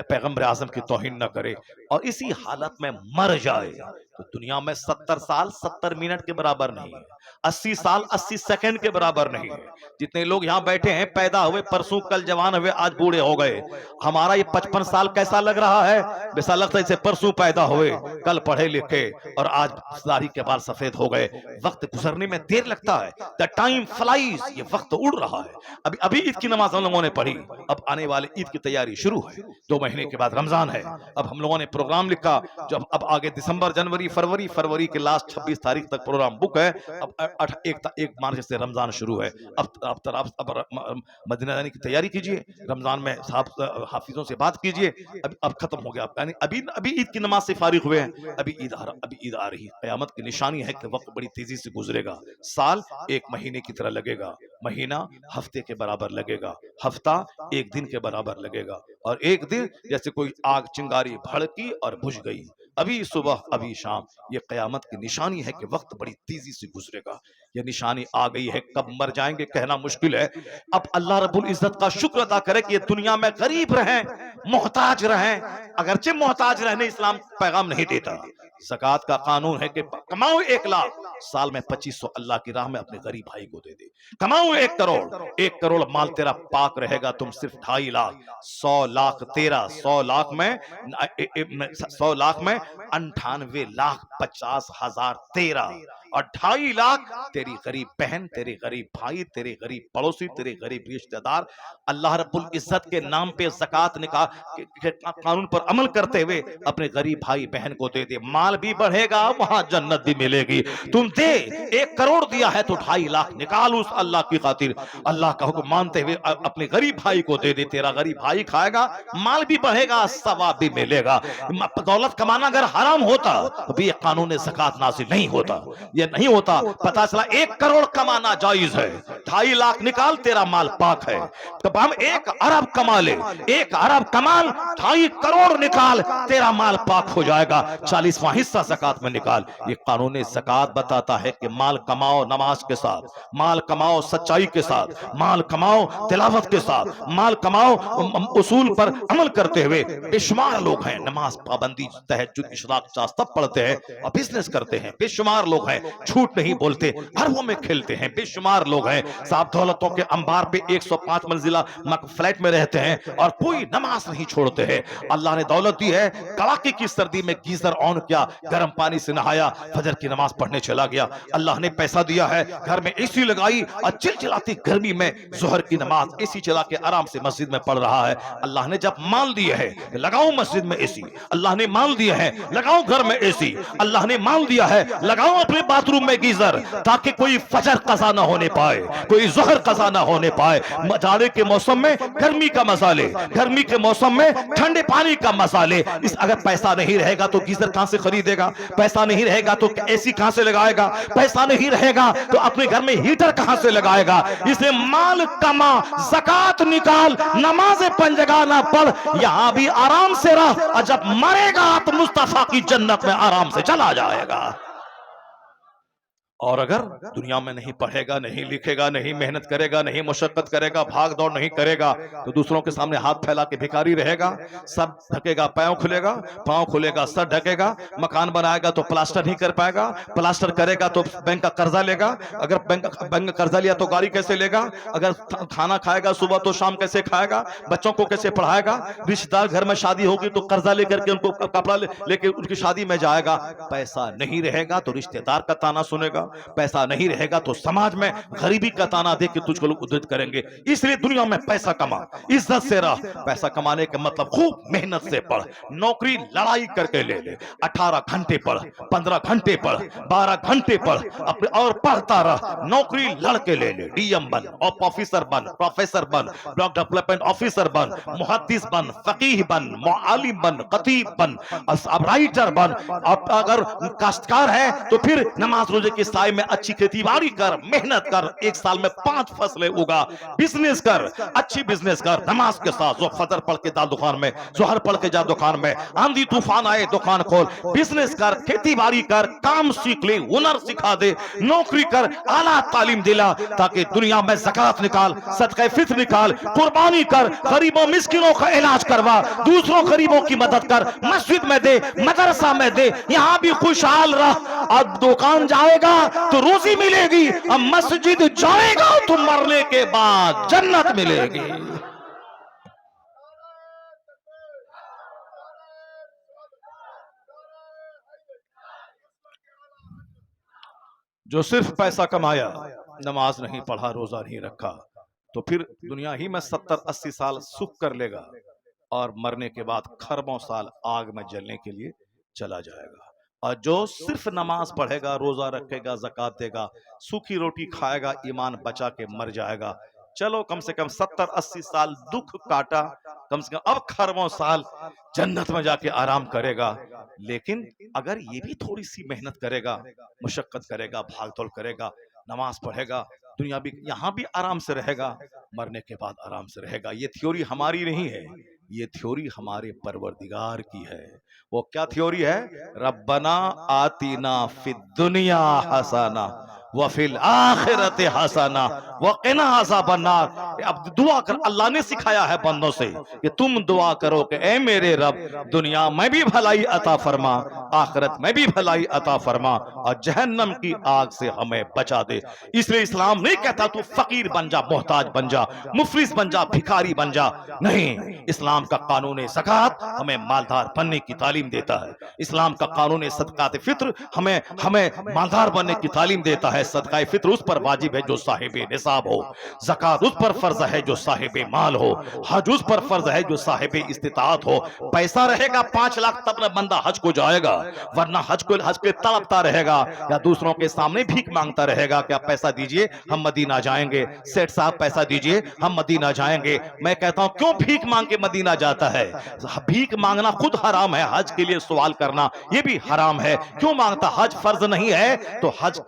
پیغمبر اعظم کی توہین نہ کرے، اور اسی حالت میں مر جائے تو دنیا میں 70 سال 70 منٹ کے برابر نہیں ہے، 80 سال 80 سیکنڈ کے برابر نہیں ہے۔ جتنے لوگ یہاں بیٹھے ہیں پیدا ہوئے پرسوں، کل جوان ہوئے، آج بوڑھے ہو گئے، ہمارا یہ 55 سال کیسا لگ رہا ہے؟ ویسا لگتا ہے جیسے پرسوں پیدا ہوئے، کل پڑھے لکھے، اور آج داڑھی کے بال سفید ہو گئے۔ وقت گزرنے میں دیر لگتا ہے، the time flies، یہ وقت اڑ رہا ہے۔ ابھی عید کی نماز ہم لوگوں نے پڑھی، اب آنے والے عید کی تیاری شروع ہے، 2 مہینے کے بعد رمضان ہے۔ اب ہم لوگوں نے پروگرام لکھا، جب اب آگے دسمبر، جنوری، فروری کے لاسٹ 26 تاریخ تک پروگرام بک ہے۔ اب 1 مارچ سے رمضان شروع ہے۔ اب مدینہ جانے کی تیاری کیجئے، رمضان میں حافظوں سے بات کیجئے۔ اب ختم ہو گیا، یعنی ابھی عید کی نماز سے فارغ ہوئے ہیں، ابھی عید آ رہی ہے۔ قیامت کی نشانی ہے کہ وقت بڑی تیزی سے گزرے گا، سال 1 مہینے کی طرح لگے گا، مہینہ ہفتے کے برابر لگے گا، ہفتہ 1 دن کے برابر لگے گا، اور 1 دن جیسے کوئی آگ چنگاری بھڑکی اور بجھ گئی، ابھی صبح ابھی شام، یہ قیامت کی نشانی ہے کہ وقت بڑی تیزی سے گزرے گا، یہ نشانی آ گئی ہے، کب مر جائیں گے کہنا مشکل ہے۔ اب اللہ رب العزت کا شکر ادا کرے کہ یہ دنیا میں غریب رہیں، محتاج رہیں، اگرچہ محتاج رہنے اسلام پیغام نہیں دیتا۔ زکوٰۃ کا قانون ہے کہ کماؤ 1 لاکھ، سال میں 2500 اللہ کی راہ میں اپنے غریب بھائی کو دے دے۔ کماؤ 1 کروڑ، 1 کروڑ مال تیرا پاک رہے گا، تم صرف 2.5 لاکھ، 100 لاکھ تیرا، 100 لاکھ میں 98,50,50,000 تیرا، اور 2.5 لاکھ تیری غریب بہن، تیرے غریب بھائی، تیرے غریب پڑوسی، تیرے غریب رشتہ دار۔ اللہ رب العزت کے نام پہ زکوٰۃ کے قانون پر عمل کرتے ہوئے اپنے غریب بھائی بہن کو دے دے، مال بھی بڑھے گا، وہاں جنت بھی ملے گی۔ تم دے، 1 کروڑ دیا ہے تو 2.5 لاکھ نکال اس اللہ کی خاطر، اللہ کا حکم مانتے ہوئے اپنے غریب بھائی کو دے دے، تیرا غریب بھائی کھائے گا، مال بھی بڑھے گا، ثواب بھی ملے گا۔ دولت کمانا اگر حرام ہوتا تو بھی یہ قانون زکوٰۃ نازل نہیں ہوتا، یہ نہیں ہوتا۔ پتا چلا 1 کروڑ کمانا جائز ہے، 2.5 لاکھ نکال، تیرا مال پاک ہے۔ تو ہم 1 ارب کما لے، 1 ارب کمال، 2.5 کروڑ نکال، تیرا مال پاک ہو جائے گا، 40واں حصہ زکوٰۃ میں نکال۔ یہ قانون زکوٰۃ بتاتا ہے کہ مال کماؤ نماز کے ساتھ، مال کماؤ سچائی کے ساتھ، مال کماؤ تلاوت کے ساتھ، مال کماؤ اصول پر عمل کرتے ہوئے۔ بے شمار لوگ ہیں نماز پابندی، تہجد، اشراق، چاش سب پڑھتے ہیں اور بزنس کرتے ہیں، بے شمار لوگ ہیں جھوٹ نہیں بولتے، اربوں میں کھیلتے ہیں، بے شمار لوگ ہیں صاحب دولتوں کے انبار پہ 105 منزلہ فلیٹ میں رہتے ہیں اور کوئی نماز نہیں چھوڑتے ہیں۔ اللہ نے دولت دی ہے، کڑاکے کی سردی میں گیزر آن کیا، گرم پانی سے نہایا، فجر کی نماز پڑھنے چلا گیا۔ اللہ نے پیسہ دیا ہے، گھر میں اے سی لگائی اور چلچلاتی گرمی میں ظہر کی نماز اے سی چلا کے آرام سے مسجد میں پڑھ رہا ہے۔ اللہ نے جب مال دیا ہے لگاؤ مسجد میں اے سی، اللہ نے مال دیا ہے لگاؤ گھر میں اے سی، اللہ نے مال دیا ہے لگاؤ اپنے باتھ روم میں گیزر، تاکہ کوئی فجر قضا نہ ہونے پائے، کوئی ظہر قضا نہ ہونے پائے۔ جاڑے کے موسم میں گرمی کا مزہ لے، گرمی کے موسم میں ٹھنڈے پانی کا مزہ لے۔ اگر پیسہ نہیں رہے گا تو گیزر کہاں سے خریدے گا؟ پیسہ نہیں رہے گا تو اے سی کہاں سے لگائے گا؟ پیسہ نہیں رہے گا تو اپنے گھر میں ہیٹر کہاں سے لگائے گا؟ اس لیے مال کما، زکوٰۃ نکال، نماز 5 جگہ نہ پڑھ، یہاں بھی آرام سے رہ، اور جب مرے گا تو مصطفیٰ کی جنت میں آرام سے چلا جائے گا۔ اور اگر دنیا میں نہیں پڑھے گا، نہیں لکھے گا، نہیں محنت کرے گا، نہیں مشقت کرے گا، بھاگ دوڑ نہیں کرے گا، تو دوسروں کے سامنے ہاتھ پھیلا کے بھکاری رہے گا، سب ڈھکے گا، پاؤں کھلے گا، پاؤں کھلے گا، سر ڈھکے گا، مکان بنائے گا تو پلاسٹر نہیں کر پائے گا، پلاسٹر کرے گا تو بینک کا قرضہ لے گا، اگر بینک کا قرضہ لیا تو گاڑی کیسے لے گا، اگر کھانا کھائے گا صبح تو شام کیسے کھائے گا، بچوں کو کیسے پڑھائے گا، رشتہ دار گھر میں شادی ہوگی تو قرضہ لے کر کے ان کو کپڑا لے کے ان کی شادی میں جائے گا۔ پیسہ نہیں رہے گا تو رشتہ دار کا تانا سنے گا، پیسہ نہیں رہے گا تو سماج میں غریبی کا تانا دے کے تجھ کو لوگ عزت کریں گے۔ اس لیے دنیا میں پیسہ کما، عزت سے رہ۔ پیسہ کمانے کا مطلب خوب محنت سے پڑھ، نوکری لڑائی کر کے لے لے، 18 گھنٹے پڑھ، 15 گھنٹے پڑھ، 12 گھنٹے پڑھ، اپنے اور پڑھتا رہ، نوکری لڑ کے لے لے، ڈی ایم بن، آپ آفیسر بن، پروفیسر بن، بلاک ڈیولپمنٹ آفیسر بن، محدث بن، فقیہ بن، معلم بن، خطیب بن، رائٹر بن۔ اگر کاشتکار ہے تو پھر نماز روزے کے سائے میں اچھی کھیتی باڑی کر، محنت کر، 1 سال میں 5 فصلیں اگا، بزنس کر، اچھی بزنس کر، نماز کے ساتھ، فجر پڑھ کے جا دکان میں، ظہر پڑھ کے جا دکان میں، آندھی طوفان آئے دکان کھول، بزنس کر، کھیتی باڑی کر، کام سیکھ لے، ہنر سکھا دے، نوکری کر، اعلیٰ تعلیم دلا، تاکہ دنیا میں زکوٰۃ نکال، صدقہ فطر نکال، قربانی کر، غریبوں مسکینوں کا علاج کروا، دوسروں غریبوں کی مدد کر، مسجد میں دے، مدرسہ میں دے، یہاں بھی خوشحال رہ۔ اب دکان جائے گا تو روزی ملے گی، اب مسجد جائے گا تو مرنے کے بعد جنت ملے گی۔ جو صرف پیسہ کمایا، نماز نہیں پڑھا، روزہ نہیں رکھا، تو پھر دنیا ہی میں 70-80 سال سکھ کر لے گا اور مرنے کے بعد خربوں سال آگ میں جلنے کے لیے چلا جائے گا۔ اور جو صرف نماز پڑھے گا، روزہ رکھے گا، زکوٰۃ دے گا، سوکھی روٹی کھائے گا، ایمان بچا کے مر جائے گا۔ چلو کم سے کم 70-80 سال دکھ کاٹا، کم سے کم اب خربوں سال جنت میں جا کے آرام کرے گا۔ لیکن اگر یہ بھی تھوڑی سی محنت کرے گا، مشقت کرے گا، بھاگ دوڑ کرے گا، نماز پڑھے گا، دنیا بھی یہاں بھی آرام سے رہے گا، مرنے کے بعد آرام سے رہے گا۔ یہ تھیوری ہماری نہیں ہے، یہ تھیوری ہمارے پروردگار کی ہے. وہ کیا تھیوری ہے؟ ربنا آتینا فی الدنیا حسنہ وفی الآخرت حسنہ وقنا عذاب النار. اب دعا کر، اللہ نے سکھایا ہے بندوں سے کہ تم دعا کرو کہ اے میرے رب دنیا میں بھی بھلائی عطا فرما، آخرت میں بھی بھلائی عطا فرما، اور جہنم کی آگ سے ہمیں بچا دے. اس لیے اسلام نہیں کہتا تو فقیر بن جا، محتاج بن جا، مفلس بن جا، بھکاری بن جا. نہیں، اسلام کا قانون زکوٰۃ ہمیں مالدار بننے کی تعلیم دیتا ہے. اسلام کا قانون صدقات فطر ہمیں مالدار بننے کی تعلیم دیتا ہے. صدقہ فطر اس پر واجب ہے جو صاحب نصاب ہو، زکوٰۃ اس پر فرض ہے جو صاحب مال ہو، حج اس پر فرض ہے جو صاحب استطاعت ہو. پیسہ رہے گا 5 لاکھ تب نہ بندہ حج کو جائے گا، ورنہ حج کے تڑپتا رہے گا یا دوسروں کے سامنے بھیک مانگتا رہے گا کہ آپ پیسہ دیجئے ہم مدینہ جائیں گے، سیٹ صاحب پیسہ دیجئے ہم مدینہ جائیں گے. میں کہتا ہوں کیوں بھیک مانگ کے مدینہ جاتا ہے؟ بھیک مانگنا خود حرام ہے، حج کے لیے سوال کرنا یہ بھی حرام ہے. کیوں مانگتا؟ حج فرض نہیں ہے تو حج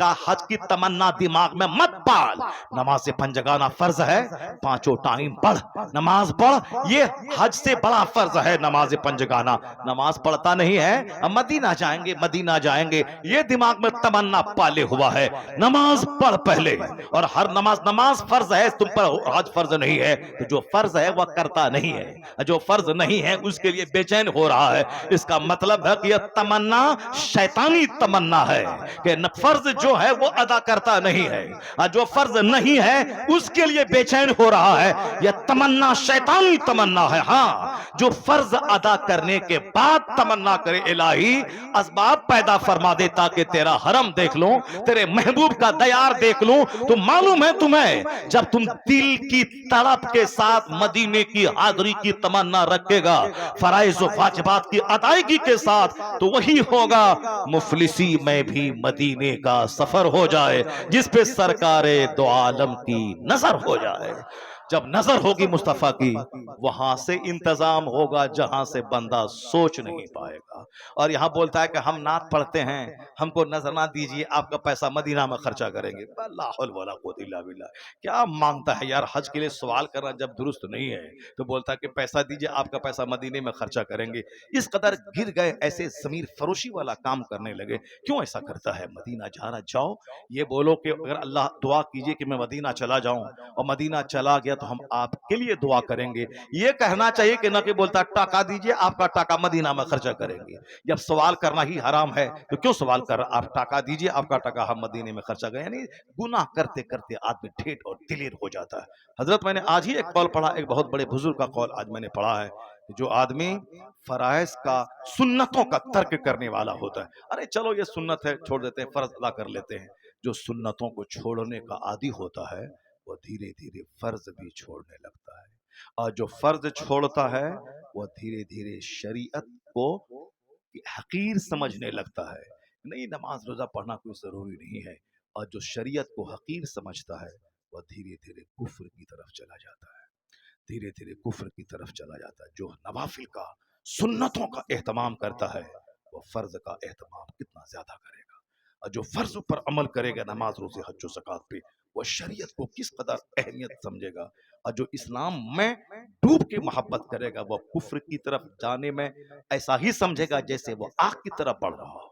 کی تمنا دماغ میں مت پال. نماز 5 جگانہ فرض ہے، 5 ٹائم پڑھ، نماز پڑھ، یہ حج سے بڑا فرض ہے نماز 5 جگانہ. نماز پڑھتا نہیں ہے، ہم مدینہ جائیں گے مدینہ جائیں گے، یہ دماغ میں تمنا پالے ہوا ہے. نماز پڑھ پہلے، اور ہر نماز فرض ہے، تم پر حج فرض نہیں ہے. تو جو فرض ہے وہ کرتا نہیں ہے، جو فرض نہیں ہے اس کے لیے بے چین ہو رہا ہے. اس کا مطلب ہے کہ یہ تمنا شیطانی تمنا ہے کہ فرض جو ہے وہ ادا کرتا نہیں ہے، جو فرض نہیں ہے اس کے لیے بے چین ہو رہا ہے. یہ تمنا شیطانی تمنا ہے. ہاں، جو فرض ادا کرنے کے بعد تمنا کرے الہی اسباب پیدا فرما دے تاکہ تیرا حرم دیکھ لوں، تیرے محبوب کا دیار دیکھ لوں. تو معلوم ہے تمہیں جب تم دل کی تڑپ کے ساتھ مدینے کی حاضری کی تمنا رکھے گا، فرائض و واجبات کی ادائیگی کے ساتھ، تو وہی ہوگا مفلسی میں بھی مدینے کا سفر ہو جائے جس پہ سرکار دو عالم کی نظر ہو جائے. جب نظر ہوگی مصطفیٰ کی، وہاں سے انتظام ہوگا جہاں سے بندہ سوچ نہیں پائے گا. اور یہاں بولتا ہے کہ ہم نعت پڑھتے ہیں، ہم کو نظر نہ دیجیے، آپ کا پیسہ مدینہ میں خرچہ کریں گے. لا حول ولا قوت الا باللہ. کیا مانگتا ہے یار؟ حج کے لیے سوال کرنا جب درست نہیں ہے تو بولتا ہے کہ پیسہ دیجیے، آپ کا پیسہ مدینے میں خرچہ کریں گے. اس قدر گر گئے، ایسے ضمیر فروشی والا کام کرنے لگے. کیوں ایسا کرتا ہے؟ مدینہ جانا جاؤ، یہ بولو کہ اگر اللہ دعا کیجئے کہ میں مدینہ چلا جاؤں، اور مدینہ چلا گیا تو ہم آپ کے لیے دعا کریں گے. یہ کہنا چاہیے کہ نہ کہ بولتا ٹاکا دیجئے، آپ کا ٹاکا مدینہ میں خرچہ کریں گے. جب سوال کرنا ہی حرام ہے تو کیوں سوال کر رہا؟ آپ ٹاکا دیجئے، آپ کا ٹاکا ہم مدینے میں خرچہ کریں. یعنی گناہ کرتے کرتے آدمی ڈھیٹ اور دلیر ہو جاتا ہے. حضرت میں نے آج ہی ایک قول پڑھا، ایک بہت بڑے بزرگ کا قول آج میں نے پڑھا ہے، جو آدمی فرائض کا، سنتوں کا ترک کرنے والا ہوتا ہے. ارے چلو یہ سنت ہے چھوڑ دیتے ہیں، فرض ادا کر لیتے ہیں. جو سنتوں کو چھوڑنے کا عادی ہوتا ہے وہ دھیرے دھیرے فرض بھی چھوڑنے لگتا ہے، اور جو فرض چھوڑتا ہے وہ دھیرے دھیرے شریعت کو حقیر سمجھنے لگتا ہے. نہیں، نماز روزہ پڑھنا کوئی ضروری نہیں ہے. اور جو شریعت کو حقیر سمجھتا ہے وہ دھیرے دھیرے کفر کی طرف چلا جاتا ہے، دھیرے دھیرے کفر کی طرف چلا جاتا ہے. جو نوافل کا، سنتوں کا اہتمام کرتا ہے وہ فرض کا اہتمام کتنا زیادہ کرے گا. اور جو فرض پر عمل کرے گا، نماز روزے حج و زکوٰۃ پہ، وہ شریعت کو کس قدر اہمیت سمجھے گا. اور جو اسلام میں ڈوب کے محبت کرے گا وہ کفر کی طرف جانے میں ایسا ہی سمجھے گا جیسے وہ آگ کی طرف بڑھ رہا ہو.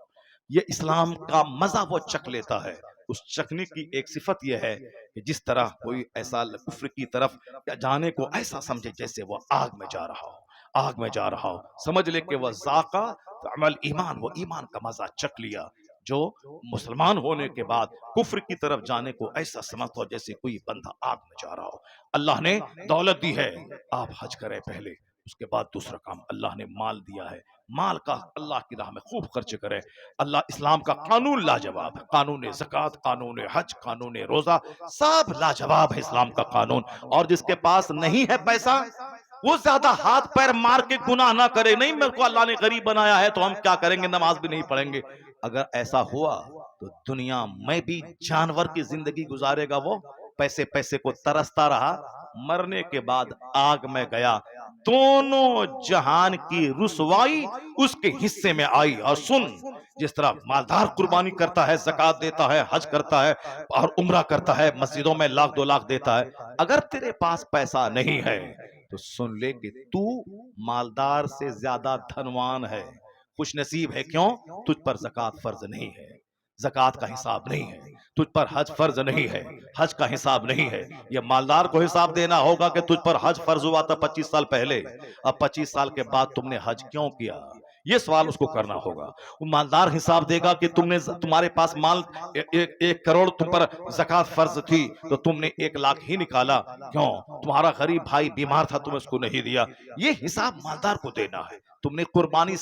یہ اسلام کا مزہ وہ چکھ لیتا ہے. اس چکھنے کی ایک صفت یہ ہے کہ جس طرح کوئی ایسا کفر کی طرف جانے کو ایسا سمجھے جیسے وہ آگ میں جا رہا ہو، آگ میں جا رہا ہو. سمجھ لے کہ وہ ذاقہ عمل ایمان، وہ ایمان کا مزہ چکھ لیا. جو مسلمان ہونے کے بعد کفر کی طرف جانے کو ایسا سمجھتا ہو جیسے کوئی بندہ آگ میں جا رہا ہو. اللہ نے دولت دی ہے، آپ حج کریں پہلے، اس کے بعد دوسرا کام. اللہ نے مال دیا ہے، مال کا اللہ کی راہ میں خوب خرچ کرے. اللہ اسلام کا قانون لاجواب ہے، قانون زکوٰۃ، قانون حج، قانون روزہ، سب لاجواب ہے اسلام کا قانون. اور جس کے پاس نہیں ہے پیسہ، وہ زیادہ ہاتھ پیر مار کے گناہ نہ کرے. نہیں، میرے کو اللہ نے غریب بنایا ہے تو ہم کیا کریں گے، نماز بھی نہیں پڑھیں گے. اگر ایسا ہوا تو دنیا میں بھی جانور کی زندگی گزارے گا. وہ پیسے کو ترستا رہا، مرنے کے بعد آگ میں گیا. دونوں جہان کی رسوائی اس کے حصے میں آئی. اور سن، جس طرح مالدار قربانی کرتا ہے، زکوٰۃ دیتا ہے، حج کرتا ہے اور عمرہ کرتا ہے، مسجدوں میں 1 لاکھ 2 لاکھ دیتا ہے، اگر تیرے پاس پیسہ نہیں ہے تو سن لے کہ تو مالدار سے زیادہ دھنوان ہے، خوش نصیب ہے۔ کیوں؟ تجھ پر زکوٰۃ فرض نہیں ہے، زکوٰۃ کا حساب نہیں ہے، تجھ پر حج فرض نہیں ہے، حج کا حساب نہیں ہے۔ یہ مالدار کو حساب دینا ہوگا کہ تجھ پر حج فرض ہوا تھا 25 سال پہلے، اب 25 سال کے بعد تم نے حج کیوں کیا؟ یہ سوال اس کو کرنا ہوگا۔ وہ مالدار حساب دے گا کہ تمہارے پاس مال 1 کروڑ تم پر زکوٰۃ فرض تھی تو تم نے 1 لاکھ ہی نکالا، کیوں؟ تمہارا غریب بھائی بیمار تھا، تم اس کو نہیں دیا۔ یہ حساب مالدار کو دینا ہے۔ تم نے قربانی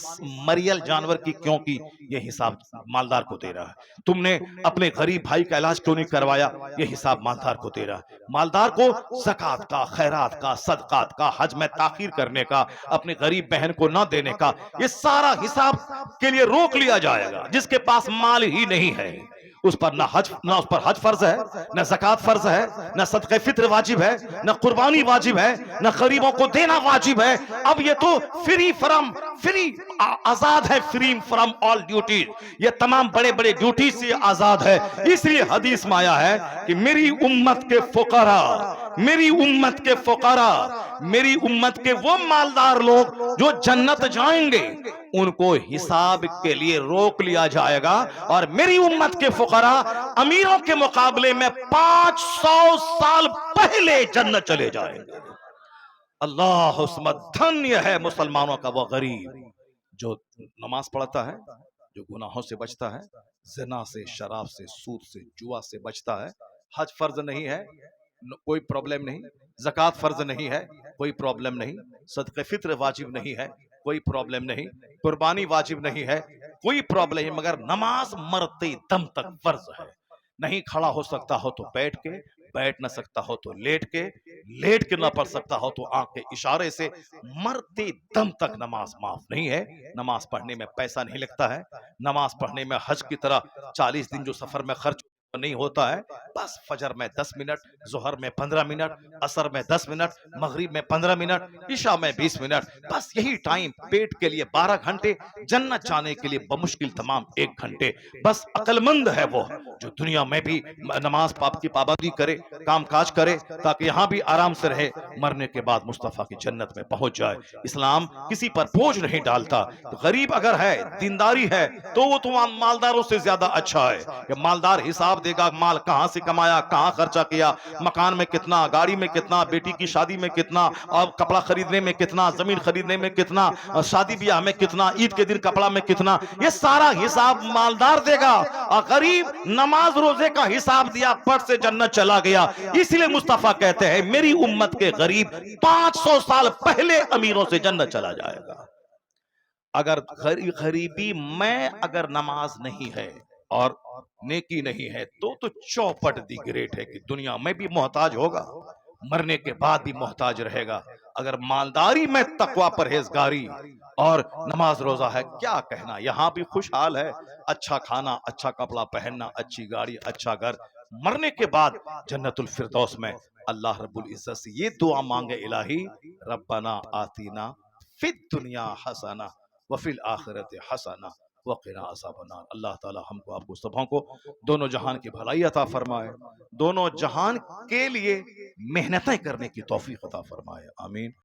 مریل جانور کی کیوں کی؟ یہ حساب مالدار کو دے رہا ہے۔ تم نے اپنے غریب بھائی کا علاج کیوں نہیں کروایا؟ یہ حساب مالدار کو دے رہا ہے۔ مالدار کو زکوٰۃ کا، خیرات کا، صدقات کا، حج میں تاخیر کرنے کا، اپنے غریب بہن کو نہ دینے کا، یہ سارا حساب کے لیے روک لیا جائے گا۔ جس کے پاس مال ہی نہیں ہے اس پر نہ اس پر حج فرض ہے، نہ زکوٰۃ فرض ہے، نہ صدقہ فطر واجب ہے، نہ قربانی واجب ہے، نہ غریبوں کو دینا واجب ہے۔ اب یہ تو فری آزاد ہے، فری فرام آل ڈیوٹیز، یہ تمام بڑے بڑے ڈیوٹی سے آزاد ہے۔ اس لیے حدیث میں آیا ہے کہ میری امت کے فقراء، میری امت کے فقراء، میری امت کے وہ مالدار لوگ جو جنت جائیں گے ان کو حساب کے لیے روک لیا جائے گا، اور میری امت کے فقراء امیروں کے مقابلے میں 500 سال پہلے جنت چلے جائیں گے۔ اللہ عصمت، دھنیہ ہے مسلمانوں کا وہ غریب جو نماز پڑھتا ہے، جو گناہوں سے بچتا ہے، زنا سے، شراب سے، سود سے، جوا سے بچتا ہے۔ حج فرض نہیں ہے، کوئی پرابلم نہیں، زکوٰۃ فرض نہیں ہے، کوئی پرابلم نہیں، صدقہ فطر واجب نہیں ہے، کوئی پرابلم نہیں، قربانی واجب نہیں ہے، کوئی پرابلم نہیں، مگر نماز مرتے دم تک فرض ہے۔ نہیں کھڑا ہو سکتا ہو تو بیٹھ کے، بیٹھ نہ سکتا ہو تو لیٹ کے نہ پڑھ سکتا ہو تو آنکھ کے اشارے سے، مرتے دم تک نماز معاف نہیں ہے۔ نماز پڑھنے میں پیسہ نہیں لگتا ہے، نماز پڑھنے میں حج کی طرح 40 دن جو سفر میں خرچ نہیں ہوتا ہے، بس فجر میں 10 منٹ، ظہر میں 15 منٹ، عصر میں 10 منٹ، مغرب میں 15 منٹ، عشاء میں 20 منٹ، بس یہی ٹائم پیٹ کے لیے 12 گھنٹے، جنت جانے کے لیے بمشکل تمام 1 گھنٹے۔ بس عقل مند ہے وہ جو دنیا میں بھی نماز کی پابندی کرے، کام کاج کرے، تاکہ یہاں بھی آرام سے رہے، مرنے کے بعد مصطفیٰ کی جنت میں پہنچ جائے۔ اسلام کسی پر بوجھ نہیں ڈالتا۔ غریب اگر ہے، دینداری ہے، تو وہ تمام مالداروں سے زیادہ اچھا ہے۔ کہ مالدار حساب دے گا مال کہاں سے کمایا، کہاں خرچہ کیا، مکان میں کتنا، گاڑی میں کتنا، بیٹی کی شادی میں کتنا، اور کپڑا خریدنے میں کتنا، زمین خریدنے میں کتنا، شادی بیاہ میں کتنا، عید کے دن کپڑا میں کتنا، یہ سارا حساب مالدار دے گا۔ اور غریب نماز روزے کا حساب دیا، پٹ سے جنت چلا گیا۔ اس لیے مصطفیٰ کہتے ہیں میری امت کے غریب 500 سال پہلے امیروں سے جنت چلا جائے گا۔ اگر غریبی میں اگر نماز نہیں ہے اور نیکی نہیں ہے تو چوپٹ دی گریٹ ہے کہ دنیا میں بھی محتاج ہوگا، مرنے کے بعد بھی محتاج رہے گا۔ اگر مالداری میں تقوی، پرہیزگاری اور نماز روزہ ہے، کیا کہنا، یہاں بھی خوشحال ہے، اچھا کھانا، اچھا کپڑا پہننا، اچھی گاڑی، اچھا گھر، مرنے کے بعد جنت الفردوس میں اللہ رب العزت سے یہ دعا مانگے، الہی ربنا آتینا فی الدنیا حسنہ وفی الآخرت حسنہ وقنا عذاب النار۔ اللہ تعالی ہم کو، آپ کو، سبوں کو دونوں جہان کی بھلائی عطا فرمائے، دونوں جہان کے لیے محنتیں کرنے کی توفیق عطا فرمائے، آمین۔